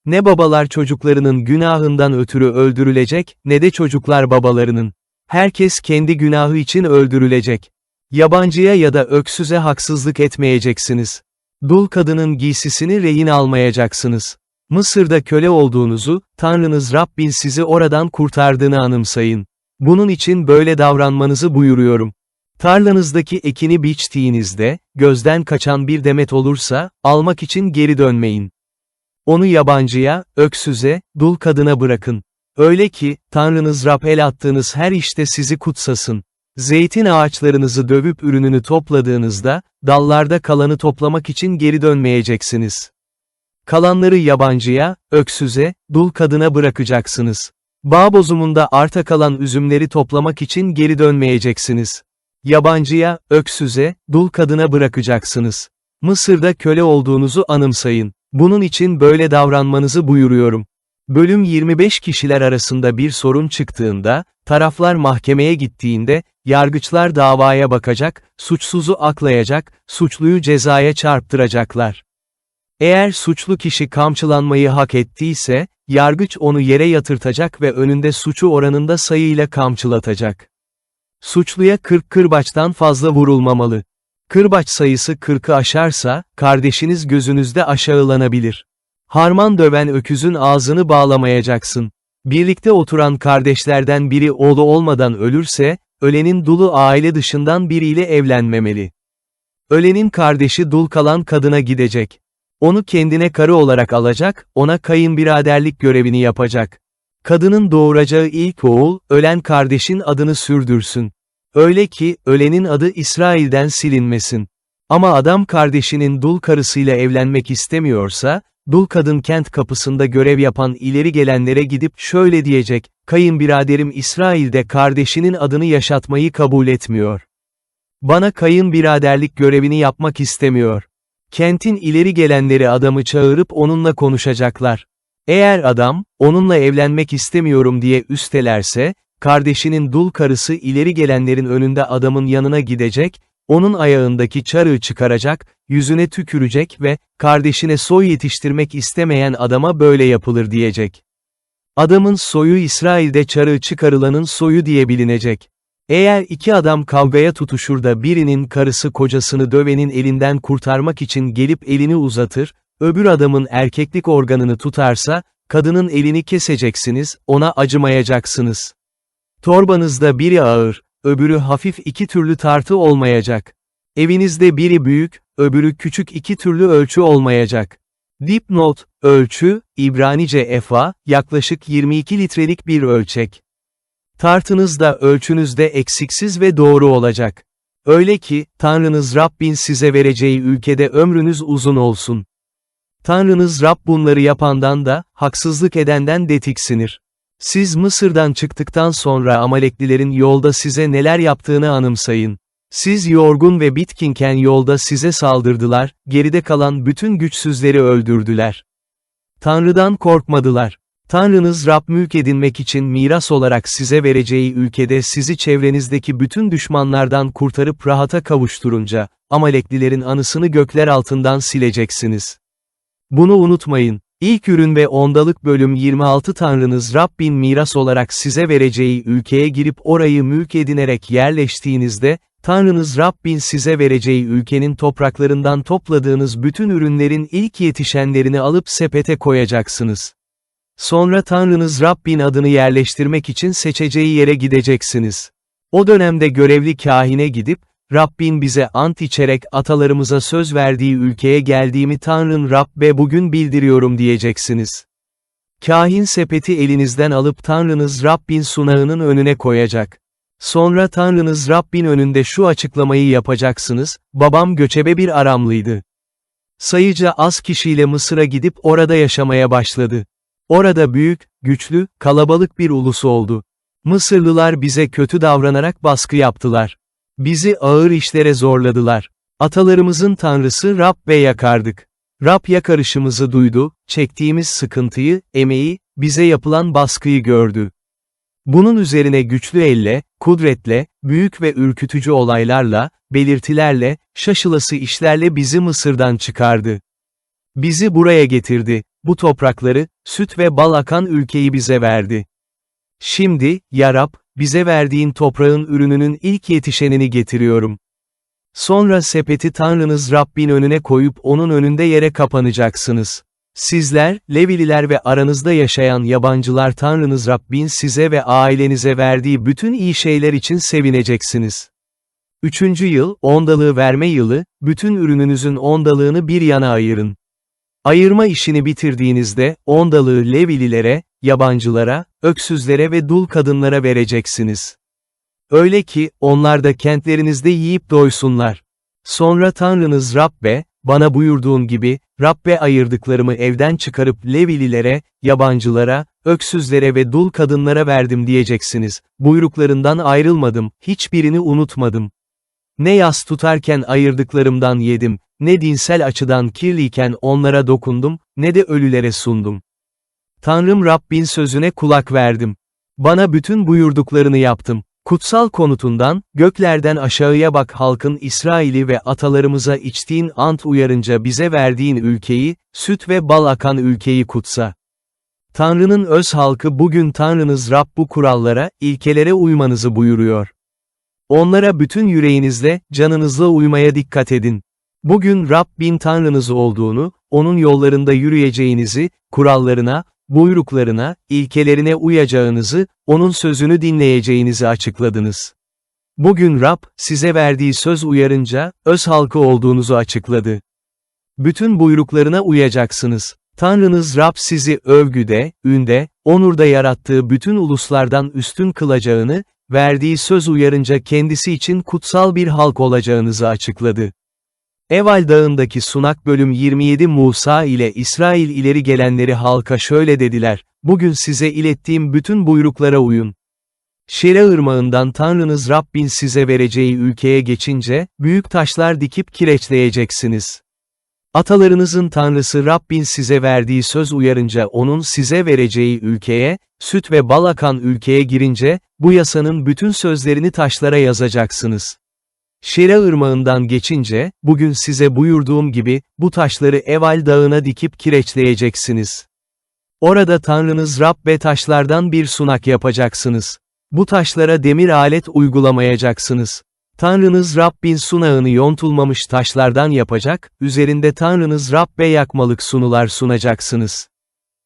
Ne babalar çocuklarının günahından ötürü öldürülecek, ne de çocuklar babalarının. Herkes kendi günahı için öldürülecek. Yabancıya ya da öksüze haksızlık etmeyeceksiniz. Dul kadının giysisini rehin almayacaksınız. Mısır'da köle olduğunuzu, Tanrınız Rabbin sizi oradan kurtardığını anımsayın. Bunun için böyle davranmanızı buyuruyorum. Tarlanızdaki ekini biçtiğinizde, gözden kaçan bir demet olursa, almak için geri dönmeyin. Onu yabancıya, öksüze, dul kadına bırakın. Öyle ki, Tanrınız Rab el attığınız her işte sizi kutsasın. Zeytin ağaçlarınızı dövüp ürününü topladığınızda, dallarda kalanı toplamak için geri dönmeyeceksiniz. Kalanları yabancıya, öksüze, dul kadına bırakacaksınız. Bağ bozumunda arta kalan üzümleri toplamak için geri dönmeyeceksiniz. Yabancıya, öksüze, dul kadına bırakacaksınız. Mısır'da köle olduğunuzu anımsayın. Bunun için böyle davranmanızı buyuruyorum. Bölüm 25 kişiler arasında bir sorun çıktığında, taraflar mahkemeye gittiğinde, yargıçlar davaya bakacak, suçsuzu aklayacak, suçluyu cezaya çarptıracaklar. Eğer suçlu kişi kamçılanmayı hak ettiyse, yargıç onu yere yatırtacak ve önünde suçu oranında sayıyla kamçılatacak. Suçluya 40 kırbaçtan fazla vurulmamalı. Kırbaç sayısı 40'ı aşarsa, kardeşiniz gözünüzde aşağılanabilir. Harman döven öküzün ağzını bağlamayacaksın. Birlikte oturan kardeşlerden biri oğlu olmadan ölürse, ölenin dulu aile dışından biriyle evlenmemeli. Ölenin kardeşi dul kalan kadına gidecek. Onu kendine karı olarak alacak, ona kayınbiraderlik görevini yapacak. Kadının doğuracağı ilk oğul, ölen kardeşin adını sürdürsün. Öyle ki, ölenin adı İsrail'den silinmesin. Ama adam kardeşinin dul karısıyla evlenmek istemiyorsa, dul kadın kent kapısında görev yapan ileri gelenlere gidip şöyle diyecek, kayınbiraderim İsrail'de kardeşinin adını yaşatmayı kabul etmiyor. Bana kayınbiraderlik görevini yapmak istemiyor. Kentin ileri gelenleri adamı çağırıp onunla konuşacaklar. Eğer adam, onunla evlenmek istemiyorum diye üstelerse, kardeşinin dul karısı ileri gelenlerin önünde adamın yanına gidecek, onun ayağındaki çarığı çıkaracak, yüzüne tükürecek ve, kardeşine soy yetiştirmek istemeyen adama böyle yapılır diyecek. Adamın soyu İsrail'de çarığı çıkarılanın soyu diye bilinecek. Eğer iki adam kavgaya tutuşur da birinin karısı kocasını dövenin elinden kurtarmak için gelip elini uzatır, öbür adamın erkeklik organını tutarsa, kadının elini keseceksiniz, ona acımayacaksınız. Torbanızda biri ağır, öbürü hafif iki türlü tartı olmayacak. Evinizde biri büyük, öbürü küçük iki türlü ölçü olmayacak. Dipnot, ölçü, İbranice efa, yaklaşık 22 litrelik bir ölçek. Tartınız da ölçünüz de eksiksiz ve doğru olacak. Öyle ki, Tanrınız Rabbin size vereceği ülkede ömrünüz uzun olsun. Tanrınız Rab bunları yapandan da, haksızlık edenden de tiksinir. Siz Mısır'dan çıktıktan sonra Amaleklilerin yolda size neler yaptığını anımsayın. Siz yorgun ve bitkinken yolda size saldırdılar, geride kalan bütün güçsüzleri öldürdüler. Tanrı'dan korkmadılar. Tanrınız Rab mülk edinmek için miras olarak size vereceği ülkede sizi çevrenizdeki bütün düşmanlardan kurtarıp rahata kavuşturunca, Amaleklilerin anısını gökler altından sileceksiniz. Bunu unutmayın. İlk ürün ve ondalık bölüm 26 Tanrınız Rabbin miras olarak size vereceği ülkeye girip orayı mülk edinerek yerleştiğinizde, Tanrınız Rabbin size vereceği ülkenin topraklarından topladığınız bütün ürünlerin ilk yetişenlerini alıp sepete koyacaksınız. Sonra Tanrınız Rabbin adını yerleştirmek için seçeceği yere gideceksiniz. O dönemde görevli kahine gidip, Rabbin bize ant içerek atalarımıza söz verdiği ülkeye geldiğimi Tanrın Rabbe bugün bildiriyorum diyeceksiniz. Kahin sepeti elinizden alıp Tanrınız Rabbin sunağının önüne koyacak. Sonra Tanrınız Rabbin önünde şu açıklamayı yapacaksınız, babam göçebe bir Aramlıydı. Sayıca az kişiyle Mısır'a gidip orada yaşamaya başladı. Orada büyük, güçlü, kalabalık bir ulus oldu. Mısırlılar bize kötü davranarak baskı yaptılar. Bizi ağır işlere zorladılar. Atalarımızın tanrısı Rab'be yakardık. Rab yakarışımızı duydu, çektiğimiz sıkıntıyı, emeği, bize yapılan baskıyı gördü. Bunun üzerine güçlü elle, kudretle, büyük ve ürkütücü olaylarla, belirtilerle, şaşılası işlerle bizi Mısır'dan çıkardı. Bizi buraya getirdi, bu toprakları, süt ve bal akan ülkeyi bize verdi. Şimdi, ya Rab, bize verdiğin toprağın ürününün ilk yetişenini getiriyorum. Sonra sepeti Tanrınız Rabbin önüne koyup onun önünde yere kapanacaksınız. Sizler, Levililer ve aranızda yaşayan yabancılar Tanrınız Rabbin size ve ailenize verdiği bütün iyi şeyler için sevineceksiniz. 3. yıl, ondalığı verme yılı, bütün ürününüzün ondalığını bir yana ayırın. Ayırma işini bitirdiğinizde, ondalığı Levililere, yabancılara, öksüzlere ve dul kadınlara vereceksiniz. Öyle ki, onlar da kentlerinizde yiyip doysunlar. Sonra Tanrınız Rabbe, bana buyurduğun gibi, Rabbe ayırdıklarımı evden çıkarıp Levililere, yabancılara, öksüzlere ve dul kadınlara verdim diyeceksiniz. Buyruklarından ayrılmadım, hiçbirini unutmadım. Ne yas tutarken ayırdıklarımdan yedim, ne dinsel açıdan kirliyken onlara dokundum, ne de ölülere sundum. Tanrım Rabbin sözüne kulak verdim. Bana bütün buyurduklarını yaptım. Kutsal konutundan, göklerden aşağıya bak halkın İsrail'i ve atalarımıza içtiğin ant uyarınca bize verdiğin ülkeyi, süt ve bal akan ülkeyi kutsa. Tanrı'nın öz halkı bugün Tanrınız Rab bu kurallara, ilkelere uymanızı buyuruyor. Onlara bütün yüreğinizle, canınızla uymaya dikkat edin. Bugün Rabbin Tanrınız olduğunu, onun yollarında yürüyeceğinizi, kurallarına, buyruklarına, ilkelerine uyacağınızı, onun sözünü dinleyeceğinizi açıkladınız. Bugün Rab, size verdiği söz uyarınca, öz halkı olduğunuzu açıkladı. Bütün buyruklarına uyacaksınız. Tanrınız Rab sizi övgüde, ünde, onurda yarattığı bütün uluslardan üstün kılacağını, verdiği söz uyarınca kendisi için kutsal bir halk olacağınızı açıkladı. Eval Dağı'ndaki Sunak bölüm 27 Musa ile İsrail ileri gelenleri halka şöyle dediler, bugün size ilettiğim bütün buyruklara uyun. Şera ırmağından Tanrınız Rabbin size vereceği ülkeye geçince, büyük taşlar dikip kireçleyeceksiniz. Atalarınızın Tanrısı Rabbin size verdiği söz uyarınca onun size vereceği ülkeye, süt ve bal akan ülkeye girince, bu yasanın bütün sözlerini taşlara yazacaksınız. Şera ırmağından geçince, bugün size buyurduğum gibi, bu taşları Eval Dağı'na dikip kireçleyeceksiniz. Orada Tanrınız Rabbe taşlardan bir sunak yapacaksınız. Bu taşlara demir alet uygulamayacaksınız. Tanrınız Rabbin sunağını yontulmamış taşlardan yapacak, üzerinde Tanrınız Rabbe yakmalık sunular sunacaksınız.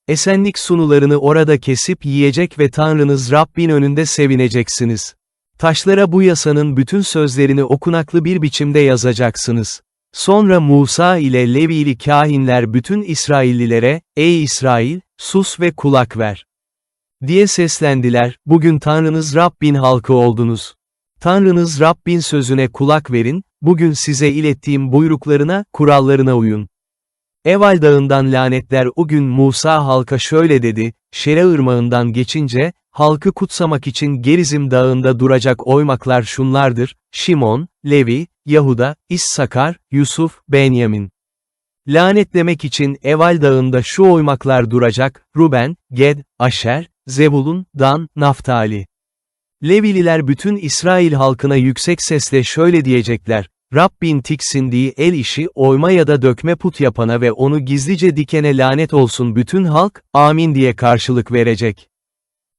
Esenlik sunularını orada kesip yiyecek ve Tanrınız Rabbin önünde sevineceksiniz. Taşlara bu yasanın bütün sözlerini okunaklı bir biçimde yazacaksınız. Sonra Musa ile Levili kâhinler bütün İsraillilere, ey İsrail, sus ve kulak ver diye seslendiler, bugün Tanrınız Rabbin halkı oldunuz. Tanrınız Rabbin sözüne kulak verin, bugün size ilettiğim buyruklarına, kurallarına uyun. Eval Dağı'ndan lanetler o gün Musa halka şöyle dedi, Şera ırmağından geçince, halkı kutsamak için Gerizim Dağı'nda duracak oymaklar şunlardır, Şimon, Levi, Yahuda, İssakar, Yusuf, Benyamin. Lanetlemek için Eval Dağı'nda şu oymaklar duracak, Ruben, Ged, Aşer, Zebulun, Dan, Naftali. Levililer bütün İsrail halkına yüksek sesle şöyle diyecekler, Rabbin tiksindiği el işi oyma ya da dökme put yapana ve onu gizlice dikene lanet olsun bütün halk, amin diye karşılık verecek.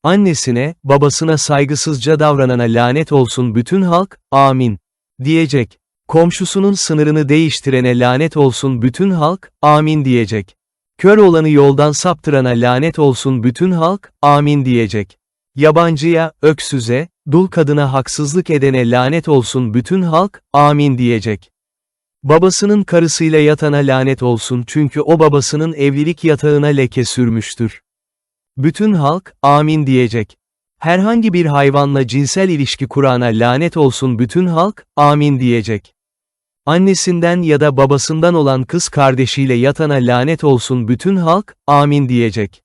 Annesine, babasına saygısızca davranana lanet olsun bütün halk, amin diyecek. Komşusunun sınırını değiştirene lanet olsun bütün halk, amin diyecek. Kör olanı yoldan saptırana lanet olsun bütün halk, amin diyecek. Yabancıya, öksüze, dul kadına haksızlık edene lanet olsun bütün halk, amin diyecek. Babasının karısıyla yatana lanet olsun çünkü o babasının evlilik yatağına leke sürmüştür. Bütün halk, amin diyecek. Herhangi bir hayvanla cinsel ilişki kurana lanet olsun bütün halk, amin diyecek. Annesinden ya da babasından olan kız kardeşiyle yatana lanet olsun bütün halk, amin diyecek.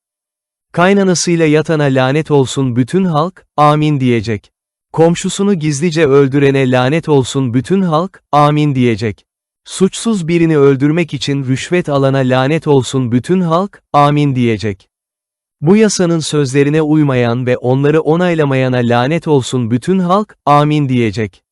Kaynanasıyla yatana lanet olsun bütün halk, amin diyecek. Komşusunu gizlice öldürene lanet olsun bütün halk, amin diyecek. Suçsuz birini öldürmek için rüşvet alana lanet olsun bütün halk, amin diyecek. Bu yasanın sözlerine uymayan ve onları onaylamayana lanet olsun bütün halk, amin diyecek.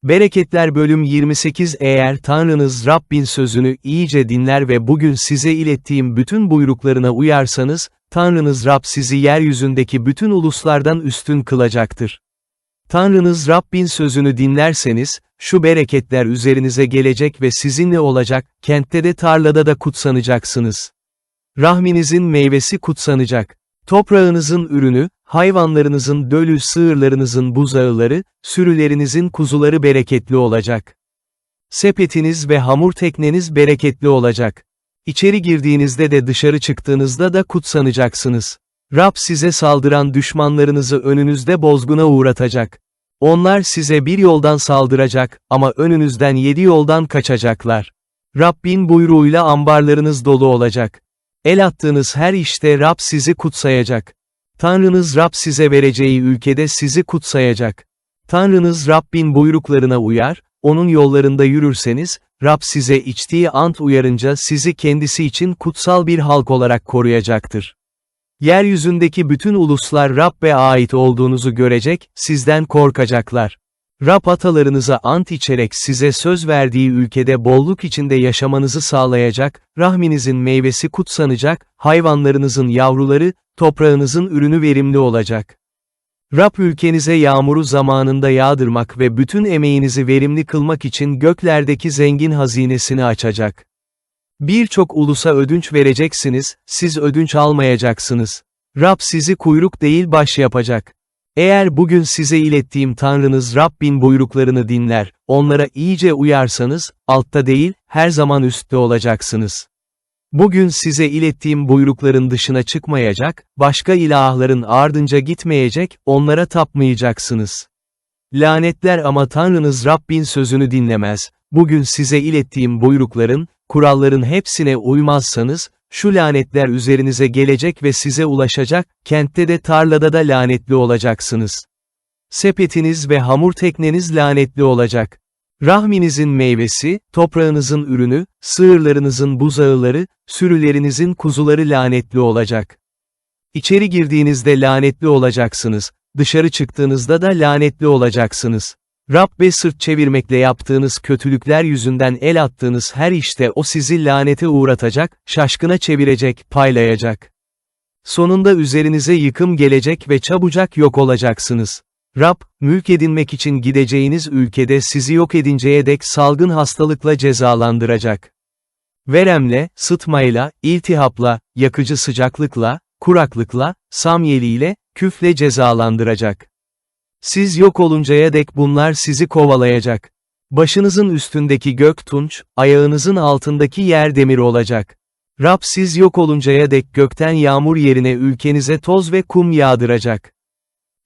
Bereketler bölüm 28 Eğer Tanrınız Rabbin sözünü iyice dinler ve bugün size ilettiğim bütün buyruklarına uyarsanız, Tanrınız Rab sizi yeryüzündeki bütün uluslardan üstün kılacaktır. Tanrınız Rabbin sözünü dinlerseniz, şu bereketler üzerinize gelecek ve sizinle olacak, kentte de tarlada da kutsanacaksınız. Rahminizin meyvesi kutsanacak. Toprağınızın ürünü, hayvanlarınızın dölü sığırlarınızın buzağıları, sürülerinizin kuzuları bereketli olacak. Sepetiniz ve hamur tekneniz bereketli olacak. İçeri girdiğinizde de dışarı çıktığınızda da kutsanacaksınız. Rab size saldıran düşmanlarınızı önünüzde bozguna uğratacak. Onlar size bir yoldan saldıracak, ama önünüzden 7 yoldan kaçacaklar. Rabbin buyruğuyla ambarlarınız dolu olacak. El attığınız her işte Rab sizi kutsayacak. Tanrınız Rab size vereceği ülkede sizi kutsayacak. Tanrınız Rabbin buyruklarına uyar, onun yollarında yürürseniz, Rab size içtiği ant uyarınca sizi kendisi için kutsal bir halk olarak koruyacaktır. Yeryüzündeki bütün uluslar Rab'be ait olduğunuzu görecek, sizden korkacaklar. Rab atalarınıza ant içerek size söz verdiği ülkede bolluk içinde yaşamanızı sağlayacak, rahminizin meyvesi kutsanacak, hayvanlarınızın yavruları, toprağınızın ürünü verimli olacak. Rab ülkenize yağmuru zamanında yağdırmak ve bütün emeğinizi verimli kılmak için göklerdeki zengin hazinesini açacak. Birçok ulusa ödünç vereceksiniz, siz ödünç almayacaksınız. Rab sizi kuyruk değil baş yapacak. Eğer bugün size ilettiğim Tanrınız Rabbin buyruklarını dinler, onlara iyice uyarsanız, altta değil, her zaman üstte olacaksınız. Bugün size ilettiğim buyrukların dışına çıkmayacak, başka ilahların ardınca gitmeyecek, onlara tapmayacaksınız. Lanetler ama Tanrınız Rabbin sözünü dinlemez. Bugün size ilettiğim buyrukların, kuralların hepsine uymazsanız, şu lanetler üzerinize gelecek ve size ulaşacak, kentte de tarlada da lanetli olacaksınız. Sepetiniz ve hamur tekneniz lanetli olacak. Rahminizin meyvesi, toprağınızın ürünü, sığırlarınızın buzağıları, sürülerinizin kuzuları lanetli olacak. İçeri girdiğinizde lanetli olacaksınız, dışarı çıktığınızda da lanetli olacaksınız. Rabbe sırt çevirmekle yaptığınız kötülükler yüzünden el attığınız her işte o sizi lanete uğratacak, şaşkına çevirecek, paylayacak. Sonunda üzerinize yıkım gelecek ve çabucak yok olacaksınız. Rab, mülk edinmek için gideceğiniz ülkede sizi yok edinceye dek salgın hastalıkla cezalandıracak. Veremle, sıtmayla, iltihapla, yakıcı sıcaklıkla, kuraklıkla, samyeliyle, küfle cezalandıracak. Siz yok oluncaya dek bunlar sizi kovalayacak. Başınızın üstündeki gök tunç, ayağınızın altındaki yer demir olacak. Rab siz yok oluncaya dek gökten yağmur yerine ülkenize toz ve kum yağdıracak.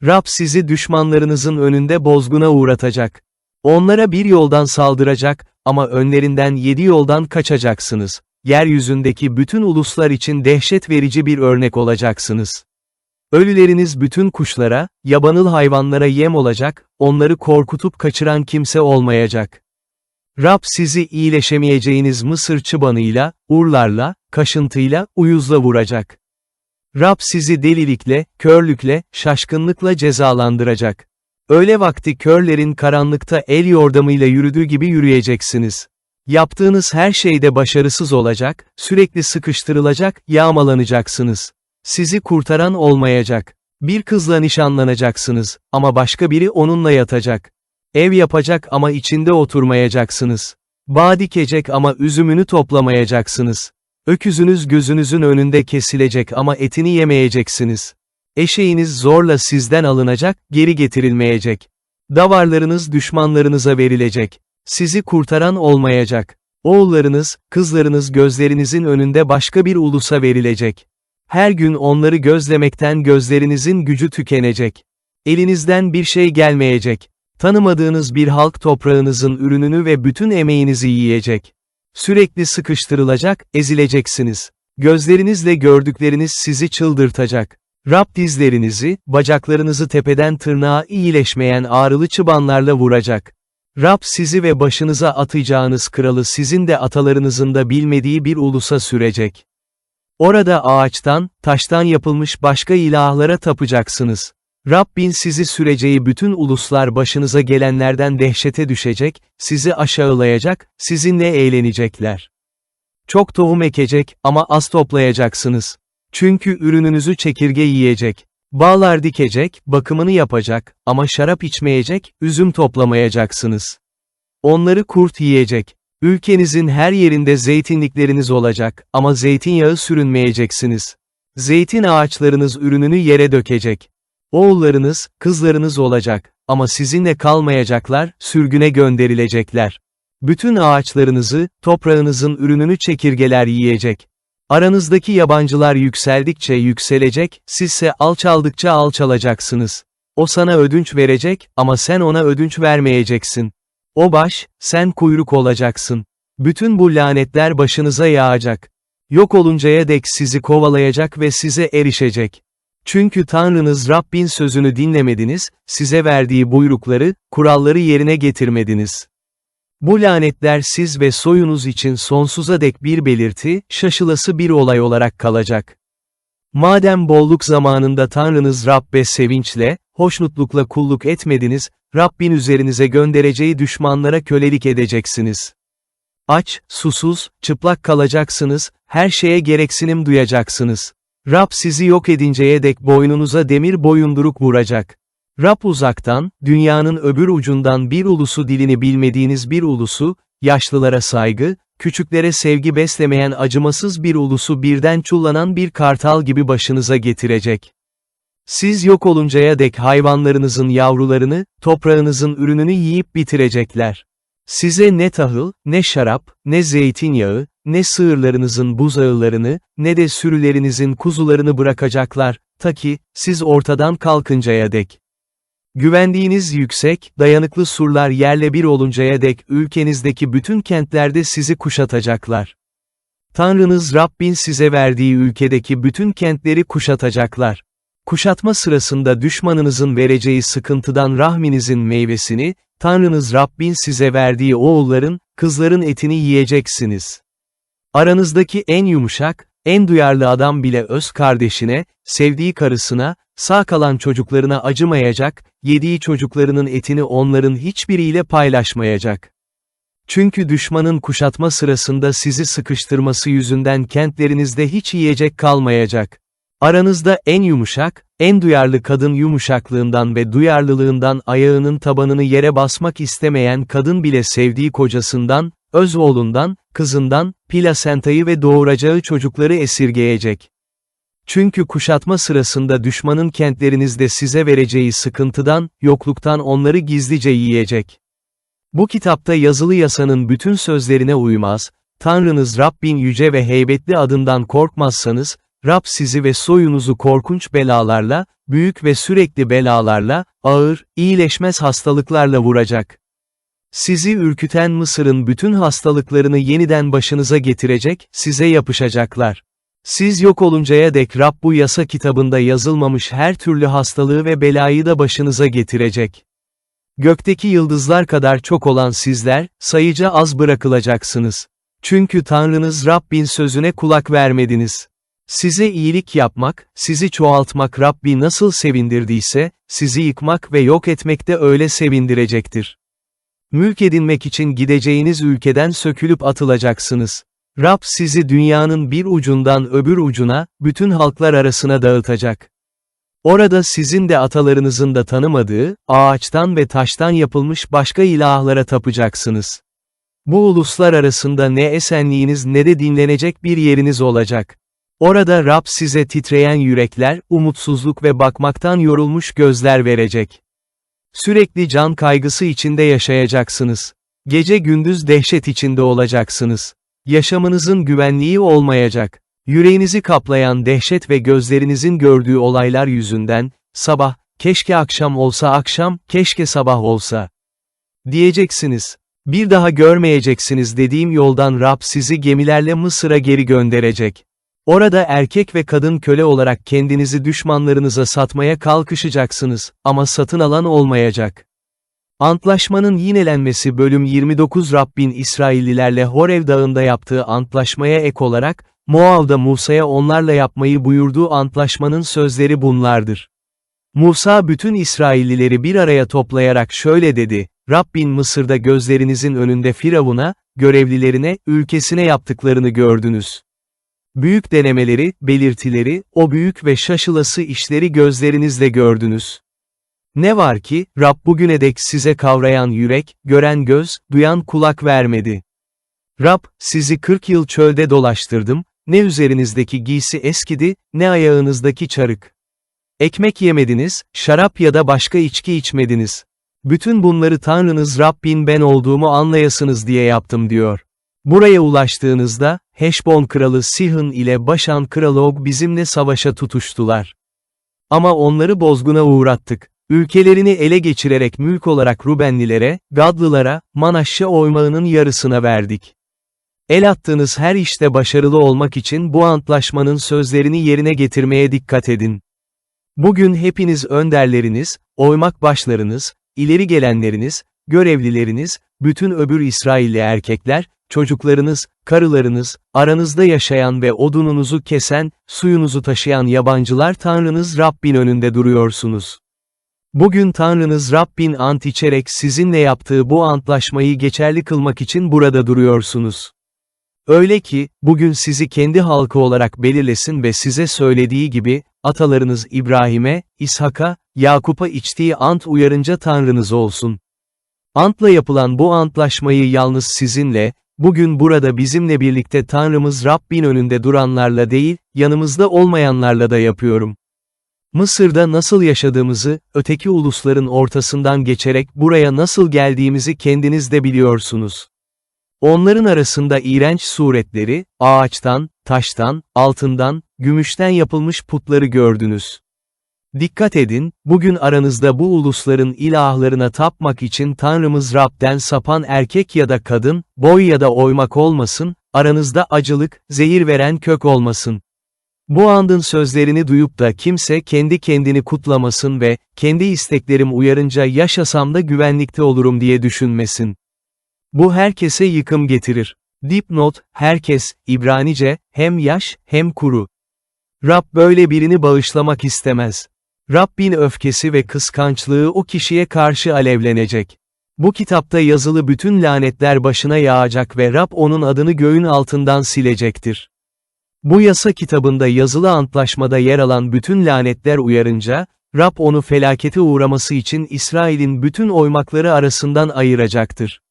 Rab sizi düşmanlarınızın önünde bozguna uğratacak. Onlara bir yoldan saldıracak, ama önlerinden 7 yoldan kaçacaksınız. Yeryüzündeki bütün uluslar için dehşet verici bir örnek olacaksınız. Ölüleriniz bütün kuşlara, yabanıl hayvanlara yem olacak, onları korkutup kaçıran kimse olmayacak. Rab sizi iyileşemeyeceğiniz mısır çıbanıyla, urlarla, kaşıntıyla, uyuzla vuracak. Rab sizi delilikle, körlükle, şaşkınlıkla cezalandıracak. Öyle vakti körlerin karanlıkta el yordamıyla yürüdüğü gibi yürüyeceksiniz. Yaptığınız her şeyde başarısız olacak, sürekli sıkıştırılacak, yağmalanacaksınız. Sizi kurtaran olmayacak. Bir kızla nişanlanacaksınız, ama başka biri onunla yatacak. Ev yapacak ama içinde oturmayacaksınız. Bağ dikecek ama üzümünü toplamayacaksınız. Öküzünüz gözünüzün önünde kesilecek ama etini yemeyeceksiniz. Eşeğiniz zorla sizden alınacak, geri getirilmeyecek. Davarlarınız düşmanlarınıza verilecek. Sizi kurtaran olmayacak. Oğullarınız, kızlarınız gözlerinizin önünde başka bir ulusa verilecek. Her gün onları gözlemekten gözlerinizin gücü tükenecek. Elinizden bir şey gelmeyecek. Tanımadığınız bir halk toprağınızın ürününü ve bütün emeğinizi yiyecek. Sürekli sıkıştırılacak, ezileceksiniz. Gözlerinizle gördükleriniz sizi çıldırtacak. Rab dizlerinizi, bacaklarınızı tepeden tırnağa iyileşmeyen ağrılı çıbanlarla vuracak. Rab sizi ve başınıza atacağınız kralı sizin de atalarınızın da bilmediği bir ulusa sürecek. Orada ağaçtan, taştan yapılmış başka ilahlara tapacaksınız. Rabbin sizi süreceği bütün uluslar başınıza gelenlerden dehşete düşecek, sizi aşağılayacak, sizinle eğlenecekler. Çok tohum ekecek, ama az toplayacaksınız. Çünkü ürününüzü çekirge yiyecek. Bağlar dikecek, bakımını yapacak, ama şarap içmeyecek, üzüm toplamayacaksınız. Onları kurt yiyecek. Ülkenizin her yerinde zeytinlikleriniz olacak, ama zeytinyağı sürünmeyeceksiniz. Zeytin ağaçlarınız ürününü yere dökecek. Oğullarınız, kızlarınız olacak, ama sizinle kalmayacaklar, sürgüne gönderilecekler. Bütün ağaçlarınızı, toprağınızın ürününü çekirgeler yiyecek. Aranızdaki yabancılar yükseldikçe yükselecek, sizse alçaldıkça alçalacaksınız. O sana ödünç verecek ama sen ona ödünç vermeyeceksin. O baş, sen kuyruk olacaksın. Bütün bu lanetler başınıza yağacak. Yok oluncaya dek sizi kovalayacak ve size erişecek. Çünkü Tanrınız Rabbin sözünü dinlemediniz, size verdiği buyrukları, kuralları yerine getirmediniz. Bu lanetler siz ve soyunuz için sonsuza dek bir belirti, şaşılası bir olay olarak kalacak. Madem bolluk zamanında Tanrınız Rabbe sevinçle, hoşnutlukla kulluk etmediniz, Rabbin üzerinize göndereceği düşmanlara kölelik edeceksiniz. Aç, susuz, çıplak kalacaksınız, her şeye gereksinim duyacaksınız. Rab sizi yok edinceye dek boynunuza demir boyunduruk vuracak. Rab uzaktan, dünyanın öbür ucundan bir ulusu dilini bilmediğiniz bir ulusu, yaşlılara saygı, küçüklere sevgi beslemeyen acımasız bir ulusu birden çullanan bir kartal gibi başınıza getirecek. Siz yok oluncaya dek hayvanlarınızın yavrularını, toprağınızın ürününü yiyip bitirecekler. Size ne tahıl, ne şarap, ne zeytinyağı, ne sığırlarınızın buzağılarını, ne de sürülerinizin kuzularını bırakacaklar, ta ki, siz ortadan kalkıncaya dek. Güvendiğiniz yüksek, dayanıklı surlar yerle bir oluncaya dek ülkenizdeki bütün kentlerde sizi kuşatacaklar. Tanrınız Rabbin size verdiği ülkedeki bütün kentleri kuşatacaklar. Kuşatma sırasında düşmanınızın vereceği sıkıntıdan rahminizin meyvesini, Tanrınız Rabbin size verdiği oğulların, kızların etini yiyeceksiniz. Aranızdaki en yumuşak, en duyarlı adam bile öz kardeşine, sevdiği karısına, sağ kalan çocuklarına acımayacak, yediği çocuklarının etini onların hiçbiriyle paylaşmayacak. Çünkü düşmanın kuşatma sırasında sizi sıkıştırması yüzünden kentlerinizde hiç yiyecek kalmayacak. Aranızda en yumuşak, en duyarlı kadın yumuşaklığından ve duyarlılığından ayağının tabanını yere basmak istemeyen kadın bile sevdiği kocasından, öz oğlundan, kızından, plasentayı ve doğuracağı çocukları esirgeyecek. Çünkü kuşatma sırasında düşmanın kentlerinizde size vereceği sıkıntıdan, yokluktan onları gizlice yiyecek. Bu kitapta yazılı yasanın bütün sözlerine uymaz, Tanrınız Rabbin yüce ve heybetli adından korkmazsanız, Rab sizi ve soyunuzu korkunç belalarla, büyük ve sürekli belalarla, ağır, iyileşmez hastalıklarla vuracak. Sizi ürküten Mısır'ın bütün hastalıklarını yeniden başınıza getirecek, size yapışacaklar. Siz yok oluncaya dek Rab bu yasa kitabında yazılmamış her türlü hastalığı ve belayı da başınıza getirecek. Gökteki yıldızlar kadar çok olan sizler, sayıca az bırakılacaksınız. Çünkü Tanrınız Rabbin sözüne kulak vermediniz. Size iyilik yapmak, sizi çoğaltmak Rabbi nasıl sevindirdiyse, sizi yıkmak ve yok etmek de öyle sevindirecektir. Mülk edinmek için gideceğiniz ülkeden sökülüp atılacaksınız. Rab sizi dünyanın bir ucundan öbür ucuna, bütün halklar arasına dağıtacak. Orada sizin de atalarınızın da tanımadığı, ağaçtan ve taştan yapılmış başka ilahlara tapacaksınız. Bu uluslar arasında ne esenliğiniz ne de dinlenecek bir yeriniz olacak. Orada Rab size titreyen yürekler, umutsuzluk ve bakmaktan yorulmuş gözler verecek. Sürekli can kaygısı içinde yaşayacaksınız. Gece gündüz dehşet içinde olacaksınız. Yaşamınızın güvenliği olmayacak. Yüreğinizi kaplayan dehşet ve gözlerinizin gördüğü olaylar yüzünden, sabah, keşke akşam olsa akşam, keşke sabah olsa. Diyeceksiniz. Bir daha görmeyeceksiniz dediğim yoldan Rab sizi gemilerle Mısır'a geri gönderecek. Orada erkek ve kadın köle olarak kendinizi düşmanlarınıza satmaya kalkışacaksınız, ama satın alan olmayacak. Antlaşmanın yinelenmesi bölüm 29 Rabbin İsraillilerle Horev Dağı'nda yaptığı antlaşmaya ek olarak, Moav'da Musa'ya onlarla yapmayı buyurduğu antlaşmanın sözleri bunlardır. Musa bütün İsraillileri bir araya toplayarak şöyle dedi, Rabbin Mısır'da gözlerinizin önünde Firavun'a, görevlilerine, ülkesine yaptıklarını gördünüz. Büyük denemeleri, belirtileri, o büyük ve şaşılası işleri gözlerinizle gördünüz. Ne var ki, Rab bugüne dek size kavrayan yürek, gören göz, duyan kulak vermedi. Rab, sizi 40 yıl çölde dolaştırdım, ne üzerinizdeki giysi eskidi, ne ayağınızdaki çarık. Ekmek yemediniz, şarap ya da başka içki içmediniz. Bütün bunları Tanrınız Rabbin ben olduğumu anlayasınız diye yaptım diyor. Buraya ulaştığınızda, Heşbon kralı Sihon ile Başan kralı Og bizimle savaşa tutuştular. Ama onları bozguna uğrattık. Ülkelerini ele geçirerek mülk olarak Rubenlilere, Gadlılara, Manasse oymağının yarısına verdik. El attığınız her işte başarılı olmak için bu antlaşmanın sözlerini yerine getirmeye dikkat edin. Bugün hepiniz önderleriniz, oymak başlarınız, ileri gelenleriniz, görevlileriniz, bütün öbür İsrailli erkekler, çocuklarınız, karılarınız, aranızda yaşayan ve odununuzu kesen, suyunuzu taşıyan yabancılar Tanrınız Rabbin önünde duruyorsunuz. Bugün Tanrınız Rabbin ant içerek sizinle yaptığı bu antlaşmayı geçerli kılmak için burada duruyorsunuz. Öyle ki, bugün sizi kendi halkı olarak belirlesin ve size söylediği gibi, atalarınız İbrahim'e, İshak'a, Yakup'a içtiği ant uyarınca Tanrınız olsun. Antla yapılan bu antlaşmayı yalnız sizinle, bugün burada bizimle birlikte Tanrımız Rabbin önünde duranlarla değil, yanımızda olmayanlarla da yapıyorum. Mısır'da nasıl yaşadığımızı, öteki ulusların ortasından geçerek buraya nasıl geldiğimizi kendiniz de biliyorsunuz. Onların arasında iğrenç suretleri, ağaçtan, taştan, altından, gümüşten yapılmış putları gördünüz. Dikkat edin, bugün aranızda bu ulusların ilahlarına tapmak için Tanrımız Rab'den sapan erkek ya da kadın, boy ya da oymak olmasın, aranızda acılık, zehir veren kök olmasın. Bu andın sözlerini duyup da kimse kendi kendini kutlamasın ve, kendi isteklerim uyarınca yaşasam da güvenlikte olurum diye düşünmesin. Bu herkese yıkım getirir. Dipnot, herkes, İbranice, hem yaş, hem kuru. Rab böyle birini bağışlamak istemez. Rabbin öfkesi ve kıskançlığı o kişiye karşı alevlenecek. Bu kitapta yazılı bütün lanetler başına yağacak ve Rab onun adını göğün altından silecektir. Bu yasa kitabında yazılı antlaşmada yer alan bütün lanetler uyarınca, Rab onu felakete uğraması için İsrail'in bütün oymakları arasından ayıracaktır.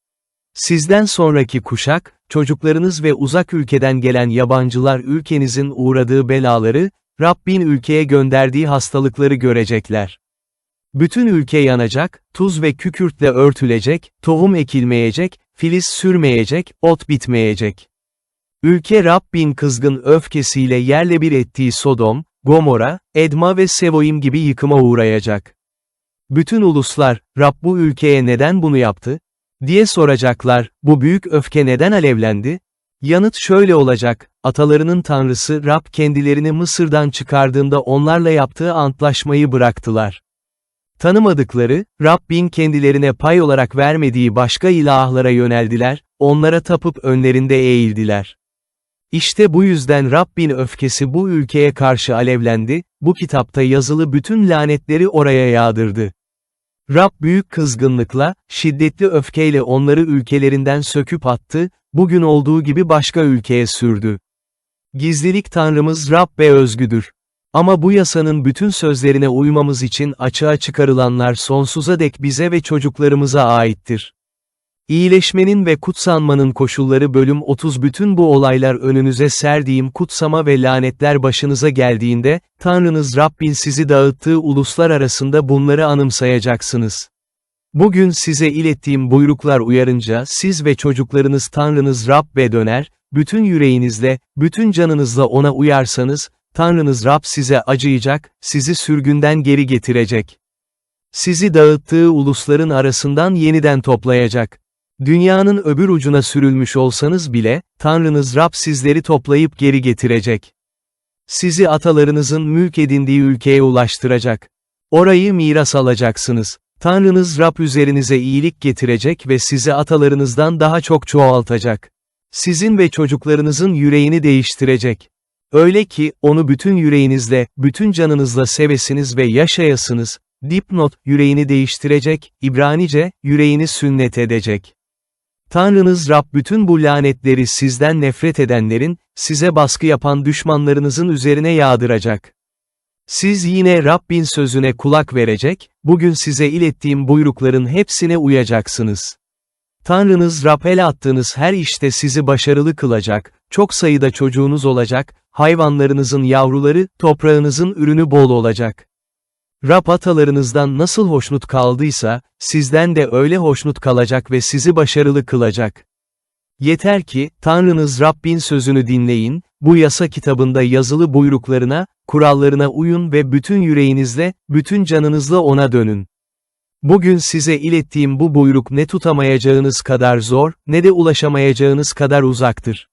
Sizden sonraki kuşak, çocuklarınız ve uzak ülkeden gelen yabancılar ülkenizin uğradığı belaları, Rabbin ülkeye gönderdiği hastalıkları görecekler. Bütün ülke yanacak, tuz ve kükürtle örtülecek, tohum ekilmeyecek, filiz sürmeyecek, ot bitmeyecek. Ülke Rabbin kızgın öfkesiyle yerle bir ettiği Sodom, Gomorra, Edma ve Sevoim gibi yıkıma uğrayacak. Bütün uluslar, Rab bu ülkeye neden bunu yaptı? Diye soracaklar, bu büyük öfke neden alevlendi? Yanıt şöyle olacak, atalarının Tanrısı Rab kendilerini Mısır'dan çıkardığında onlarla yaptığı antlaşmayı bıraktılar. Tanımadıkları, Rabbin kendilerine pay olarak vermediği başka ilahlara yöneldiler, onlara tapıp önlerinde eğildiler. İşte bu yüzden Rabbin öfkesi bu ülkeye karşı alevlendi, bu kitapta yazılı bütün lanetleri oraya yağdırdı. Rab büyük kızgınlıkla, şiddetli öfkeyle onları ülkelerinden söküp attı, bugün olduğu gibi başka ülkeye sürdü. Gizlilik Tanrımız Rab ve özgüdür. Ama bu yasanın bütün sözlerine uymamız için açığa çıkarılanlar sonsuza dek bize ve çocuklarımıza aittir. İyileşmenin ve kutsanmanın koşulları bölüm 30 Bütün bu olaylar önünüze serdiğim kutsama ve lanetler başınıza geldiğinde, Tanrınız Rabbin sizi dağıttığı uluslar arasında bunları anımsayacaksınız. Bugün size ilettiğim buyruklar uyarınca siz ve çocuklarınız Tanrınız Rab'be döner, bütün yüreğinizle, bütün canınızla ona uyarsanız, Tanrınız Rab size acıyacak, sizi sürgünden geri getirecek. Sizi dağıttığı ulusların arasından yeniden toplayacak. Dünyanın öbür ucuna sürülmüş olsanız bile, Tanrınız Rab sizleri toplayıp geri getirecek. Sizi atalarınızın mülk edindiği ülkeye ulaştıracak. Orayı miras alacaksınız. Tanrınız Rab üzerinize iyilik getirecek ve sizi atalarınızdan daha çok çoğaltacak. Sizin ve çocuklarınızın yüreğini değiştirecek. Öyle ki, onu bütün yüreğinizle, bütün canınızla sevesiniz ve yaşayasınız. Dipnot, yüreğini değiştirecek, İbranice, yüreğini sünnet edecek. Tanrınız Rab bütün bu lanetleri sizden nefret edenlerin, size baskı yapan düşmanlarınızın üzerine yağdıracak. Siz yine Rabbin sözüne kulak verecek, bugün size ilettiğim buyrukların hepsine uyacaksınız. Tanrınız Rab el attığınız her işte sizi başarılı kılacak, çok sayıda çocuğunuz olacak, hayvanlarınızın yavruları, toprağınızın ürünü bol olacak. Rab atalarınızdan nasıl hoşnut kaldıysa, sizden de öyle hoşnut kalacak ve sizi başarılı kılacak. Yeter ki, Tanrınız Rabbin sözünü dinleyin, bu yasa kitabında yazılı buyruklarına, kurallarına uyun ve bütün yüreğinizle, bütün canınızla ona dönün. Bugün size ilettiğim bu buyruk ne tutamayacağınız kadar zor, ne de ulaşamayacağınız kadar uzaktır.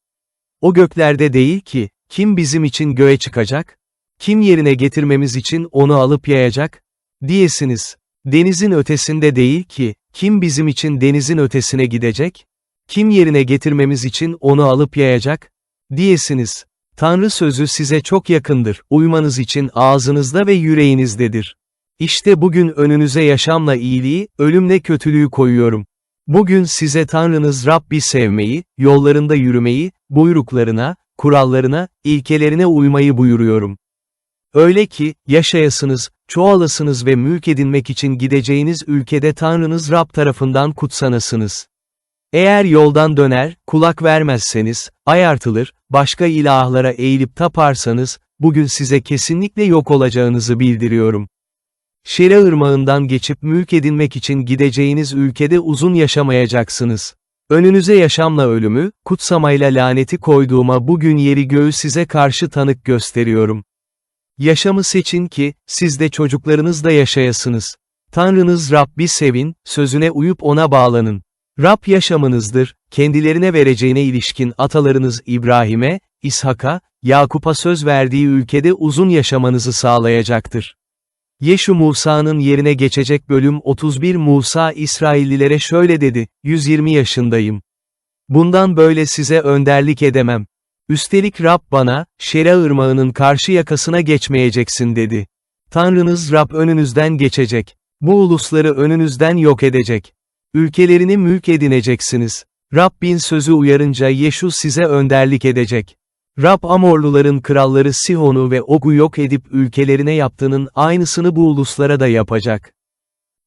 O göklerde değil ki, kim bizim için göğe çıkacak? Kim yerine getirmemiz için onu alıp yayacak? Diyesiniz. Denizin ötesinde değil ki, kim bizim için denizin ötesine gidecek? Kim yerine getirmemiz için onu alıp yayacak? Diyesiniz. Tanrı sözü size çok yakındır, uymanız için ağzınızda ve yüreğinizdedir. İşte bugün önünüze yaşamla iyiliği, ölümle kötülüğü koyuyorum. Bugün size Tanrınız Rabbi sevmeyi, yollarında yürümeyi, buyruklarına, kurallarına, ilkelerine uymayı buyuruyorum. Öyle ki, yaşayasınız, çoğalasınız ve mülk edinmek için gideceğiniz ülkede Tanrınız Rab tarafından kutsanasınız. Eğer yoldan döner, kulak vermezseniz, ayartılır, başka ilahlara eğilip taparsanız, bugün size kesinlikle yok olacağınızı bildiriyorum. Şera ırmağından geçip mülk edinmek için gideceğiniz ülkede uzun yaşamayacaksınız. Önünüze yaşamla ölümü, kutsamayla laneti koyduğuma bugün yeri göğü size karşı tanık gösteriyorum. Yaşamı seçin ki, siz de çocuklarınız da yaşayasınız. Tanrınız Rabbi sevin, sözüne uyup ona bağlanın. Rab yaşamınızdır, kendilerine vereceğine ilişkin atalarınız İbrahim'e, İshak'a, Yakup'a söz verdiği ülkede uzun yaşamanızı sağlayacaktır. Yeşu Musa'nın yerine geçecek bölüm 31 Musa İsraillilere şöyle dedi, 120 yaşındayım. Bundan böyle size önderlik edemem. Üstelik Rab bana, Şera ırmağının karşı yakasına geçmeyeceksin dedi. Tanrınız Rab önünüzden geçecek. Bu ulusları önünüzden yok edecek. Ülkelerini mülk edineceksiniz. Rabbin sözü uyarınca Yeşu size önderlik edecek. Rab Amorluların kralları Sihon'u ve Og'u yok edip ülkelerine yaptığının aynısını bu uluslara da yapacak.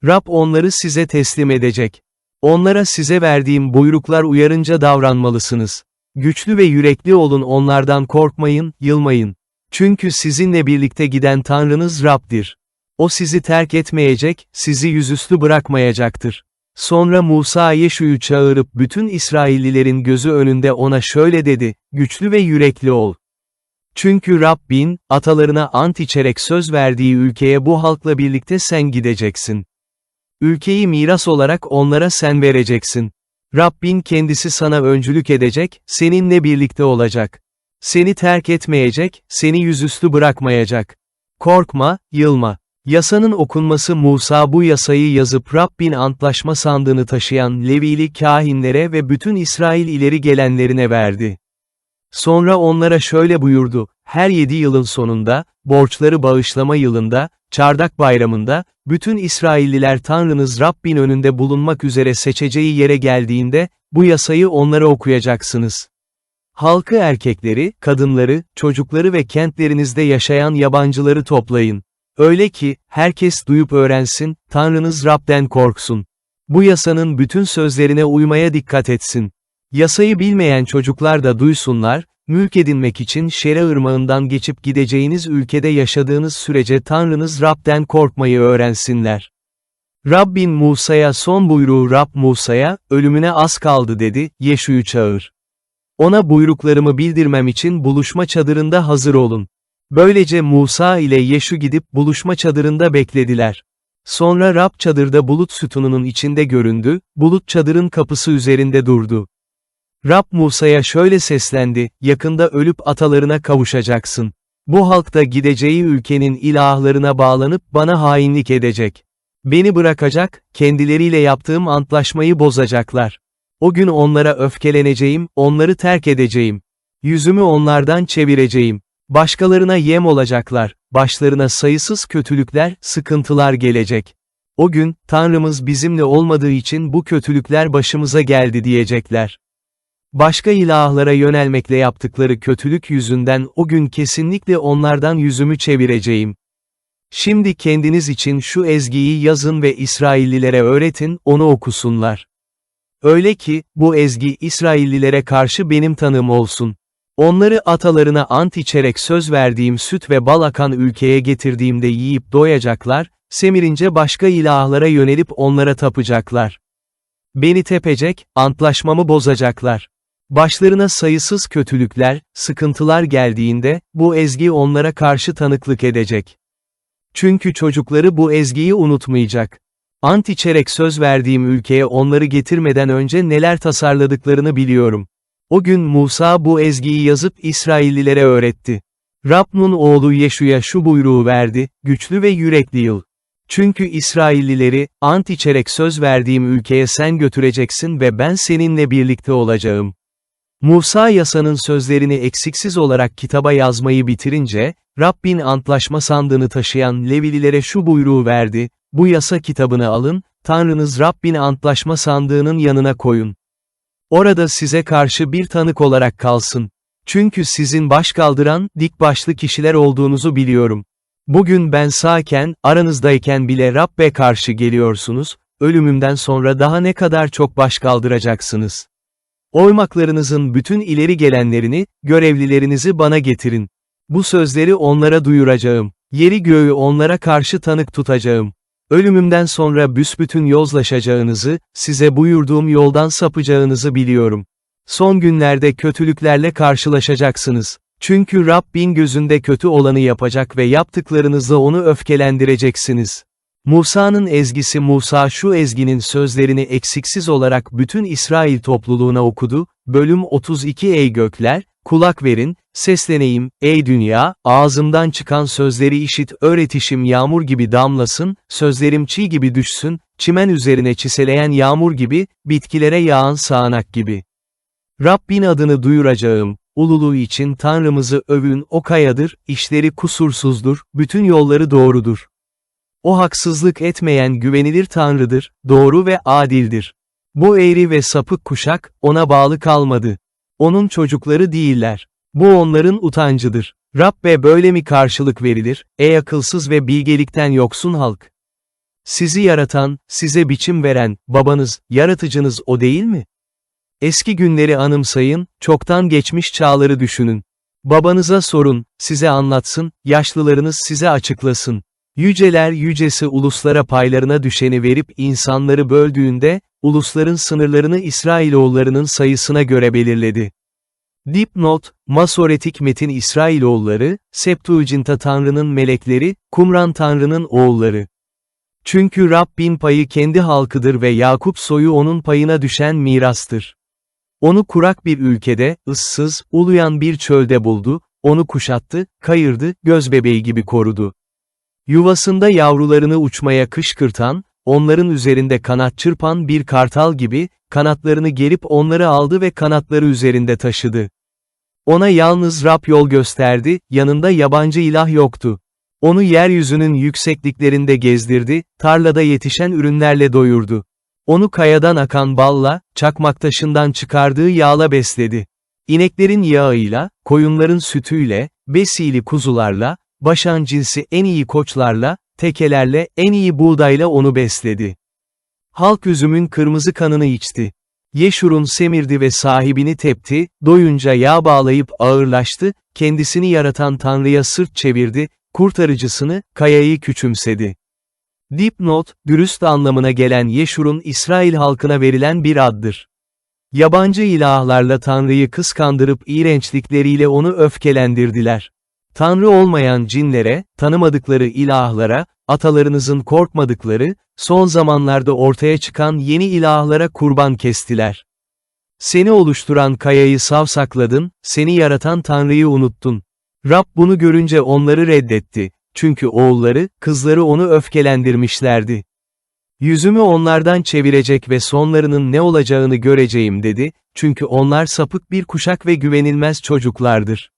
Rab onları size teslim edecek. Onlara size verdiğim buyruklar uyarınca davranmalısınız. Güçlü ve yürekli olun, onlardan korkmayın, yılmayın. Çünkü sizinle birlikte giden Tanrınız Rab'dir. O sizi terk etmeyecek, sizi yüzüstü bırakmayacaktır. Sonra Musa Yeşu'yu çağırıp bütün İsraillilerin gözü önünde ona şöyle dedi, güçlü ve yürekli ol. Çünkü Rabbin, atalarına ant içerek söz verdiği ülkeye bu halkla birlikte sen gideceksin. Ülkeyi miras olarak onlara sen vereceksin. Rabbin kendisi sana öncülük edecek, seninle birlikte olacak. Seni terk etmeyecek, seni yüzüstü bırakmayacak. Korkma, yılma. Yasanın okunması Musa bu yasayı yazıp Rabbin antlaşma sandığını taşıyan Levili kâhinlere ve bütün İsrail ileri gelenlerine verdi. Sonra onlara şöyle buyurdu, her 7 yılın sonunda, borçları bağışlama yılında, Çardak Bayramı'nda, bütün İsrailliler Tanrınız Rabbin önünde bulunmak üzere seçeceği yere geldiğinde, bu yasayı onlara okuyacaksınız. Halkı erkekleri, kadınları, çocukları ve kentlerinizde yaşayan yabancıları toplayın. Öyle ki, herkes duyup öğrensin, Tanrınız Rab'den korksun. Bu yasanın bütün sözlerine uymaya dikkat etsin. Yasayı bilmeyen çocuklar da duysunlar, mülk edinmek için Şera ırmağından geçip gideceğiniz ülkede yaşadığınız sürece Tanrınız Rab'den korkmayı öğrensinler. Rabbin Musa'ya son buyruğu Rab Musa'ya, ölümüne az kaldı dedi, Yeşu'yu çağır. Ona buyruklarımı bildirmem için buluşma çadırında hazır olun. Böylece Musa ile Yeşu gidip buluşma çadırında beklediler. Sonra Rab çadırda bulut sütununun içinde göründü, bulut çadırın kapısı üzerinde durdu. Rab Musa'ya şöyle seslendi, yakında ölüp atalarına kavuşacaksın. Bu halk da gideceği ülkenin ilahlarına bağlanıp bana hainlik edecek. Beni bırakacak, kendileriyle yaptığım antlaşmayı bozacaklar. O gün onlara öfkeleneceğim, onları terk edeceğim. Yüzümü onlardan çevireceğim. Başkalarına yem olacaklar, başlarına sayısız kötülükler, sıkıntılar gelecek. O gün, Tanrımız bizimle olmadığı için bu kötülükler başımıza geldi diyecekler. Başka ilahlara yönelmekle yaptıkları kötülük yüzünden o gün kesinlikle onlardan yüzümü çevireceğim. Şimdi kendiniz için şu ezgiyi yazın ve İsraillilere öğretin, onu okusunlar. Öyle ki, bu ezgi İsraillilere karşı benim tanığım olsun. Onları atalarına ant içerek söz verdiğim süt ve bal akan ülkeye getirdiğimde yiyip doyacaklar, semirince başka ilahlara yönelip onlara tapacaklar. Beni tepecek, antlaşmamı bozacaklar. Başlarına sayısız kötülükler, sıkıntılar geldiğinde, bu ezgi onlara karşı tanıklık edecek. Çünkü çocukları bu ezgiyi unutmayacak. Ant içerek söz verdiğim ülkeye onları getirmeden önce neler tasarladıklarını biliyorum. O gün Musa bu ezgiyi yazıp İsraillilere öğretti. Rab'nun oğlu Yeşu'ya şu buyruğu verdi, güçlü ve yürekli yıl. Çünkü İsraillileri, ant içerek söz verdiğim ülkeye sen götüreceksin ve ben seninle birlikte olacağım. Musa yasanın sözlerini eksiksiz olarak kitaba yazmayı bitirince, Rabbin antlaşma sandığını taşıyan Levililere şu buyruğu verdi, bu yasa kitabını alın, Tanrınız Rabbin antlaşma sandığının yanına koyun. Orada size karşı bir tanık olarak kalsın. Çünkü sizin baş kaldıran, dik başlı kişiler olduğunuzu biliyorum. Bugün ben sağken, aranızdayken bile Rabbe karşı geliyorsunuz, ölümümden sonra daha ne kadar çok baş kaldıracaksınız. Oymaklarınızın bütün ileri gelenlerini, görevlilerinizi bana getirin. Bu sözleri onlara duyuracağım. Yeri göğü onlara karşı tanık tutacağım. Ölümümden sonra büsbütün yozlaşacağınızı, size buyurduğum yoldan sapacağınızı biliyorum. Son günlerde kötülüklerle karşılaşacaksınız. Çünkü Rabbin gözünde kötü olanı yapacak ve yaptıklarınızla onu öfkelendireceksiniz. Musa'nın ezgisi Musa şu ezginin sözlerini eksiksiz olarak bütün İsrail topluluğuna okudu, bölüm 32 Ey gökler, kulak verin, sesleneyim, ey dünya, ağzımdan çıkan sözleri işit öğretişim yağmur gibi damlasın, sözlerim çiğ gibi düşsün, çimen üzerine çiseleyen yağmur gibi, bitkilere yağan sağanak gibi. Rabbin adını duyuracağım, ululuğu için Tanrımızı övün o kayadır, işleri kusursuzdur, bütün yolları doğrudur. O haksızlık etmeyen güvenilir Tanrıdır, doğru ve adildir. Bu eğri ve sapık kuşak, ona bağlı kalmadı. Onun çocukları değiller. Bu onların utancıdır. Rabbe böyle mi karşılık verilir, ey akılsız ve bilgelikten yoksun halk? Sizi yaratan, size biçim veren, babanız, yaratıcınız o değil mi? Eski günleri anımsayın, çoktan geçmiş çağları düşünün. Babanıza sorun, size anlatsın, yaşlılarınız size açıklasın. Yüceler yücesi uluslara paylarına düşeni verip insanları böldüğünde, ulusların sınırlarını İsrailoğullarının sayısına göre belirledi. Dipnot, Masoretik metin İsrailoğulları, Septuaginta Tanrı'nın melekleri, Kumran Tanrı'nın oğulları. Çünkü Rabbin payı kendi halkıdır ve Yakup soyu onun payına düşen mirastır. Onu kurak bir ülkede, ıssız, uluyan bir çölde buldu, onu kuşattı, kayırdı, gözbebeği gibi korudu. Yuvasında yavrularını uçmaya kışkırtan, onların üzerinde kanat çırpan bir kartal gibi, kanatlarını gerip onları aldı ve kanatları üzerinde taşıdı. Ona yalnız Rab yol gösterdi, yanında yabancı ilah yoktu. Onu yeryüzünün yüksekliklerinde gezdirdi, tarlada yetişen ürünlerle doyurdu. Onu kayadan akan balla, çakmak taşından çıkardığı yağla besledi. İneklerin yağıyla, koyunların sütüyle, besili kuzularla, Başan cinsi en iyi koçlarla, tekelerle, en iyi buğdayla onu besledi. Halk üzümün kırmızı kanını içti. Yeşurun semirdi ve sahibini tepti, doyunca yağ bağlayıp ağırlaştı, kendisini yaratan Tanrı'ya sırt çevirdi, kurtarıcısını, kayayı küçümsedi. Dipnot, dürüst anlamına gelen Yeşurun İsrail halkına verilen bir addır. Yabancı ilahlarla Tanrı'yı kıskandırıp iğrençlikleriyle onu öfkelendirdiler. Tanrı olmayan cinlere, tanımadıkları ilahlara, atalarınızın korkmadıkları, son zamanlarda ortaya çıkan yeni ilahlara kurban kestiler. Seni oluşturan kayayı savsakladın, seni yaratan Tanrı'yı unuttun. Rab bunu görünce onları reddetti, çünkü oğulları, kızları onu öfkelendirmişlerdi. Yüzümü onlardan çevirecek ve sonlarının ne olacağını göreceğim dedi, çünkü onlar sapık bir kuşak ve güvenilmez çocuklardır.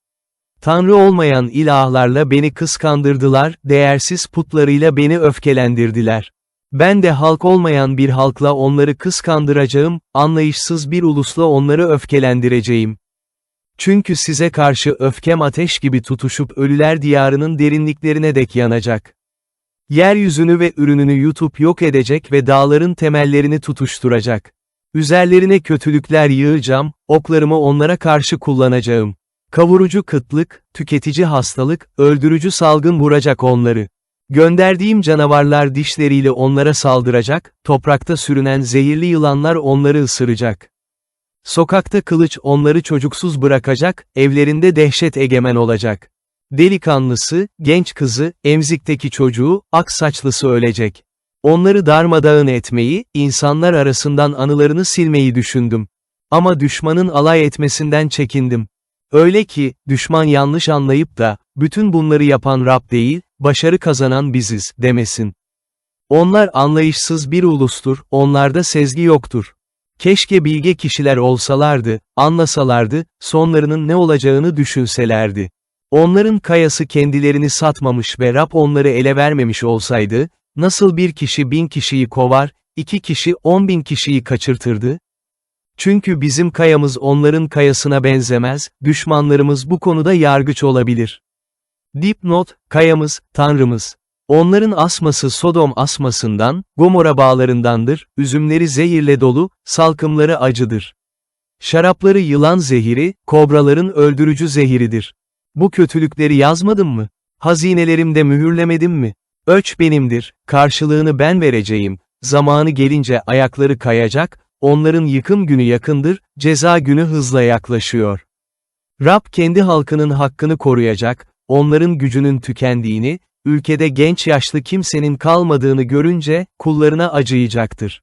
Tanrı olmayan ilahlarla beni kıskandırdılar, değersiz putlarıyla beni öfkelendirdiler. Ben de halk olmayan bir halkla onları kıskandıracağım, anlayışsız bir ulusla onları öfkelendireceğim. Çünkü size karşı öfkem ateş gibi tutuşup ölüler diyarının derinliklerine dek yanacak. Yeryüzünü ve ürününü yutup yok edecek ve dağların temellerini tutuşturacak. Üzerlerine kötülükler yığacağım, oklarımı onlara karşı kullanacağım. Kavurucu kıtlık, tüketici hastalık, öldürücü salgın vuracak onları. Gönderdiğim canavarlar dişleriyle onlara saldıracak, toprakta sürünen zehirli yılanlar onları ısıracak. Sokakta kılıç onları çocuksuz bırakacak, evlerinde dehşet egemen olacak. Delikanlısı, genç kızı, emzikteki çocuğu, ak saçlısı ölecek. Onları darmadağın etmeyi, insanlar arasından anılarını silmeyi düşündüm. Ama düşmanın alay etmesinden çekindim. Öyle ki, düşman yanlış anlayıp da, bütün bunları yapan Rab değil, başarı kazanan biziz, demesin. Onlar anlayışsız bir ulustur, onlarda sezgi yoktur. Keşke bilge kişiler olsalardı, anlasalardı, sonlarının ne olacağını düşünselerdi. Onların kayası kendilerini satmamış ve Rab onları ele vermemiş olsaydı, nasıl bir kişi 1000 kişiyi kovar, 2 kişi 10.000 kişiyi kaçırtırdı? Çünkü bizim kayamız onların kayasına benzemez, düşmanlarımız bu konuda yargıç olabilir. Dipnot, kayamız, Tanrımız. Onların asması Sodom asmasından, Gomorra bağlarındandır, üzümleri zehirle dolu, salkımları acıdır. Şarapları yılan zehiri, kobraların öldürücü zehiridir. Bu kötülükleri yazmadım mı? Hazinelerimde mühürlemedim mi? Ölç benimdir, karşılığını ben vereceğim, zamanı gelince ayakları kayacak, onların yıkım günü yakındır, ceza günü hızla yaklaşıyor. Rab kendi halkının hakkını koruyacak, onların gücünün tükendiğini, ülkede genç yaşlı kimsenin kalmadığını görünce, kullarına acıyacaktır.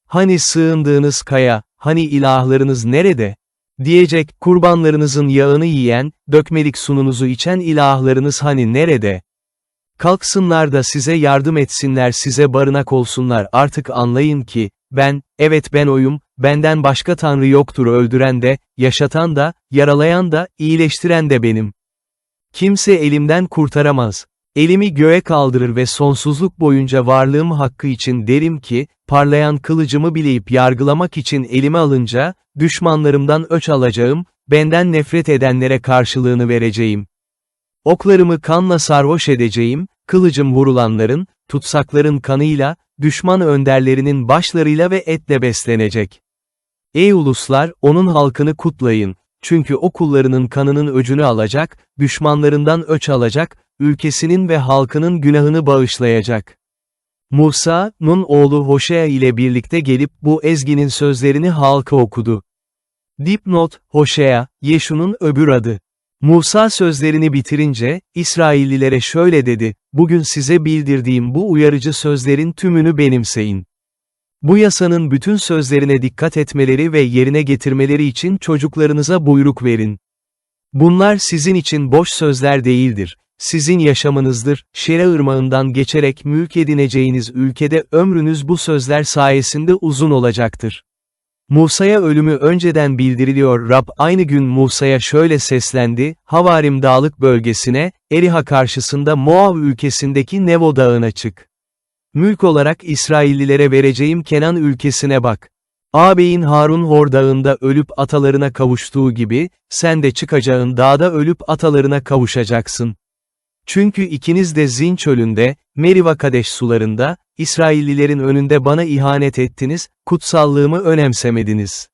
Hani sığındığınız kaya, hani ilahlarınız nerede? Diyecek, kurbanlarınızın yağını yiyen, dökmelik sununuzu içen ilahlarınız hani nerede? Kalksınlar da size yardım etsinler, size barınak olsunlar, artık anlayın ki, evet ben oyum, benden başka tanrı yoktur, öldüren de, yaşatan da, yaralayan da, iyileştiren de benim. Kimse elimden kurtaramaz. Elimi göğe kaldırır ve sonsuzluk boyunca varlığım hakkı için derim ki, parlayan kılıcımı bileyip yargılamak için elime alınca, düşmanlarımdan öç alacağım, benden nefret edenlere karşılığını vereceğim. Oklarımı kanla sarhoş edeceğim, kılıcım vurulanların, tutsakların kanıyla, düşman önderlerinin başlarıyla ve etle beslenecek. Ey uluslar, onun halkını kutlayın, çünkü o kullarının kanının öcünü alacak, düşmanlarından öç alacak, ülkesinin ve halkının günahını bağışlayacak. Musa, Nun oğlu Hoşea ile birlikte gelip bu ezginin sözlerini halka okudu. Dipnot, Hoşea, Yeşu'nun öbür adı. Musa sözlerini bitirince, İsraillilere şöyle dedi, bugün size bildirdiğim bu uyarıcı sözlerin tümünü benimseyin. Bu yasanın bütün sözlerine dikkat etmeleri ve yerine getirmeleri için çocuklarınıza buyruk verin. Bunlar sizin için boş sözler değildir, sizin yaşamınızdır, Şera ırmağından geçerek mülk edineceğiniz ülkede ömrünüz bu sözler sayesinde uzun olacaktır. Musa'ya ölümü önceden bildiriliyor. Rab aynı gün Musa'ya şöyle seslendi, Havarim dağlık bölgesine, Eriha karşısında Moav ülkesindeki Nevo dağına çık. Mülk olarak İsraillilere vereceğim Kenan ülkesine bak. Ağabeyin Harun Hor dağında ölüp atalarına kavuştuğu gibi, sen de çıkacağın dağda ölüp atalarına kavuşacaksın. Çünkü ikiniz de Zin çölünde, Meriva Kadeş sularında, İsraillilerin önünde bana ihanet ettiniz, kutsallığımı önemsemediniz.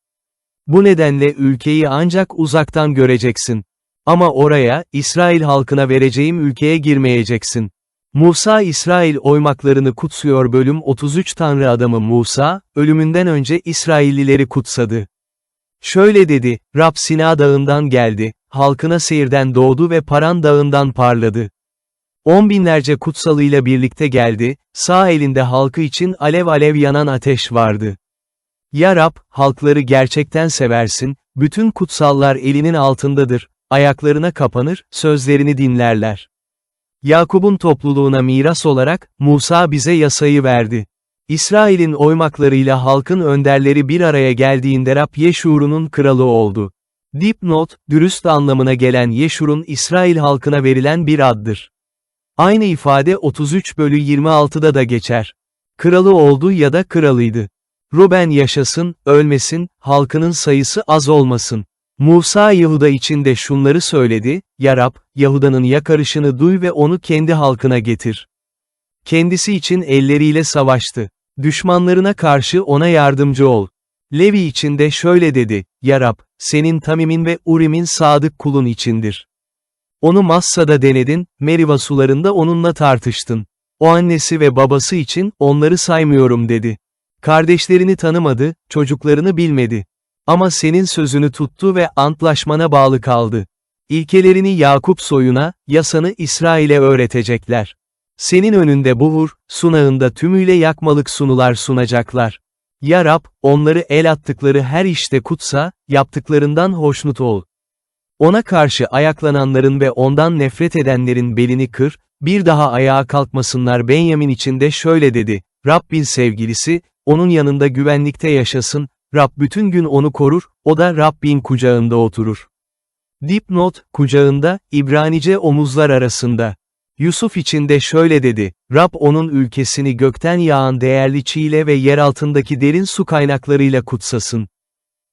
Bu nedenle ülkeyi ancak uzaktan göreceksin. Ama oraya, İsrail halkına vereceğim ülkeye girmeyeceksin. Musa İsrail oymaklarını kutsuyor. Bölüm 33 Tanrı adamı Musa, ölümünden önce İsraillileri kutsadı. Şöyle dedi, Rab Sina dağından geldi, halkına Seir'den doğdu ve Paran dağından parladı. 10.000'lerce kutsalıyla birlikte geldi, sağ elinde halkı için alev alev yanan ateş vardı. Ya Rab, halkları gerçekten seversin, bütün kutsallar elinin altındadır, ayaklarına kapanır, sözlerini dinlerler. Yakup'un topluluğuna miras olarak, Musa bize yasayı verdi. İsrail'in oymaklarıyla halkın önderleri bir araya geldiğinde Rab Yeşurun'un kralı oldu. Dipnot, dürüst anlamına gelen Yeşurun İsrail halkına verilen bir addır. Aynı ifade 33/26'da da geçer. Kralı oldu ya da kralıydı. Ruben yaşasın, ölmesin, halkının sayısı az olmasın. Musa Yahuda için de şunları söyledi, Ya Rab, Yahuda'nın yakarışını duy ve onu kendi halkına getir. Kendisi için elleriyle savaştı. Düşmanlarına karşı ona yardımcı ol. Levi için de şöyle dedi, Ya Rab, senin Tamim'in ve Urim'in sadık kulun içindir. Onu Massa'da denedin, Meriva sularında onunla tartıştın. O annesi ve babası için, onları saymıyorum dedi. Kardeşlerini tanımadı, çocuklarını bilmedi. Ama senin sözünü tuttu ve antlaşmana bağlı kaldı. İlkelerini Yakup soyuna, yasanı İsrail'e öğretecekler. Senin önünde buhur, sunağında tümüyle yakmalık sunular sunacaklar. Ya Rab, onları el attıkları her işte kutsa, yaptıklarından hoşnut ol. Ona karşı ayaklananların ve ondan nefret edenlerin belini kır, bir daha ayağa kalkmasınlar. Benyamin için de şöyle dedi, Rabbin sevgilisi, onun yanında güvenlikte yaşasın, Rab bütün gün onu korur, o da Rabbin kucağında oturur. Dipnot, kucağında, İbranice omuzlar arasında. Yusuf için de şöyle dedi, Rab onun ülkesini gökten yağan değerli çiğle ve yer altındaki derin su kaynaklarıyla kutsasın.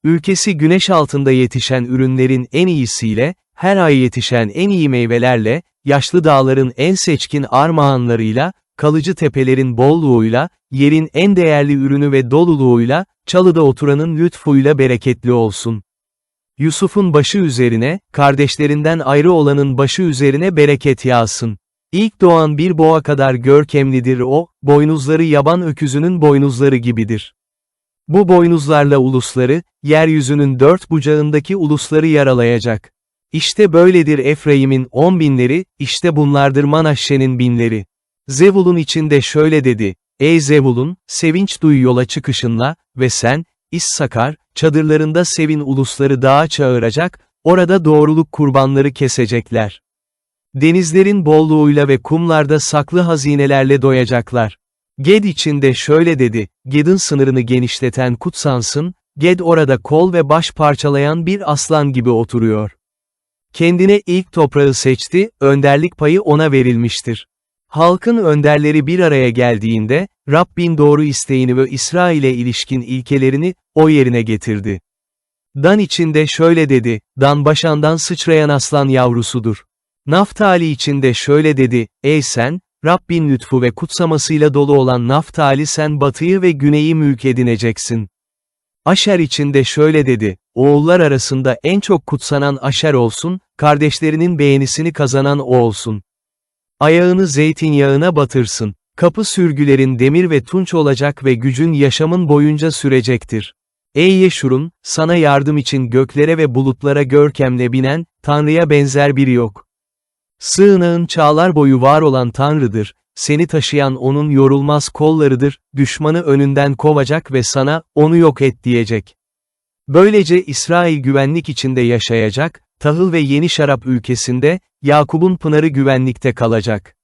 Ülkesi güneş altında yetişen ürünlerin en iyisiyle, her ay yetişen en iyi meyvelerle, yaşlı dağların en seçkin armağanlarıyla, kalıcı tepelerin bolluğuyla, yerin en değerli ürünü ve doluluğuyla, çalıda oturanın lütfuyla bereketli olsun. Yusuf'un başı üzerine, kardeşlerinden ayrı olanın başı üzerine bereket yağsın. İlk doğan bir boğa kadar görkemlidir o, boynuzları yaban öküzünün boynuzları gibidir. Bu boynuzlarla ulusları, yeryüzünün dört bucağındaki ulusları yaralayacak. İşte böyledir Efraim'in 10 binleri, işte bunlardır Manaşşe'nin binleri. Zebulun için de şöyle dedi, Ey Zebulun, sevinç duy yola çıkışınla, ve sen, İssakar, çadırlarında sevin ulusları dağa çağıracak, orada doğruluk kurbanları kesecekler. Denizlerin bolluğuyla ve kumlarda saklı hazinelerle doyacaklar. Ged için de şöyle dedi, Ged'in sınırını genişleten kutsansın, Ged orada kol ve baş parçalayan bir aslan gibi oturuyor. Kendine ilk toprağı seçti, önderlik payı ona verilmiştir. Halkın önderleri bir araya geldiğinde, Rabbin doğru isteğini ve İsrail'e ilişkin ilkelerini, o yerine getirdi. Dan için de şöyle dedi, Dan başandan sıçrayan aslan yavrusudur. Naftali için de şöyle dedi, Ey sen, Rabbin lütfu ve kutsamasıyla dolu olan Naftali sen batıyı ve güneyi mülk edineceksin. Aşer için de şöyle dedi, oğullar arasında en çok kutsanan Aşer olsun, kardeşlerinin beğenisini kazanan o olsun. Ayağını zeytinyağına batırsın, kapı sürgülerin demir ve tunç olacak ve gücün yaşamın boyunca sürecektir. Ey Yeşurun, sana yardım için göklere ve bulutlara görkemle binen, Tanrı'ya benzer biri yok. Sığınağın çağlar boyu var olan Tanrı'dır, seni taşıyan onun yorulmaz kollarıdır, düşmanı önünden kovacak ve sana, onu yok et diyecek. Böylece İsrail güvenlik içinde yaşayacak, tahıl ve yeni şarap ülkesinde, Yakup'un pınarı güvenlikte kalacak.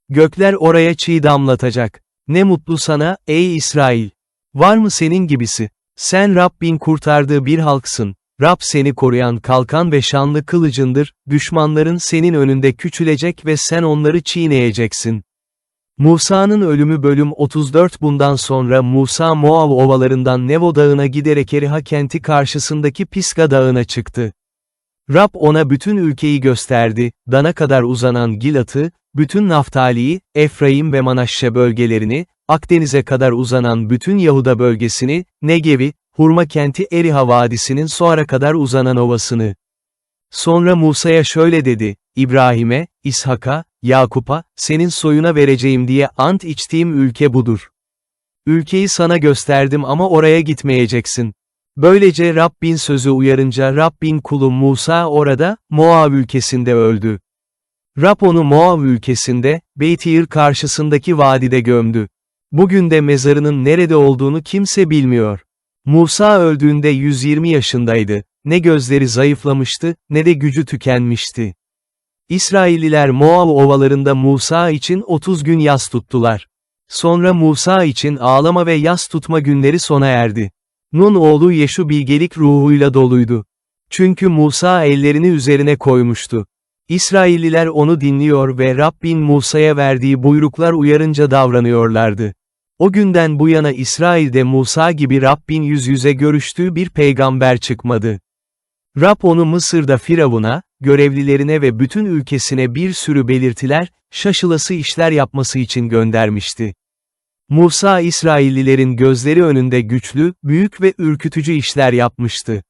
Gökler oraya çiğ damlatacak. Ne mutlu sana, ey İsrail! Var mı senin gibisi? Sen Rabbin kurtardığı bir halksın. Rab seni koruyan kalkan ve şanlı kılıcındır, düşmanların senin önünde küçülecek ve sen onları çiğneyeceksin. Musa'nın ölümü bölüm 34. Bundan sonra Musa Moav ovalarından Nevo dağına giderek Eriha kenti karşısındaki Pisga dağına çıktı. Rab ona bütün ülkeyi gösterdi, Dan'a kadar uzanan Gilat'ı, bütün Naftali'yi, Efraim ve Manaşşe bölgelerini, Akdeniz'e kadar uzanan bütün Yahuda bölgesini, Negev'i, hurma kenti Eriha vadisinin Soar'a kadar uzanan ovasını. Sonra Musa'ya şöyle dedi, İbrahim'e, İshak'a, Yakup'a, senin soyuna vereceğim diye ant içtiğim ülke budur. Ülkeyi sana gösterdim ama oraya gitmeyeceksin. Böylece Rabbin sözü uyarınca Rabbin kulu Musa orada, Moav ülkesinde öldü. Rab onu Moav ülkesinde, Beytir karşısındaki vadide gömdü. Bugün de mezarının nerede olduğunu kimse bilmiyor. Musa öldüğünde 120 yaşındaydı, ne gözleri zayıflamıştı, ne de gücü tükenmişti. İsrailliler Moav ovalarında Musa için 30 gün yas tuttular. Sonra Musa için ağlama ve yas tutma günleri sona erdi. Nun oğlu Yeşu bilgelik ruhuyla doluydu. Çünkü Musa ellerini üzerine koymuştu. İsrailliler onu dinliyor ve Rabbin Musa'ya verdiği buyruklar uyarınca davranıyorlardı. O günden bu yana İsrail'de Musa gibi Rabbin yüz yüze görüştüğü bir peygamber çıkmadı. Rab onu Mısır'da Firavun'a, görevlilerine ve bütün ülkesine bir sürü belirtiler, şaşılası işler yapması için göndermişti. Musa İsraillilerin gözleri önünde güçlü, büyük ve ürkütücü işler yapmıştı.